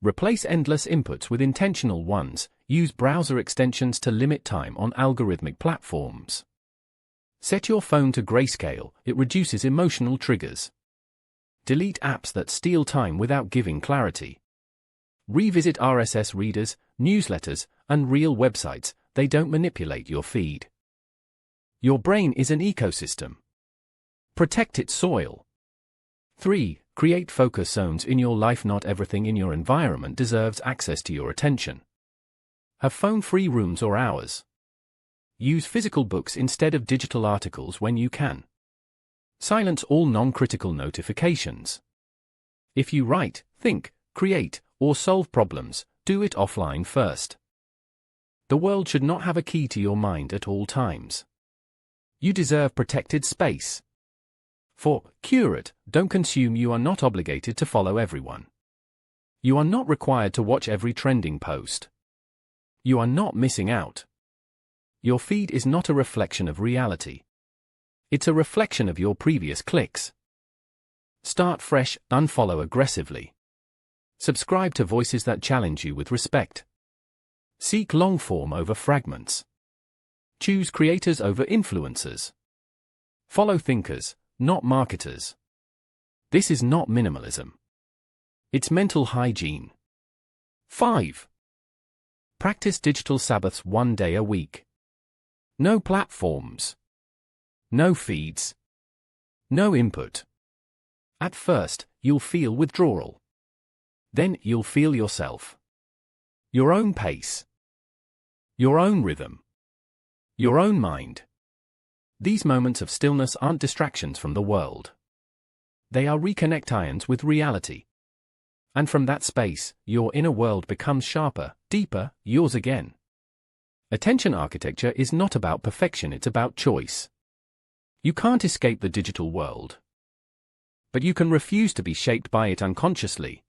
Replace endless inputs with intentional ones. Use browser extensions to limit time on algorithmic platforms. Set your phone to grayscale, it reduces emotional triggers. Delete apps that steal time without giving clarity. Revisit RSS readers, newsletters, and real websites, they don't manipulate your feed. Your brain is an ecosystem. Protect its soil. 3. Create focus zones in your life. Not everything in your environment deserves access to your attention. Have phone-free rooms or hours. Use physical books instead of digital articles when you can. Silence all non-critical notifications. If you write, think, create, or solve problems, do it offline first. The world should not have a key to your mind at all times. You deserve protected space. 4. Curate, don't consume. You are not obligated to follow everyone. You are not required to watch every trending post. You are not missing out. Your feed is not a reflection of reality. It's a reflection of your previous clicks. Start fresh, unfollow aggressively. Subscribe to voices that challenge you with respect. Seek long-form over fragments. Choose creators over influencers. Follow thinkers, not marketers. This is not minimalism. It's mental hygiene. 5. Practice digital Sabbaths 1 day a week. No platforms. No feeds. No input. At first, you'll feel withdrawal. Then you'll feel yourself. Your own pace. Your own rhythm. Your own mind. These moments of stillness aren't distractions from the world. They are reconnections with reality. And from that space, your inner world becomes sharper, deeper, yours again. Attention architecture is not about perfection, it's about choice. You can't escape the digital world. But you can refuse to be shaped by it unconsciously.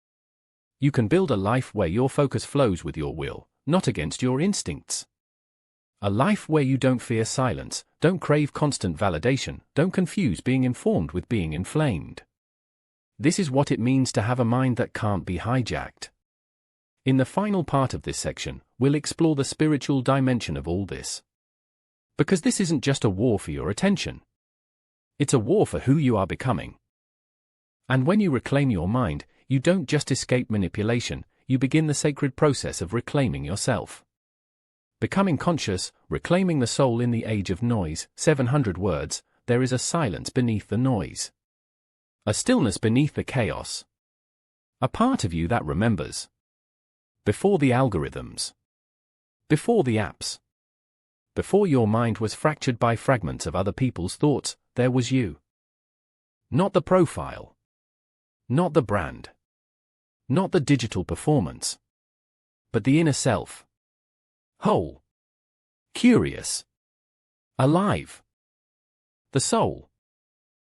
You can build a life where your focus flows with your will, not against your instincts. A life where you don't fear silence, don't crave constant validation, don't confuse being informed with being inflamed. This is what it means to have a mind that can't be hijacked. In the final part of this section, we'll explore the spiritual dimension of all this. Because this isn't just a war for your attention. It's a war for who you are becoming. And when you reclaim your mind, you don't just escape manipulation, you begin the sacred process of reclaiming yourself. Becoming conscious, reclaiming the soul in the age of noise. 700 words, there is a silence beneath the noise. A stillness beneath the chaos. A part of you that remembers. Before the algorithms. Before the apps. Before your mind was fractured by fragments of other people's thoughts, there was you. Not the profile. Not the brand. Not the digital performance. But the inner self. Whole. Curious. Alive. The soul.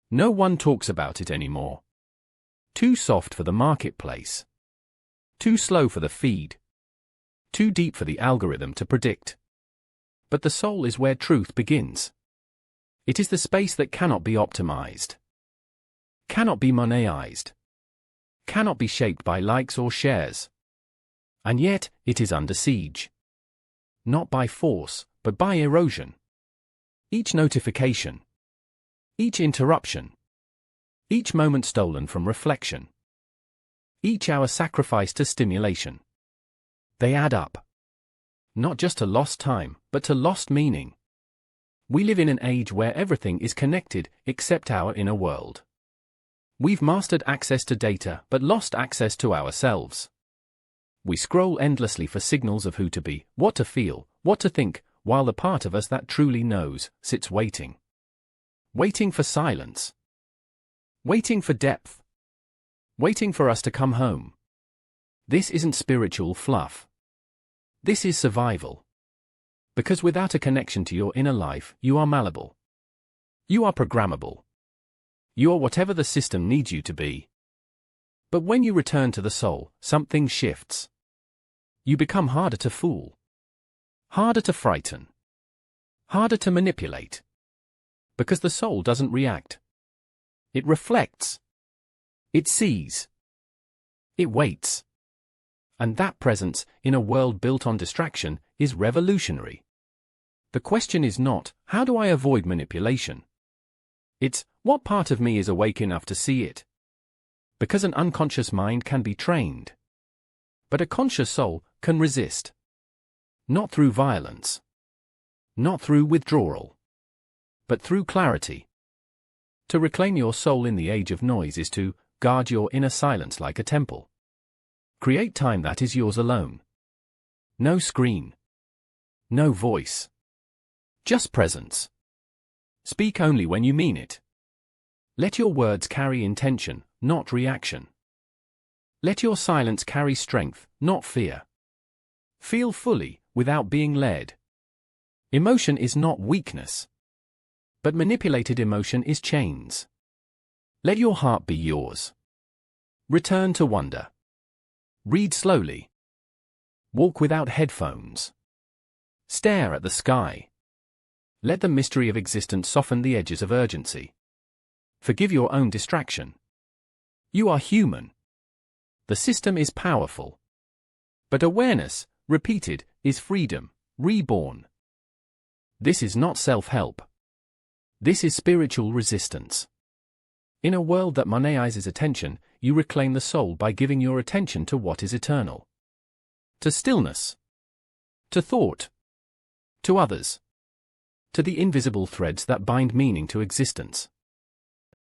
No one talks about it anymore. Too soft for the marketplace. Too slow for the feed. Too deep for the algorithm to predict. But the soul is where truth begins. It is the space that cannot be optimized. Cannot be monetized. Cannot be shaped by likes or shares. And yet, it is under siege. Not by force, but by erosion. Each notification. Each interruption. Each moment stolen from reflection. Each hour sacrificed to stimulation. They add up. Not just to lost time, but to lost meaning. We live in an age where everything is connected, except our inner world. We've mastered access to data, but lost access to ourselves. We scroll endlessly for signals of who to be, what to feel, what to think, while the part of us that truly knows, sits waiting. Waiting for silence. Waiting for depth. Waiting for us to come home. This isn't spiritual fluff. This is survival. Because without a connection to your inner life, you are malleable. You are programmable. You are whatever the system needs you to be. But when you return to the soul, something shifts. You become harder to fool. Harder to frighten. Harder to manipulate. Because the soul doesn't react. It reflects. It sees. It waits. And that presence, in a world built on distraction, is revolutionary. The question is not, how do I avoid manipulation? It's, what part of me is awake enough to see it? Because an unconscious mind can be trained. But a conscious soul can resist. Not through violence. Not through withdrawal. But through clarity. To reclaim your soul in the age of noise is to guard your inner silence like a temple. Create time that is yours alone. No screen. No voice. Just presence. Speak only when you mean it. Let your words carry intention, not reaction. Let your silence carry strength, not fear. Feel fully, without being led. Emotion is not weakness. But manipulated emotion is chains. Let your heart be yours. Return to wonder. Read slowly. Walk without headphones. Stare at the sky. Let the mystery of existence soften the edges of urgency. Forgive your own distraction. You are human. The system is powerful. But awareness, repeated, is freedom, reborn. This is not self-help. This is spiritual resistance. In a world that monopolizes attention, you reclaim the soul by giving your attention to what is eternal. To stillness. To thought. To others. To the invisible threads that bind meaning to existence.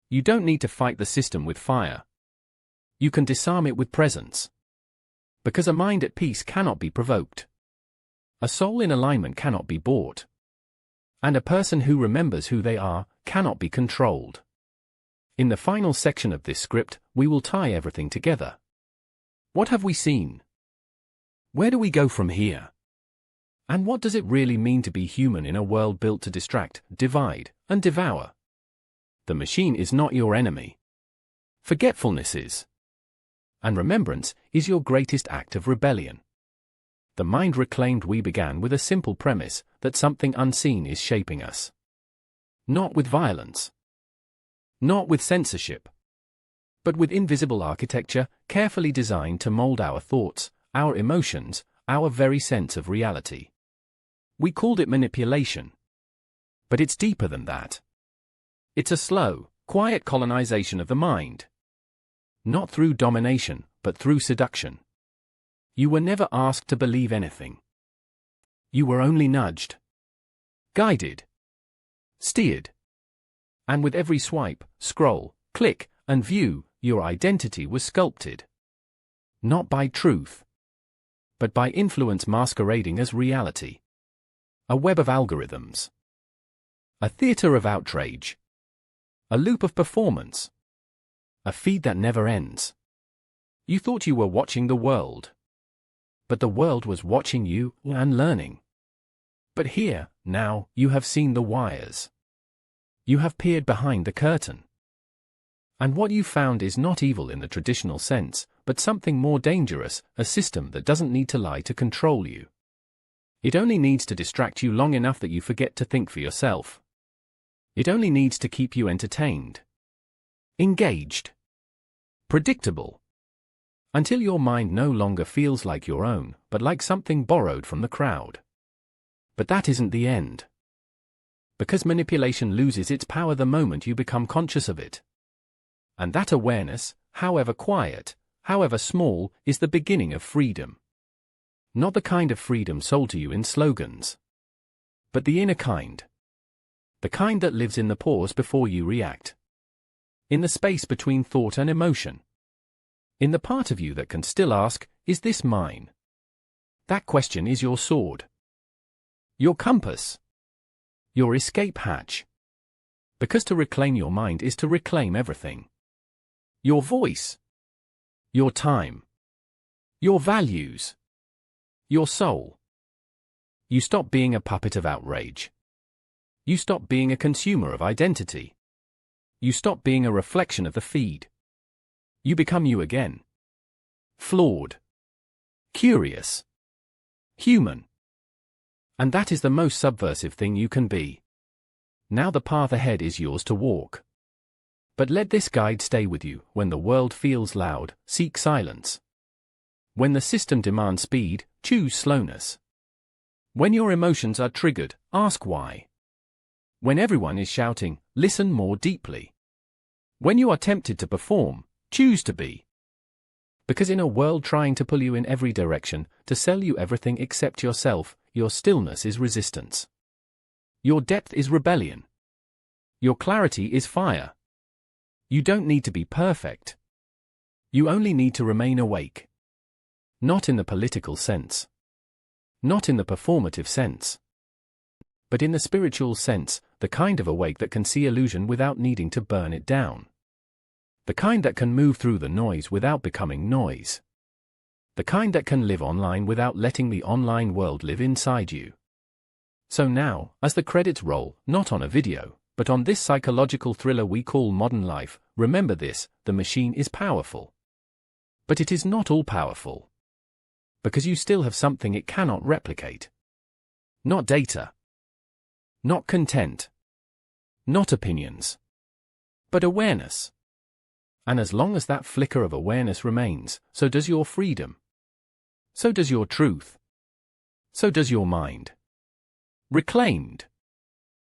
You don't need to fight the system with fire. You can disarm it with presence. Because a mind at peace cannot be provoked. A soul in alignment cannot be bought. And a person who remembers who they are cannot be controlled. In the final section of this script, we will tie everything together. What have we seen? Where do we go from here? And what does it really mean to be human in a world built to distract, divide, and devour? The machine is not your enemy. Forgetfulness is. And remembrance is your greatest act of rebellion. The mind reclaimed we began with a simple premise that something unseen is shaping us. Not with violence. Not with censorship. But with invisible architecture, carefully designed to mold our thoughts, our emotions, our very sense of reality. We called it manipulation. But it's deeper than that. It's a slow, quiet colonization of the mind. Not through domination, but through seduction. You were never asked to believe anything. You were only nudged. Guided. Steered. And with every swipe, scroll, click, and view, your identity was sculpted. Not by truth. But by influence masquerading as reality. A web of algorithms. A theater of outrage. A loop of performance. A feed that never ends. You thought you were watching the world. But the world was watching you and learning. But here, now, you have seen the wires. You have peered behind the curtain. And what you found is not evil in the traditional sense, but something more dangerous, a system that doesn't need to lie to control you. It only needs to distract you long enough that you forget to think for yourself. It only needs to keep you entertained. Engaged. Predictable. Until your mind no longer feels like your own, but like something borrowed from the crowd. But that isn't the end. Because manipulation loses its power the moment you become conscious of it. And that awareness, however quiet, however small, is the beginning of freedom. Not the kind of freedom sold to you in slogans. But the inner kind. The kind that lives in the pause before you react. In the space between thought and emotion. In the part of you that can still ask, is this mine? That question is your sword. Your compass. Your escape hatch. Because to reclaim your mind is to reclaim everything. Your voice. Your time. Your values. Your soul. You stop being a puppet of outrage. You stop being a consumer of identity. You stop being a reflection of the feed. You become you again. Flawed. Curious. Human. And that is the most subversive thing you can be. Now the path ahead is yours to walk. But let this guide stay with you when the world feels loud, seek silence. When the system demands speed, choose slowness. When your emotions are triggered, ask why. When everyone is shouting, listen more deeply. When you are tempted to perform, choose to be. Because in a world trying to pull you in every direction, to sell you everything except yourself, your stillness is resistance. Your depth is rebellion. Your clarity is fire. You don't need to be perfect. You only need to remain awake. Not in the political sense. Not in the performative sense. But in the spiritual sense, the kind of awake that can see illusion without needing to burn it down. The kind that can move through the noise without becoming noise. The kind that can live online without letting the online world live inside you. So now, as the credits roll, not on a video, but on this psychological thriller we call modern life, remember this: the machine is powerful. But it is not all powerful. Because you still have something it cannot replicate. Not data. Not content. Not opinions. But awareness. And as long as that flicker of awareness remains, so does your freedom. So does your truth. So does your mind. Reclaimed.